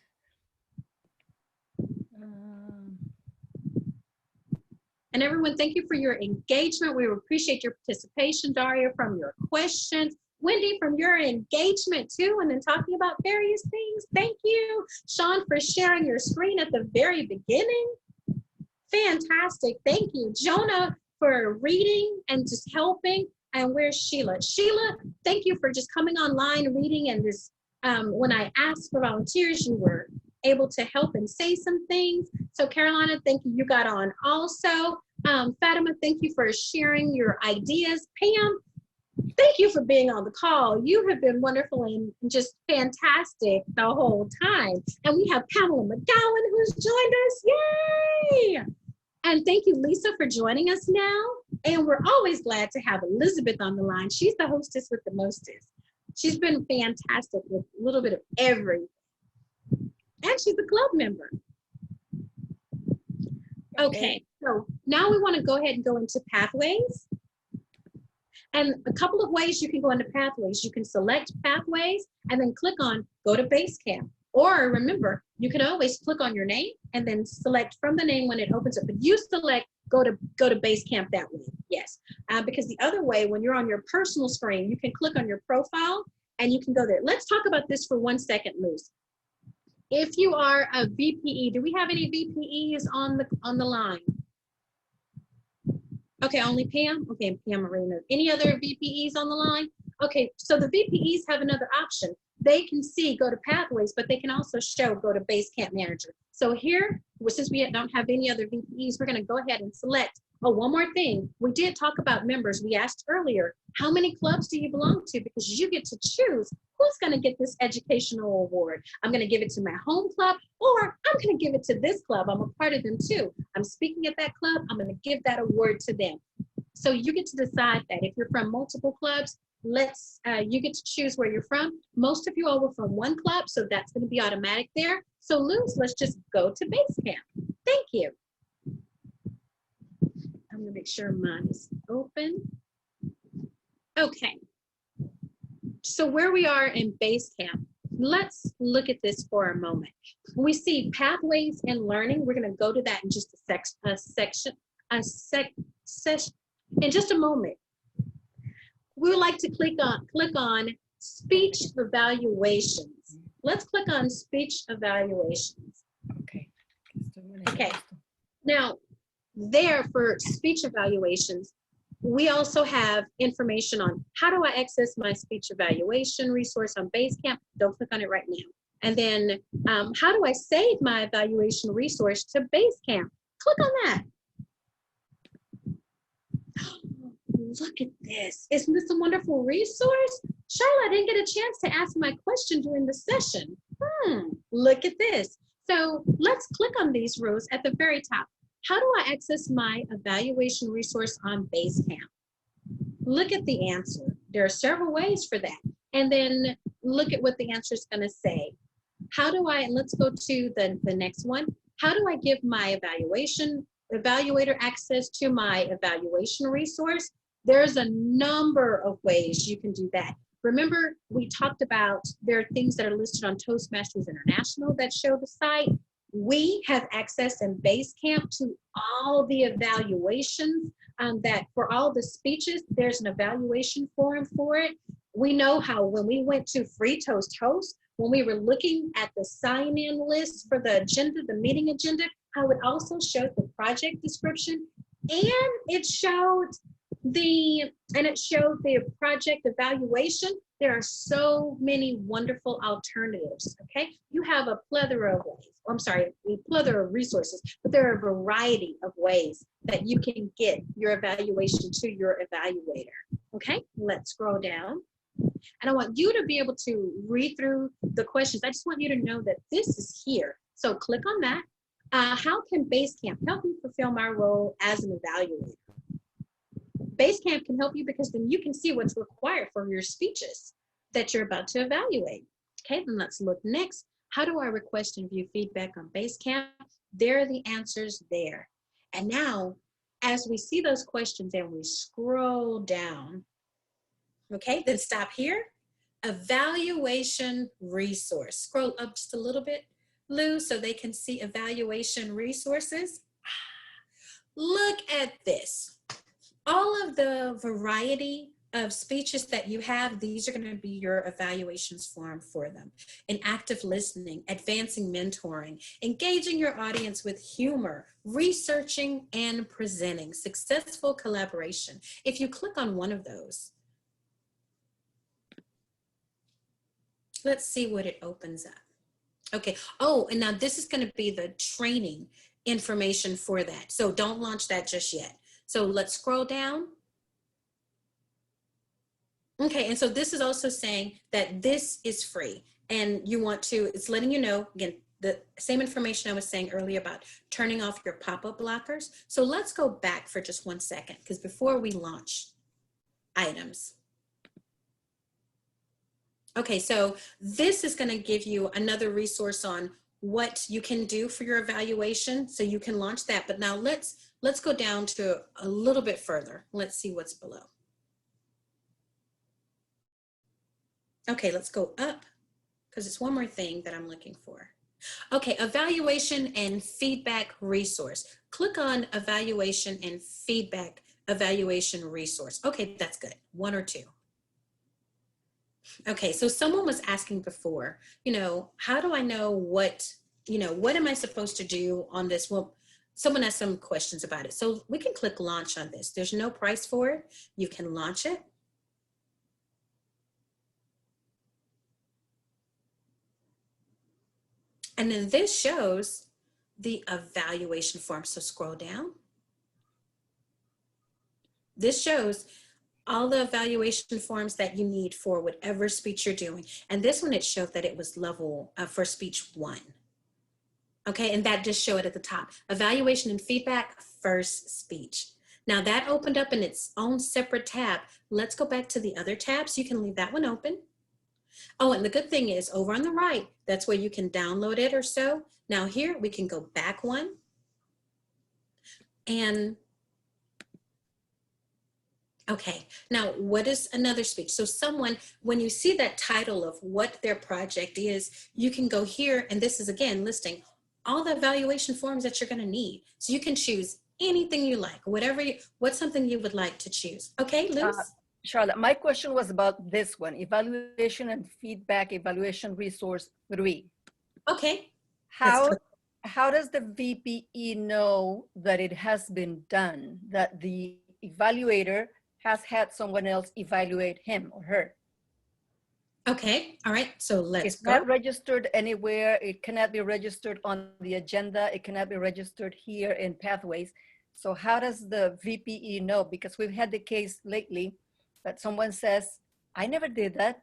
[SPEAKER 1] And everyone, thank you for your engagement. We appreciate your participation, Daria, from your questions. Wendy, from your engagement too, and then talking about various things. Thank you. Sean, for sharing your screen at the very beginning. Fantastic, thank you. Jonah, for reading and just helping. And where's Sheila? Sheila, thank you for just coming online, reading, and this, when I asked for volunteers, you were able to help and say some things. So Carolina, thank you, you got on also. Fatima, thank you for sharing your ideas. Pam, thank you for being on the call. You have been wonderful and just fantastic the whole time. And we have Pamela McGowan who's joined us, yay! And thank you, Lisa, for joining us now. And we're always glad to have Elizabeth on the line. She's the hostess with the mostest. She's been fantastic with a little bit of everything. And she's a club member. Okay, so now we want to go ahead and go into pathways. And a couple of ways you can go into pathways. You can select pathways and then click on go to Basecamp. Or remember, you can always click on your name and then select from the name when it opens up. But you select go to Basecamp that way, yes. Because the other way, when you're on your personal screen, you can click on your profile and you can go there. Let's talk about this for 1 second, Luz. If you are a VPE, do we have any VPEs on the line? Okay, only Pam? Okay, Pam Marina. Any other VPEs on the line? Okay, so the VPEs have another option. They can see go to pathways, but they can also show go to Basecamp Manager. So here, since we don't have any other VPEs, we're gonna go ahead and select. Oh, one more thing. We did talk about members. We asked earlier, how many clubs do you belong to? Because you get to choose who's gonna get this educational award. I'm gonna give it to my home club, or I'm gonna give it to this club. I'm a part of them too. I'm speaking at that club, I'm gonna give that award to them. So you get to decide that. If you're from multiple clubs, you get to choose where you're from. Most of you all were from one club, so that's gonna be automatic there. So Luz, let's just go to Basecamp. Thank you. I'm gonna make sure mine is open. Okay, so where we are in Basecamp, let's look at this for a moment. We see pathways in learning. We're gonna go to that in just in just a moment. We would like to click on speech evaluations. Let's click on speech evaluations. Okay, now there for speech evaluations, we also have information on how do I access my speech evaluation resource on Basecamp. Don't click on it right now. And then how do I save my evaluation resource to Basecamp? Click on that. Look at this. Isn't this a wonderful resource? Sharla, I didn't get a chance to ask my question during the session. Look at this. So let's click on these rows at the very top. How do I access my evaluation resource on Basecamp? Look at the answer. There are several ways for that. And then look at what the answer is going to say. How do I, let's go to the next one. How do I give my evaluator access to my evaluation resource? There's a number of ways you can do that. Remember, we talked about there are things that are listed on Toastmasters International that show the site. We have access in Basecamp to all the evaluations that for all the speeches, there's an evaluation forum for it. We know how when we went to Free Toast Host, when we were looking at the sign-in list for the agenda, the meeting agenda, how it also showed the project description, and it showed the project evaluation. There are so many wonderful alternatives. Okay, you have a plethora of ways. I'm sorry, a plethora of resources, but there are a variety of ways that you can get your evaluation to your evaluator. Okay, let's scroll down. And I want you to be able to read through the questions. I just want you to know that this is here. So click on that. How can Basecamp help me fulfill my role as an evaluator? Basecamp can help you because then you can see what's required for your speeches that you're about to evaluate. Okay, then let's look next. How do I request and view feedback on Basecamp? There are the answers there. And now, as we see those questions and we scroll down, okay, then stop here. Evaluation resource. Scroll up just a little bit, Lou, so they can see evaluation resources. Look at this. All of the variety of speeches that you have, these are going to be your evaluations form for them. In active listening, advancing mentoring, engaging your audience with humor, researching and presenting, successful collaboration. If you click on one of those, let's see what it opens up. Okay. Oh, and now this is going to be the training information for that. So don't launch that just yet. So let's scroll down. Okay, and so this is also saying that this is free and you want to, it's letting you know, again, the same information I was saying earlier about turning off your pop-up blockers. So let's go back for just 1 second, because before we launch items. Okay, so this is going to give you another resource on what you can do for your evaluation, so you can launch that. But now let's go down to a little bit further. Let's see what's below. Okay, let's go up because it's one more thing that I'm looking for. Okay, evaluation and feedback resource. Click on evaluation and feedback evaluation resource. Okay, that's good. 1 or 2. Okay, so someone was asking before, how do I know what am I supposed to do on this? Well, someone has some questions about it. So we can click launch on this. There's no price for it. You can launch it. And then this shows the evaluation form. So scroll down. This shows all the evaluation forms that you need for whatever speech you're doing. And this one, it showed that it was level for speech 1. Okay, and that just showed it at the top. Evaluation and feedback, first speech. Now that opened up in its own separate tab. Let's go back to the other tabs. You can leave that one open. Oh, and the good thing is over on the right, that's where you can download it or so. Now here we can go back one. And okay, now what is another speech? So someone, when you see that title of what their project is, you can go here, and this is again listing all the evaluation forms that you're gonna need. So you can choose anything you like, what's something you would like to choose. Okay, Luz?
[SPEAKER 16] Sharla, my question was about this one, evaluation and feedback evaluation resource 3.
[SPEAKER 1] Okay.
[SPEAKER 16] How does the VPE know that it has been done, that the evaluator has had someone else evaluate him or her?
[SPEAKER 1] Okay, all right, so let's
[SPEAKER 16] It's
[SPEAKER 1] go.
[SPEAKER 16] not registered anywhere. It cannot be registered on the agenda. It cannot be registered here in Pathways. So how does the VPE know? Because we've had the case lately that someone says, I never did that.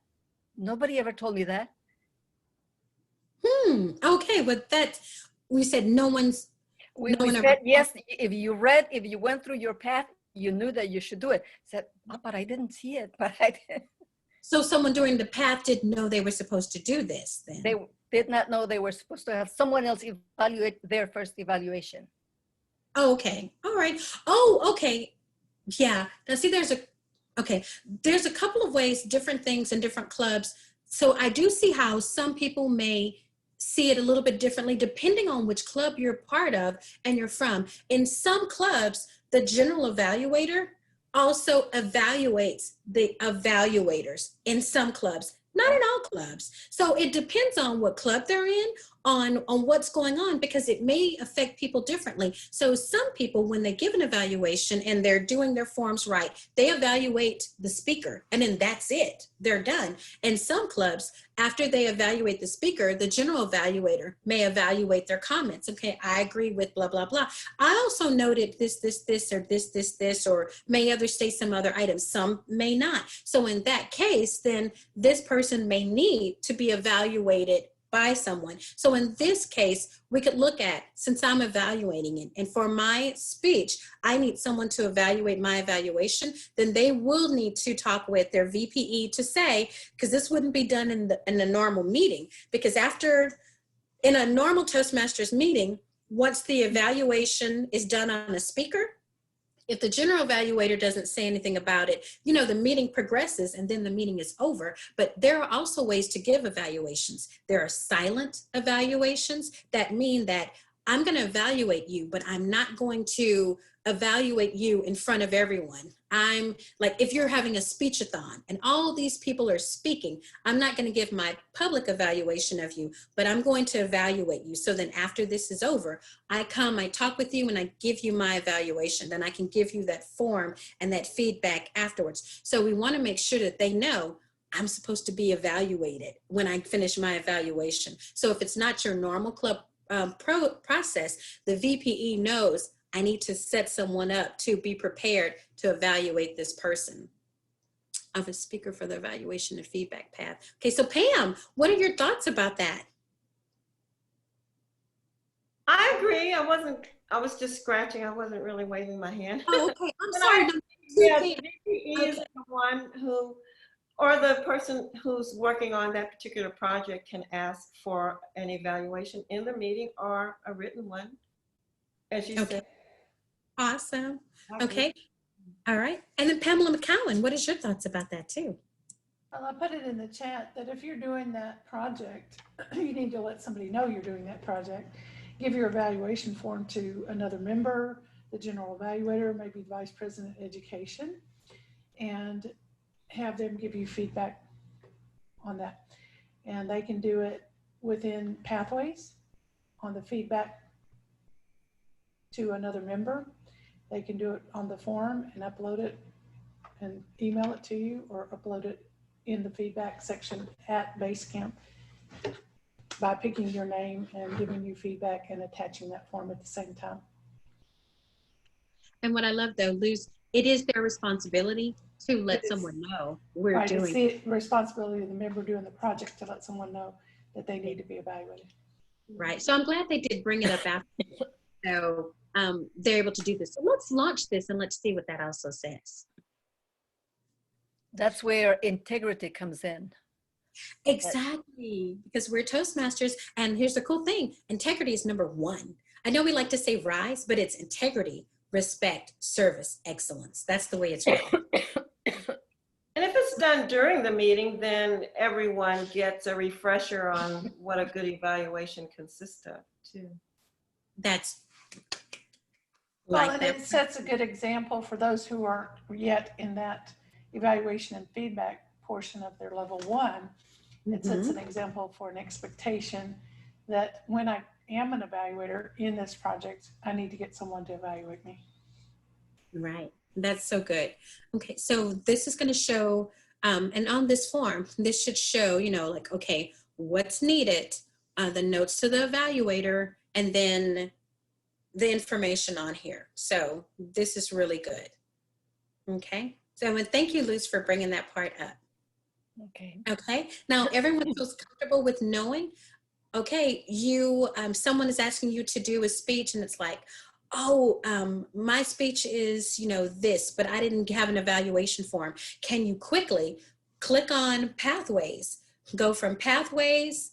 [SPEAKER 16] Nobody ever told me that.
[SPEAKER 1] Okay, but that, we said no one's,
[SPEAKER 16] we said, yes, if you went through your path, you knew that you should do it. Said, oh, but I didn't see it, but I did.
[SPEAKER 1] So someone during the path didn't know they were supposed to do this then?
[SPEAKER 16] They did not know they were supposed to have someone else evaluate their first evaluation.
[SPEAKER 1] Oh, okay, all right. Oh, okay, yeah. Now see, there's a Okay, there's a couple of ways, different things in different clubs. So I do see how some people may see it a little bit differently depending on which club you're part of and you're from. In some clubs, the general evaluator also evaluates the evaluators in some clubs, not in all clubs. So it depends on what club they're in, on what's going on, because it may affect people differently. So some people, when they give an evaluation and they're doing their forms right, they evaluate the speaker and then that's it, they're done. In some clubs, after they evaluate the speaker, the general evaluator may evaluate their comments. Okay, I agree with blah, blah, blah. I also noted this, or this, or may others say some other items. Some may not. So in that case, then this person may need to be evaluated by someone. So in this case, we could look at, since I'm evaluating it, and for my speech, I need someone to evaluate my evaluation, then they will need to talk with their VPE to say, because this wouldn't be done in a normal meeting, because in a normal Toastmasters meeting, once the evaluation is done on a speaker, if the general evaluator doesn't say anything about it, the meeting progresses and then the meeting is over. But there are also ways to give evaluations. There are silent evaluations that mean that I'm going to evaluate you, but I'm not going to evaluate you in front of everyone. I'm like, if you're having a speechathon and all these people are speaking, I'm not going to give my public evaluation of you, but I'm going to evaluate you. So then after this is over, I talk with you and I give you my evaluation. Then I can give you that form and that feedback afterwards. So we want to make sure that they know I'm supposed to be evaluated when I finish my evaluation. So if it's not your normal club process, the VPE knows I need to set someone up to be prepared to evaluate this person. Of a speaker for the evaluation and feedback path. Okay, so Pam, what are your thoughts about that?
[SPEAKER 9] I agree. I was just scratching. I wasn't really waving my hand.
[SPEAKER 1] Oh, okay. I'm sorry.
[SPEAKER 9] Yes, VPE is the one who, or the person who's working on that particular project can ask for an evaluation in the meeting or a written one, as you said.
[SPEAKER 1] Awesome. Okay. All right. And then Pamela McCowan, what is your thoughts about that too?
[SPEAKER 17] Well, I put it in the chat that if you're doing that project, you need to let somebody know you're doing that project. Give your evaluation form to another member, the general evaluator, maybe vice president of education, and have them give you feedback on that. And they can do it within Pathways on the feedback to another member. They can do it on the form and upload it and email it to you, or upload it in the feedback section at Basecamp by picking your name and giving you feedback and attaching that form at the same time.
[SPEAKER 1] And what I love though, Luz, it is their responsibility to let someone know we're
[SPEAKER 17] right,
[SPEAKER 1] doing.
[SPEAKER 17] It's the responsibility of the member doing the project to let someone know that they need to be evaluated.
[SPEAKER 1] Right. So I'm glad they did bring it up after. So they're able to do this. So let's launch this and let's see what that also says.
[SPEAKER 16] That's where integrity comes in.
[SPEAKER 1] Exactly, because we're Toastmasters, and here's the cool thing, integrity is number one. I know we like to say rise, but it's integrity, respect, service, excellence. That's the way it's written.
[SPEAKER 9] And if it's done during the meeting, then everyone gets a refresher on what a good evaluation consists of too.
[SPEAKER 1] That's
[SPEAKER 17] well, and it sets a good example for those who aren't yet in that evaluation and feedback portion of their level one. It sets an example for an expectation that when I am an evaluator in this project, I need to get someone to evaluate me.
[SPEAKER 1] Right. That's so good. Okay, so this is going to show, and on this form, this should show, like, okay, what's needed, the notes to the evaluator, and then the information on here. So this is really good. Okay, so thank you, Luz, for bringing that part up.
[SPEAKER 16] Okay.
[SPEAKER 1] Okay, now everyone feels comfortable with knowing, okay, someone is asking you to do a speech and it's like, oh, my speech is, this, but I didn't have an evaluation form. Can you quickly click on Pathways, go from Pathways,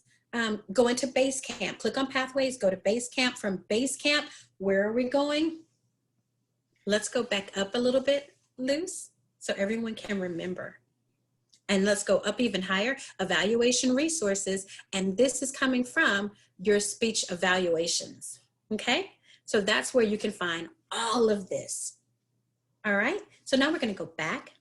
[SPEAKER 1] go into Basecamp, click on Pathways, go to Basecamp. From Basecamp, where are we going? Let's go back up a little bit, Luz. so everyone can remember. And let's go up even higher, evaluation resources. And this is coming from your speech evaluations, okay? So that's where you can find all of this, all right? So now we're gonna go back.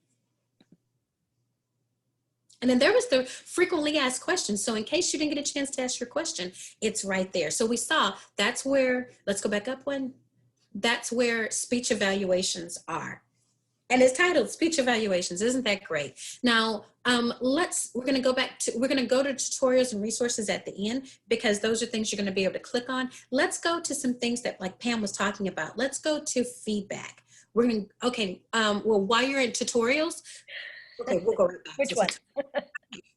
[SPEAKER 1] And then there was the frequently asked questions. So in case you didn't get a chance to ask your question, it's right there. So we saw that's where, let's go back up one. That's where speech evaluations are. And it's titled Speech Evaluations. Isn't that great? Now, we're gonna go to tutorials and resources at the end, because those are things you're gonna be able to click on. Let's go to some things that, like Pam was talking about. Let's go to feedback. We're gonna, okay, well, while you're in tutorials, okay, we'll go right back.
[SPEAKER 16] Which one?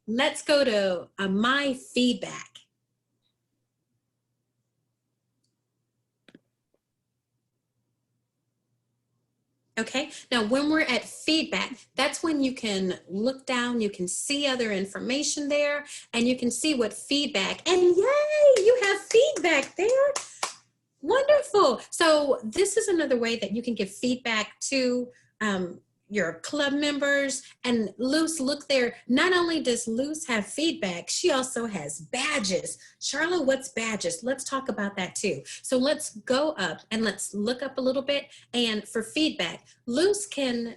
[SPEAKER 1] Let's go to my feedback. Okay, now when we're at feedback, that's when you can look down, you can see other information there, and you can see what feedback, and yay, you have feedback there. Wonderful. So this is another way that you can give feedback to your club members. And Luce, look there, not only does Luce have feedback, she also has badges. Sharla, what's badges? Let's talk about that too. So let's go up and let's look up a little bit. And for feedback, Luce can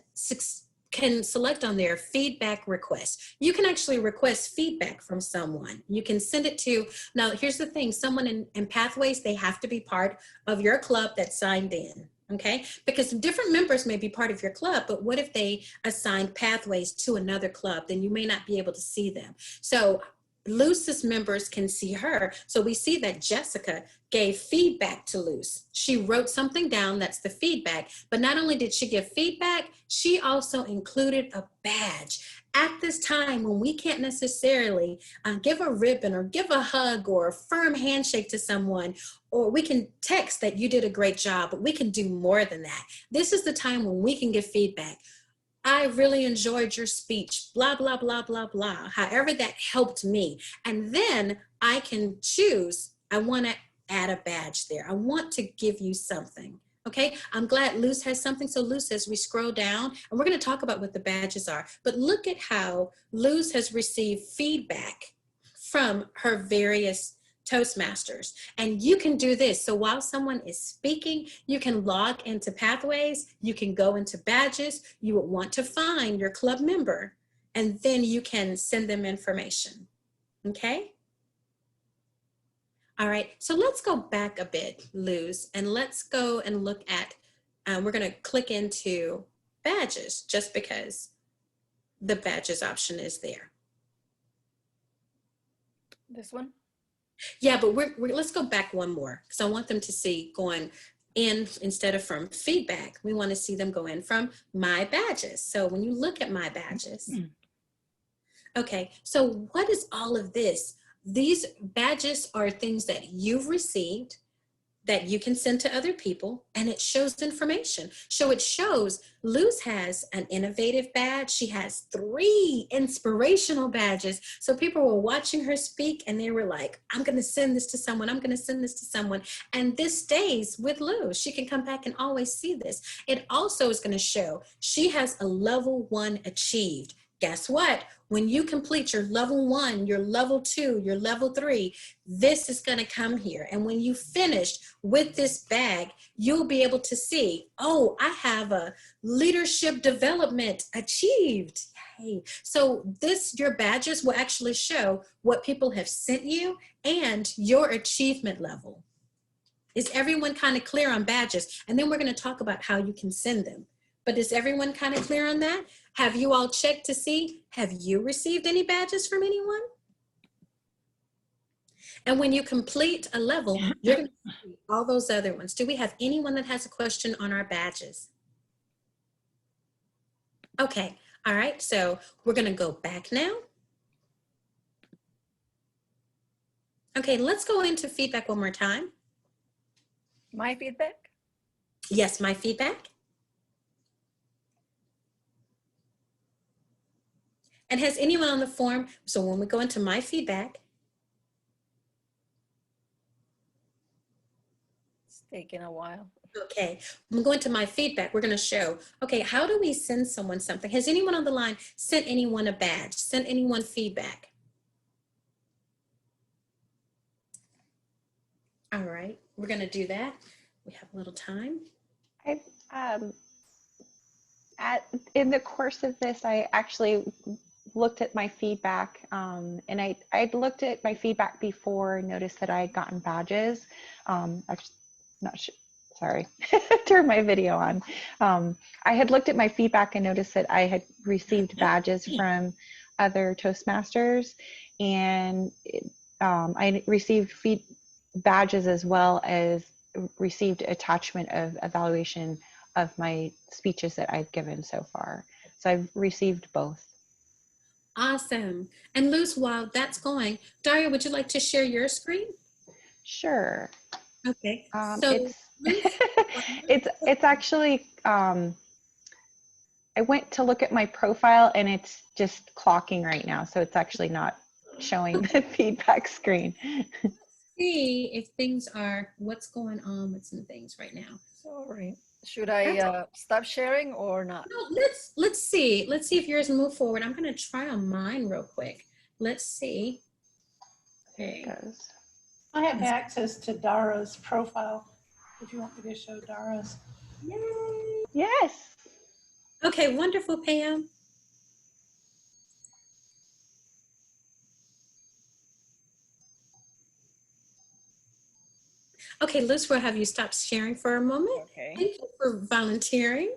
[SPEAKER 1] select on their feedback request. You can actually request feedback from someone. You can send it to, now here's the thing, someone in Pathways, they have to be part of your club that's signed in. Okay, because different members may be part of your club, but what if they assigned Pathways to another club? Then you may not be able to see them. So Luce's members can see her. So we see that Jessica gave feedback to Luce. She wrote something down, that's the feedback. But not only did she give feedback, she also included a badge. At this time, when we can't necessarily give a ribbon or give a hug or a firm handshake to someone, or we can text that you did a great job, but we can do more than that. This is the time when we can give feedback. I really enjoyed your speech, blah, blah, blah, blah, blah, however that helped me. And then I can choose, I want to add a badge there. I want to give you something. Okay, I'm glad Luce has something. So Luce, as we scroll down, and we're going to talk about what the badges are, but look at how Luce has received feedback from her various Toastmasters. And you can do this. So while someone is speaking, you can log into Pathways, you can go into badges, you would want to find your club member, and then you can send them information. Okay? All right, so let's go back a bit, Luz, and let's go and look at, we're gonna click into badges just because the badges option is there.
[SPEAKER 16] This one?
[SPEAKER 1] Yeah, but let's go back one more because I want them to see going in instead of from feedback. We want to see them go in from my badges. So when you look at my badges, okay, so what is all of this? These badges are things that you've received that you can send to other people, and it shows information. So it shows Luz has an innovative badge. She has 3 inspirational badges. So people were watching her speak and they were like, I'm gonna send this to someone, I'm gonna send this to someone. And this stays with Luz. She can come back and always see this. It also is gonna show she has a level 1 achieved. Guess what? When you complete your level 1, your level 2, your level 3, this is going to come here. And when you finished with this bag, you'll be able to see, oh, I have a leadership development achieved. Yay. So your badges will actually show what people have sent you and your achievement level. Is everyone kind of clear on badges? And then we're going to talk about how you can send them. But is everyone kind of clear on that? Have you all checked to see, have you received any badges from anyone? And when you complete a level, you're going to see all those other ones. Do we have anyone that has a question on our badges? Okay, all right, so we're going to go back now. Okay, let's go into feedback one more time.
[SPEAKER 16] My feedback?
[SPEAKER 1] Yes, my feedback. And has anyone on the form, so when we go into my feedback,
[SPEAKER 16] It's taking a while.
[SPEAKER 1] Okay, I'm going to my feedback. We're going to show, okay, how do we send someone something? Has anyone on the line sent anyone a badge, sent anyone feedback? All right, we're going to do that. We have a little time.
[SPEAKER 2] In the course of this, I actually looked at my feedback, and I'd looked at my feedback before, noticed that I had gotten badges. Actually, not sure. Sorry, turn my video on. I had looked at my feedback and noticed that I had received badges from other Toastmasters, and I received badges as well as received attachment of evaluation of my speeches that I've given so far. So I've received both.
[SPEAKER 1] Awesome. And Luz, while that's going, Daria, would you like to share your screen?
[SPEAKER 2] Sure.
[SPEAKER 1] Okay.
[SPEAKER 2] So it's actually, I went to look at my profile and it's just clocking right now. So it's actually not showing the feedback screen.
[SPEAKER 1] Let's see if things are, what's going on with some things right now.
[SPEAKER 16] Sorry. Should I stop sharing or not?
[SPEAKER 1] No, let's see. Let's see if yours move forward. I'm going to try on mine real quick. Let's see. Okay.
[SPEAKER 17] I have access to Dara's profile. If you want me to show Dara's.
[SPEAKER 1] Yay.
[SPEAKER 2] Yes.
[SPEAKER 1] Okay, wonderful, Pam. Okay, Luz, we'll have you stop sharing for a moment.
[SPEAKER 16] Okay.
[SPEAKER 1] Thank you for volunteering.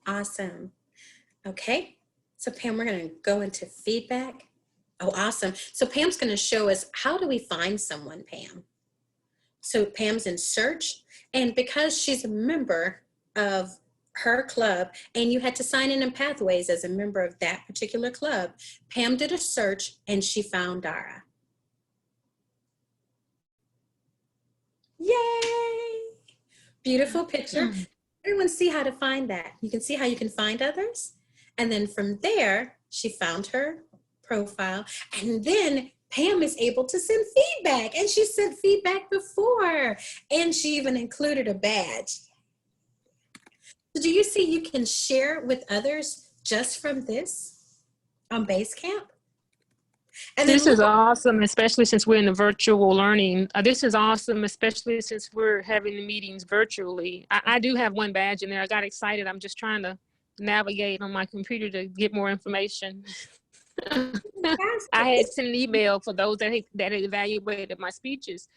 [SPEAKER 1] Awesome. Okay, so Pam, we're going to go into feedback. Oh, awesome. So Pam's going to show us how do we find someone, Pam? So Pam's in search, and because she's a member of her club and you had to sign in Pathways as a member of that particular club, Pam did a search and she found Dara. Yay! Beautiful picture. Everyone see how to find that. You can see how you can find others. And then from there, she found her profile. And then Pam is able to send feedback. And she sent feedback before. And she even included a badge. So do you see you can share with others just from this on Basecamp? And
[SPEAKER 5] this is awesome, especially since we're in the virtual learning. This is awesome, especially since we're having the meetings virtually. I do have one badge in there. I got excited. I'm just trying to navigate on my computer to get more information. I had sent an email for those that evaluated my speeches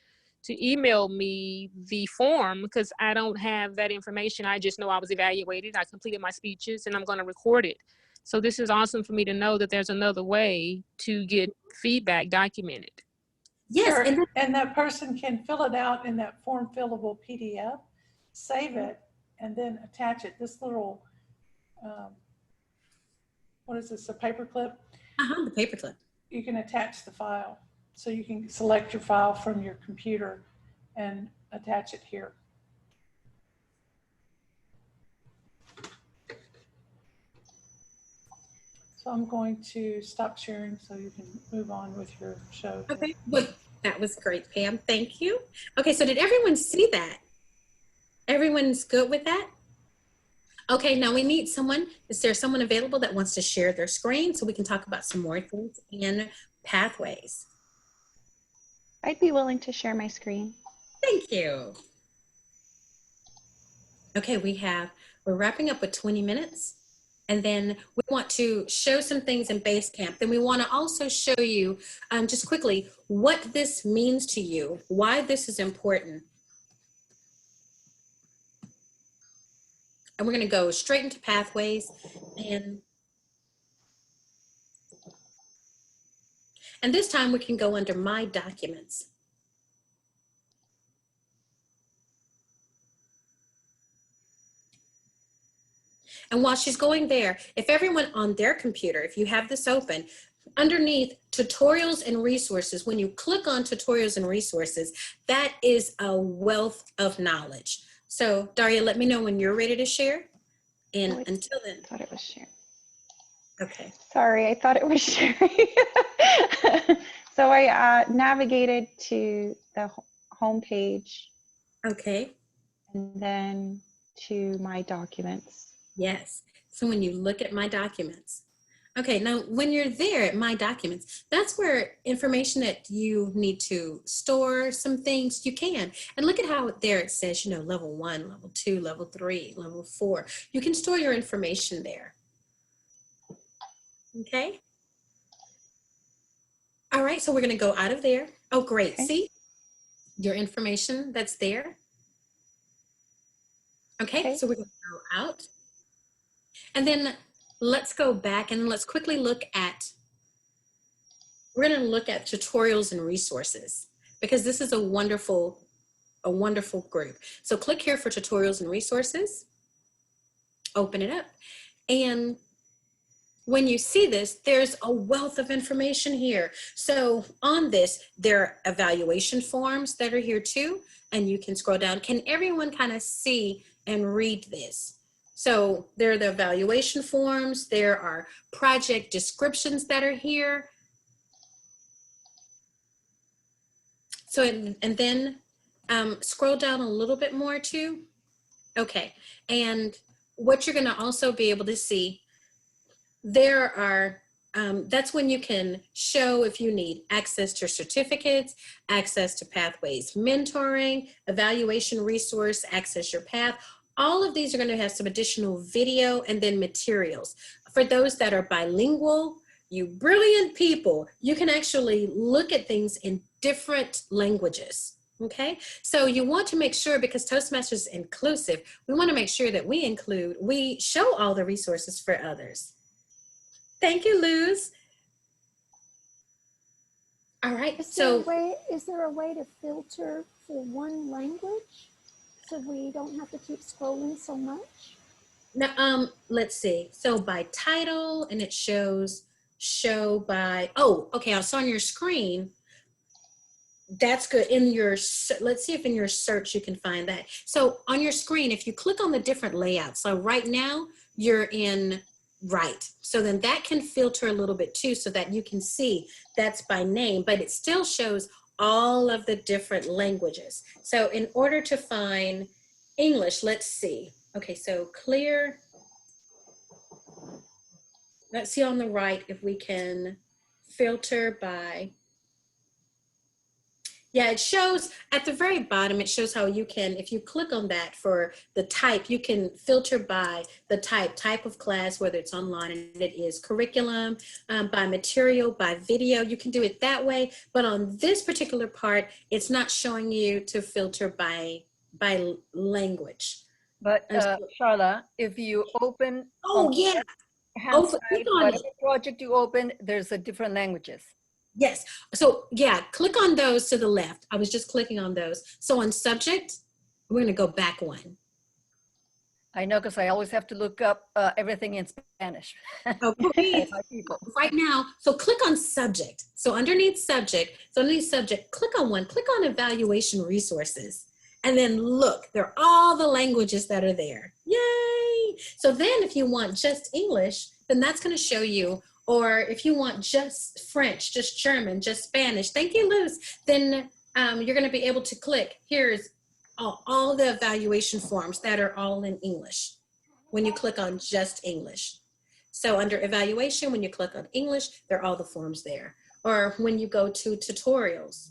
[SPEAKER 5] to email me the form because I don't have that information. I just know I was evaluated. I completed my speeches and I'm going to record it. So this is awesome for me to know that there's another way to get feedback documented.
[SPEAKER 17] Yes, sure. And that person can fill it out in that form fillable PDF, save it, and then attach it. This little, what is this, a paper clip?
[SPEAKER 1] The paper clip.
[SPEAKER 17] You can attach the file. So you can select your file from your computer and attach it here. So I'm going to stop sharing so you can move on with your show.
[SPEAKER 1] Okay, well, that was great, Pam. Thank you. Okay, so did everyone see that? Everyone's good with that? Okay, now we need someone. Is there someone available that wants to share their screen so we can talk about some more things in Pathways?
[SPEAKER 2] I'd be willing to share my screen.
[SPEAKER 1] Thank you. Okay, we're wrapping up with 20 minutes. And then we want to show some things in Basecamp. Then we want to also show you just quickly what this means to you, why this is important. And we're going to go straight into Pathways. And this time we can go under My Documents. And while she's going there, if everyone on their computer, if you have this open, underneath tutorials and resources, when you click on tutorials and resources, that is a wealth of knowledge. So Daria, let me know when you're ready to share. And until then.
[SPEAKER 2] I thought it was sharing.
[SPEAKER 1] Okay.
[SPEAKER 2] Sorry, I thought it was sharing. So I navigated to the home page.
[SPEAKER 1] Okay.
[SPEAKER 2] And then to my documents.
[SPEAKER 1] Yes. So when you look at my documents, okay, now when you're there at my documents, that's where information that you need to store some things you can. And look at how there it says, you know, level 1, level 2, level 3, level 4. You can store your information there. Okay. All right, so we're going to go out of there. Oh, great.
[SPEAKER 2] Okay.
[SPEAKER 1] See your information that's there. Okay, so we're going to go out. And then let's go back and let's quickly look at, we're going to look at tutorials and resources, because this is a wonderful group. So click here for tutorials and resources, open it up. And when you see this, there's a wealth of information here. So on this, there are evaluation forms that are here too, and you can scroll down. Can everyone kind of see and read this? So there are the evaluation forms, there are project descriptions that are here. So, and then scroll down a little bit more too. Okay, and what you're gonna also be able to see, there are, that's when you can show if you need access to certificates, access to pathways, mentoring, evaluation resource, access your path. All of these are going to have some additional video and then materials. For those that are bilingual, you brilliant people, you can actually look at things in different languages. Okay, so you want to make sure, because Toastmasters is inclusive, we want to make sure that we show all the resources for others. Thank you, Luz. All right,
[SPEAKER 13] is there a way to filter for one language so we don't have to keep scrolling so much?
[SPEAKER 1] Now, let's see. So by title, and it shows show by, oh, okay, so on your screen, that's good. In your, let's see if in your search you can find that. So on your screen, if you click on the different layouts, so right now you're in right. So then that can filter a little bit too, so that you can see that's by name, but it still shows all of the different languages. So in order to find English, let's see. Okay, so clear. Let's see on the right if we can filter by, yeah, it shows at the very bottom, it shows how you can, if you click on that for the type, you can filter by the type of class, whether it's online and it is curriculum, by material, by video, you can do it that way. But on this particular part, it's not showing you to filter by language.
[SPEAKER 16] But Sharla, if you open, whatever project you open, there's a different languages.
[SPEAKER 1] Yes. So yeah, click on those to the left. I was just clicking on those. So on subject, we're going to go back one.
[SPEAKER 16] I know, because I always have to look up everything in Spanish.
[SPEAKER 1] Okay. Right now, so click on subject. So underneath subject, click on one, click on evaluation resources. And then look, there are all the languages that are there. Yay! So then if you want just English, then that's going to show you. Or if you want just French, just German, just Spanish, thank you, Luz, then you're going to be able to click. Here's all the evaluation forms that are all in English when you click on just English. So under evaluation, when you click on English, there are all the forms there. Or when you go to tutorials,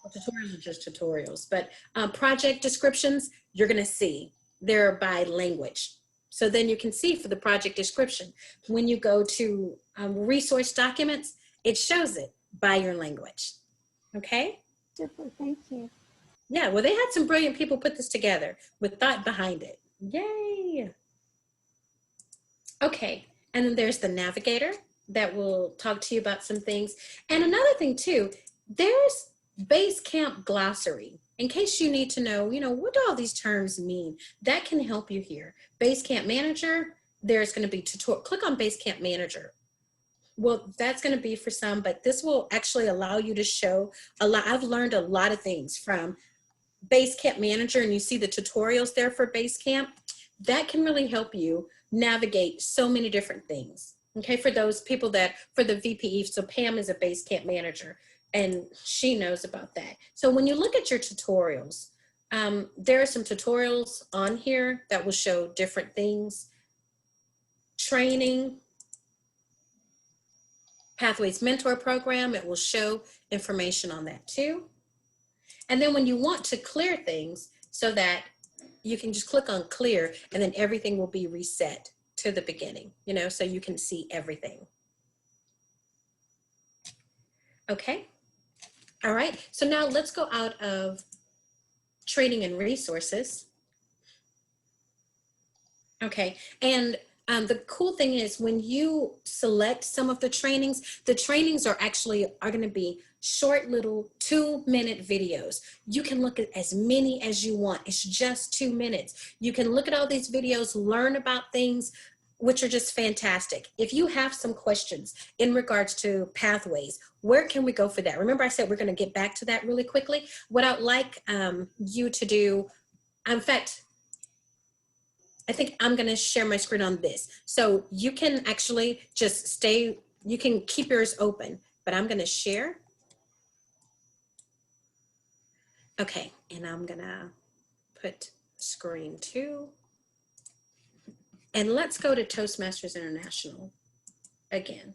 [SPEAKER 1] well, tutorials are just tutorials, but project descriptions, you're going to see they're by language. So then you can see for the project description, when you go to resource documents, it shows it by your language. Okay?
[SPEAKER 13] Super, thank you.
[SPEAKER 1] Yeah, well, they had some brilliant people put this together with thought behind it. Yay! Okay, and then there's the navigator that will talk to you about some things. And another thing too, there's Basecamp glossary. in case you need to know, what do all these terms mean? That can help you here. Basecamp Manager, there's going to be tutorial. Click on Basecamp Manager. Well, that's going to be for some, but this will actually allow you to show a lot. I've learned a lot of things from Basecamp Manager, and you see the tutorials there for Basecamp. That can really help you navigate so many different things. Okay, for those people for the VPE, so Pam is a Basecamp Manager, and she knows about that. So when you look at your tutorials, there are some tutorials on here that will show different things. Training, Pathways Mentor Program, it will show information on that too. And then when you want to clear things, so that you can just click on clear, and then everything will be reset to the beginning, so you can see everything. Okay. All right. So now let's go out of training and resources. Okay. And the cool thing is when you select some of the trainings are going to be short little 2-minute videos. You can look at as many as you want. It's just 2 minutes. You can look at all these videos, learn about things, which are just fantastic. If you have some questions in regards to pathways, where can we go for that? Remember I said we're going to get back to that really quickly. What I'd like you to do, in fact, I think I'm going to share my screen on this. So you can actually just you can keep yours open, but I'm going to share. Okay, and I'm going to put screen 2. And let's go to Toastmasters International again.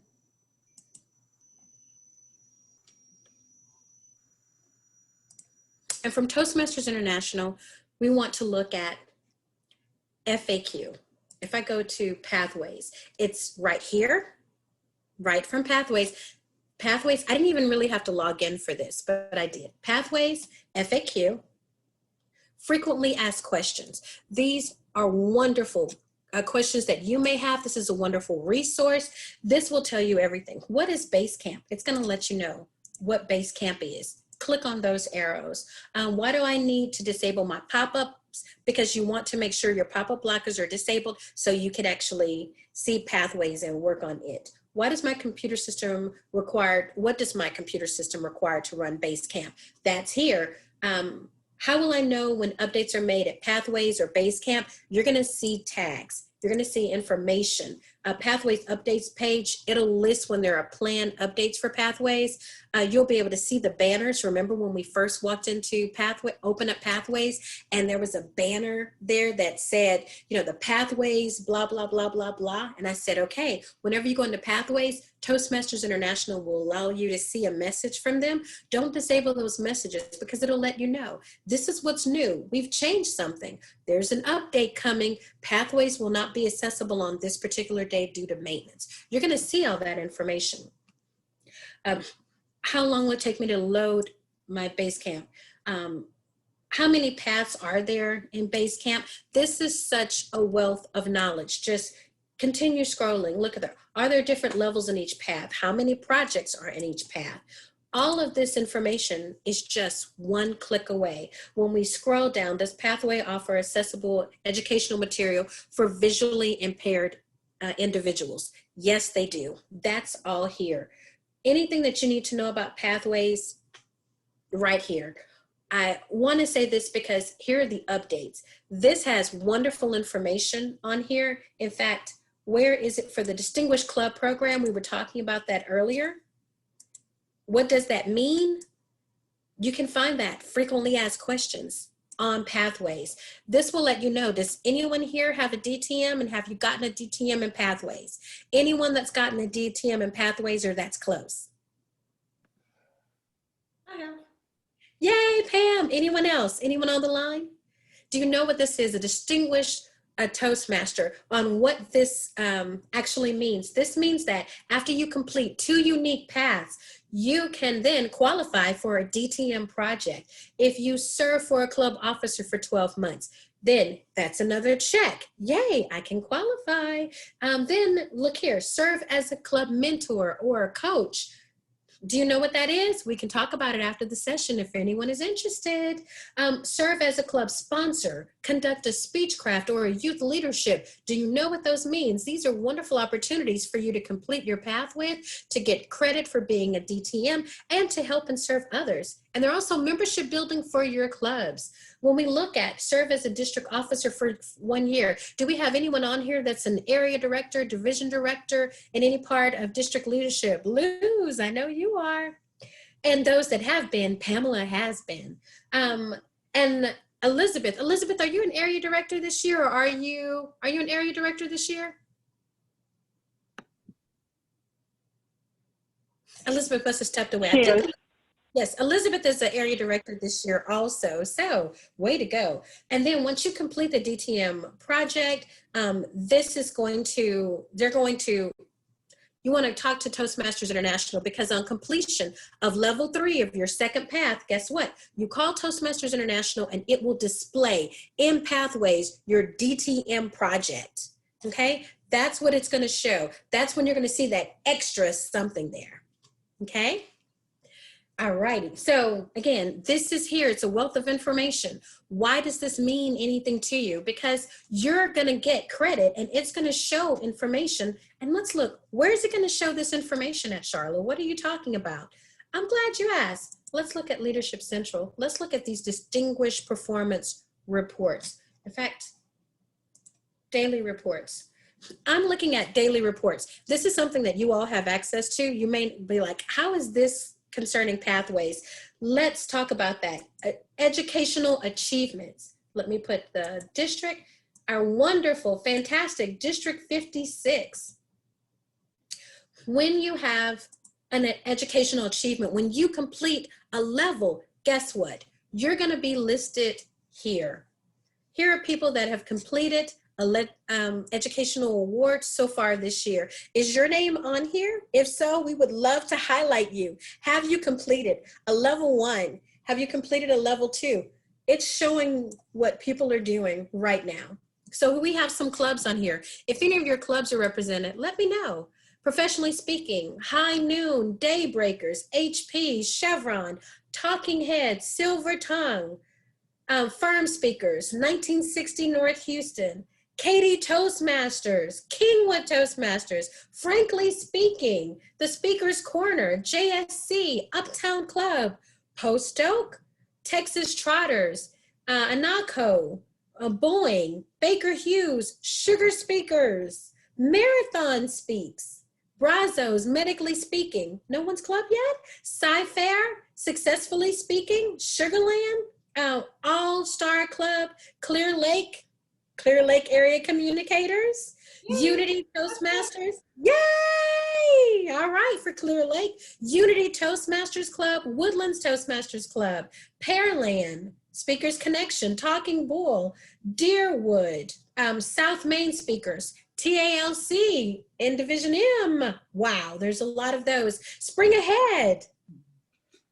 [SPEAKER 1] And from Toastmasters International, we want to look at FAQ. If I go to Pathways, it's right here, right from Pathways. Pathways, I didn't even really have to log in for this, but I did. Pathways, FAQ, frequently asked questions. These are wonderful questions that you may have. This is a wonderful resource. This will tell you everything. What is Basecamp? It's going to let you know what Basecamp is. Click on those arrows. Why do I need to disable my pop-ups? Because you want to make sure your pop-up blockers are disabled so you can actually see Pathways and work on it. What does my computer system require to run Basecamp? That's here. How will I know when updates are made at Pathways or Basecamp? You're going to see tags. You're going to see information. Pathways updates page, it'll list when there are planned updates for Pathways. You'll be able to see the banners. Remember when we first walked into Open Up Pathways, and there was a banner there that said, the Pathways, blah, blah, blah, blah, blah. And I said, okay, whenever you go into Pathways, Toastmasters International will allow you to see a message from them. Don't disable those messages because it'll let you know. This is what's new. We've changed something. There's an update coming. Pathways will not be accessible on this particular day due to maintenance. You're going to see all that information. How long will it take me to load my Basecamp? How many paths are there in Basecamp? This is such a wealth of knowledge. Just continue scrolling. Look at that. Are there different levels in each path? How many projects are in each path? All of this information is just one click away. When we scroll down, does Pathway offer accessible educational material for visually impaired individuals? Yes, they do. That's all here. Anything that you need to know about Pathways, right here. I want to say this because here are the updates. This has wonderful information on here. In fact, where is it for the Distinguished Club program? We were talking about that earlier. What does that mean? You can find that frequently asked questions on Pathways. This will let you know, does anyone here have a DTM, and have you gotten a DTM in Pathways? Anyone that's gotten a DTM in Pathways or that's close? I have. Yay, Pam. Anyone else? Anyone on the line? Do you know what this is? A Distinguished Toastmaster. On what this actually means. This means that after you complete 2 unique paths, you can then qualify for a DTM project. If you serve for a club officer for 12 months, then that's another check. Yay, I can qualify. Then look here, serve as a club mentor or a coach. Do you know what that is? We can talk about it after the session if anyone is interested. Serve as a club sponsor, conduct a speechcraft or a youth leadership. Do you know what those means? These are wonderful opportunities for you to complete your path with, to get credit for being a DTM, and to help and serve others. And they're also membership building for your clubs. When we look at serve as a district officer for 1 year, do we have anyone on here that's an area director, division director in any part of district leadership? Luz, I know you are. And those that have been, Pamela has been. And Elizabeth, are you an area director this year, or are you an area director this year? Elizabeth must have stepped away. Yes, Elizabeth is the area director this year also. So way to go. And then once you complete the DTM project, you want to talk to Toastmasters International, because on completion of level 3 of your second path, guess what? You call Toastmasters International and it will display in Pathways your DTM project. Okay, that's what it's going to show. That's when you're going to see that extra something there. Okay. All righty. So again, this is here. It's a wealth of information. Why does this mean anything to you? Because you're going to get credit and it's going to show information. And let's look, where is it going to show this information at, Sharla? What are you talking about? I'm glad you asked. Let's look at Leadership Central. Let's look at these distinguished performance reports. In fact, daily reports. I'm looking at daily reports. This is something that you all have access to. You may be like, how is this concerning Pathways? Let's talk about that. Educational achievements. Let me put the district, our wonderful, fantastic District 56. When you have an educational achievement, when you complete a level, guess what? You're going to be listed here. Here are people that have completed educational awards so far this year. Is your name on here? If so, we would love to highlight you. Have you completed a level 1? Have you completed a level 2? It's showing what people are doing right now. So we have some clubs on here. If any of your clubs are represented, let me know. Professionally speaking, High Noon, Daybreakers, HP, Chevron, Talking Heads, Silver Tongue, Firm Speakers, 1960 North Houston, Katie Toastmasters, Kingwood Toastmasters, Frankly Speaking, The Speaker's Corner, JSC, Uptown Club, Post Oak, Texas Trotters, Anaco, Boeing, Baker Hughes, Sugar Speakers, Marathon Speaks, Brazos, Medically Speaking, no one's club yet? Sci-Fair, Successfully Speaking, Sugarland, All-Star Club, Clear Lake Area Communicators, Unity Toastmasters, yay! All right, for Clear Lake, Unity Toastmasters Club, Woodlands Toastmasters Club, Pearland, Speakers Connection, Talking Bull, Deerwood, South Main Speakers, TALC, in Division M. Wow, there's a lot of those. Spring Ahead,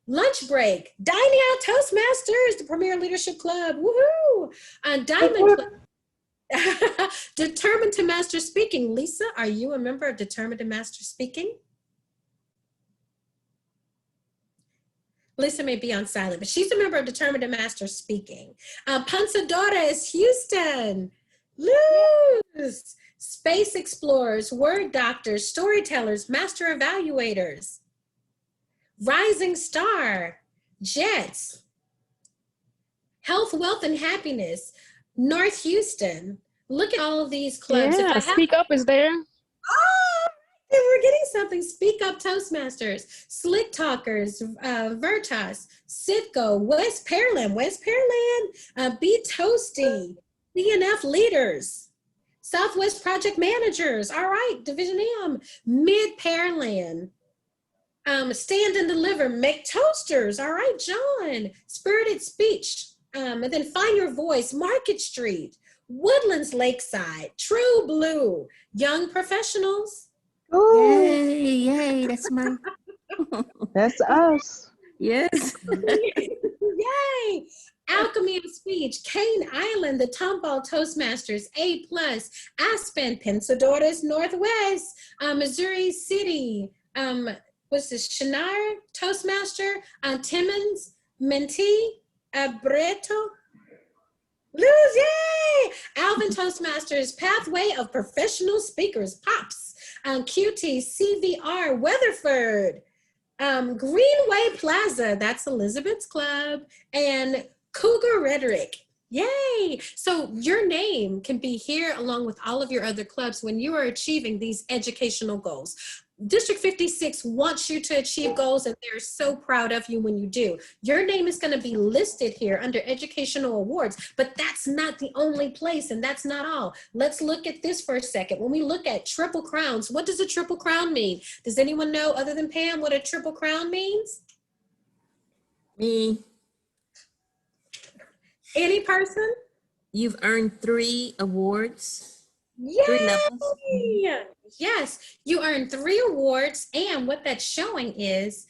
[SPEAKER 1] Lunch Break, Dining Out Toastmasters, the Premier Leadership Club, woohoo! Diamond Club. Determined to Master Speaking. Lisa, are you a member of Determined to Master Speaking? Lisa may be on silent, but she's a member of Determined to Master Speaking. Pensadora is Houston. Luz. Space Explorers, Word Doctors, Storytellers, Master Evaluators. Rising Star, Jets. Health, Wealth, and Happiness, North Houston. Look at all of these clubs.
[SPEAKER 5] Yeah, Speak Up is there.
[SPEAKER 1] Oh, we're getting something. Speak Up Toastmasters, Slick Talkers, Veritas, Sitco, West Pearland, Be Toasty, BNF Leaders, Southwest Project Managers. All right, Division M, Mid Pearland, Stand and Deliver, Make Toasters. All right, John, Spirited Speech. And then Find Your Voice, Market Street, Woodlands Lakeside, True Blue, Young Professionals.
[SPEAKER 15] Yay, that's my.
[SPEAKER 8] That's us.
[SPEAKER 15] Yes.
[SPEAKER 1] Yay. Alchemy of Speech, Cane Island, the Tomball Toastmasters, A+, Aspen, Pensadoras Northwest, Missouri City, what's this, Shania Toastmaster, Timmons, Mentee, Breto, Luz, yay! Alvin Toastmasters, Pathway of Professional Speakers, Pops, QT, CVR, Weatherford, Greenway Plaza, that's Elizabeth's Club, and Cougar Rhetoric. Yay! So your name can be here along with all of your other clubs when you are achieving these educational goals. District 56 wants you to achieve goals, and they're so proud of you when you do. Your name is going to be listed here under educational awards, but that's not the only place, and that's not all. Let's look at this for a second. When we look at triple crowns, what does a triple crown mean? Does anyone know, other than Pam, what a triple crown means?
[SPEAKER 15] Me.
[SPEAKER 1] Any person?
[SPEAKER 15] You've earned 3 awards.
[SPEAKER 1] Yay!
[SPEAKER 15] 3 levels.
[SPEAKER 1] Yes, you earned 3 awards, and what that's showing is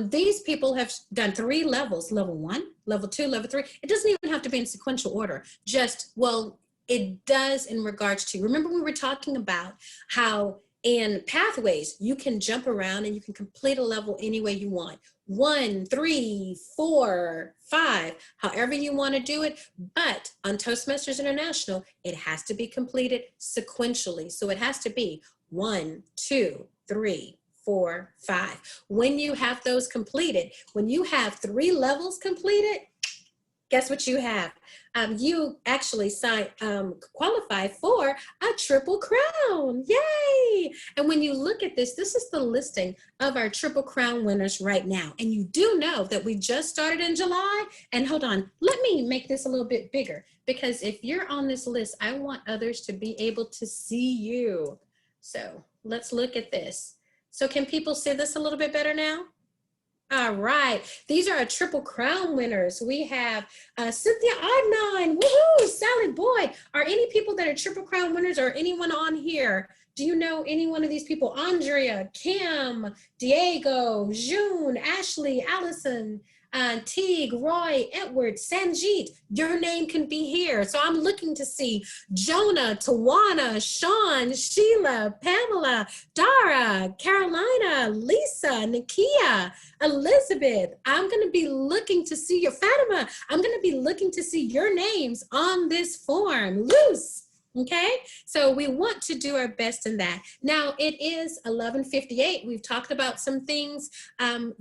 [SPEAKER 1] these people have done 3 levels, level 1, level 2, level 3. It doesn't even have to be in sequential order, just, well, it does in regards to, remember we were talking about how in pathways, you can jump around and you can complete a level any way you want. 1, 3, 4, 5, however you want to do it. But on Toastmasters International, it has to be completed sequentially. So it has to be 1, 2, 3, 4, 5. When you have those completed, when you have 3 levels completed, guess what you have? You actually qualify for a triple crown. Yay! And when you look at this, this is the listing of our triple crown winners right now. And you do know that we just started in July. And hold on, let me make this a little bit bigger, because if you're on this list, I want others to be able to see you. So let's look at this. So can people see this a little bit better now? All right, these are our triple crown winners. We have Cynthia Adnan, woohoo, Sally Boyd. Are any people that are triple crown winners, or anyone on here? Do you know any one of these people? Andrea, Kim, Diego, June, Ashley, Allison, Teague, Roy, Edward, Sanjeet, your name can be here. So I'm looking to see Jonah, Tawana, Sean, Sheila, Pamela, Dara, Carolina, Lisa, Nakia, Elizabeth. I'm going to be looking to see your Fatima. I'm going to be looking to see your names on this form. Loose. Okay, so we want to do our best in that. Now it is 11:58. We've talked about some things.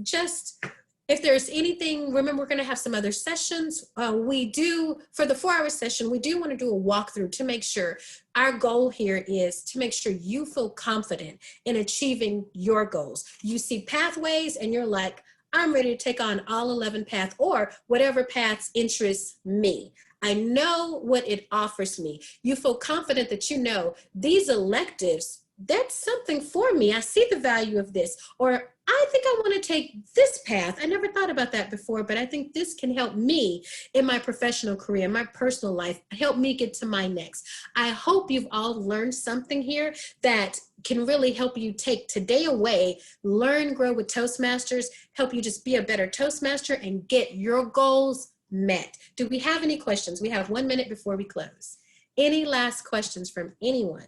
[SPEAKER 1] Just if there's anything, remember we're going to have some other sessions. We do, for the 4-hour session, we do want to do a walkthrough to make sure, our goal here is to make sure you feel confident in achieving your goals. You see pathways and you're like, I'm ready to take on all 11 paths, or whatever paths interest me. I know what it offers me. You feel confident that you know these electives, that's something for me. I see the value of this, or I think I want to take this path. I never thought about that before, but I think this can help me in my professional career, my personal life, help me get to my next. I hope you've all learned something here that can really help you take today away, learn, grow with Toastmasters, help you just be a better Toastmaster and get your goals met. Do we have any questions? We have 1 minute before we close. Any last questions from anyone?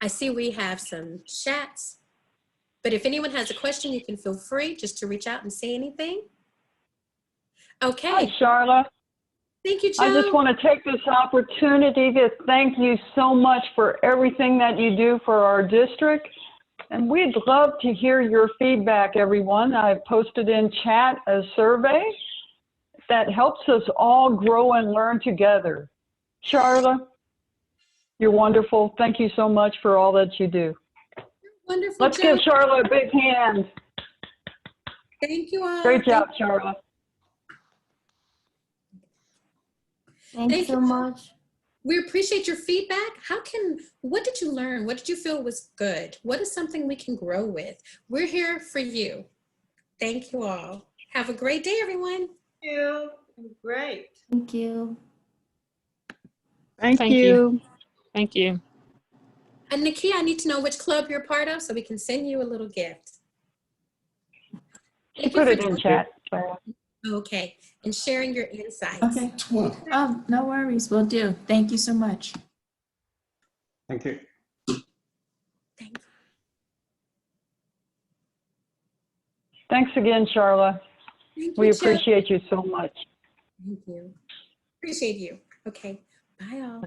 [SPEAKER 1] I see we have some chats. But if anyone has a question, you can feel free just to reach out and say anything. Okay.
[SPEAKER 12] Hi, Sharla.
[SPEAKER 1] Thank you, Joan.
[SPEAKER 12] I just want to take this opportunity to thank you so much for everything that you do for our district. And we'd love to hear your feedback, everyone. I've posted in chat a survey that helps us all grow and learn together. Sharla, you're wonderful. Thank you so much for all that you do.
[SPEAKER 1] Wonderful.
[SPEAKER 12] Let's give Sharla a big hand.
[SPEAKER 1] Thank you all.
[SPEAKER 12] Great job, Sharla.
[SPEAKER 7] Thank you so much.
[SPEAKER 1] We appreciate your feedback. What did you learn? What did you feel was good? What is something we can grow with? We're here for you. Thank you all. Have a great day, everyone.
[SPEAKER 9] Thank you. Great.
[SPEAKER 7] Thank you.
[SPEAKER 8] Thank you.
[SPEAKER 5] Thank you.
[SPEAKER 1] And Nakia, I need to know which club you're part of so we can send you a little gift.
[SPEAKER 12] She put it in chat.
[SPEAKER 1] Okay, and sharing your insights.
[SPEAKER 3] Okay. Oh, no worries. We'll do. Thank you so much.
[SPEAKER 4] Thank you.
[SPEAKER 12] Thanks again, Sharla.
[SPEAKER 1] Thank
[SPEAKER 12] We
[SPEAKER 1] you, Chip.
[SPEAKER 12] appreciate you so much.
[SPEAKER 1] Thank you. Appreciate you. Okay. Bye, all.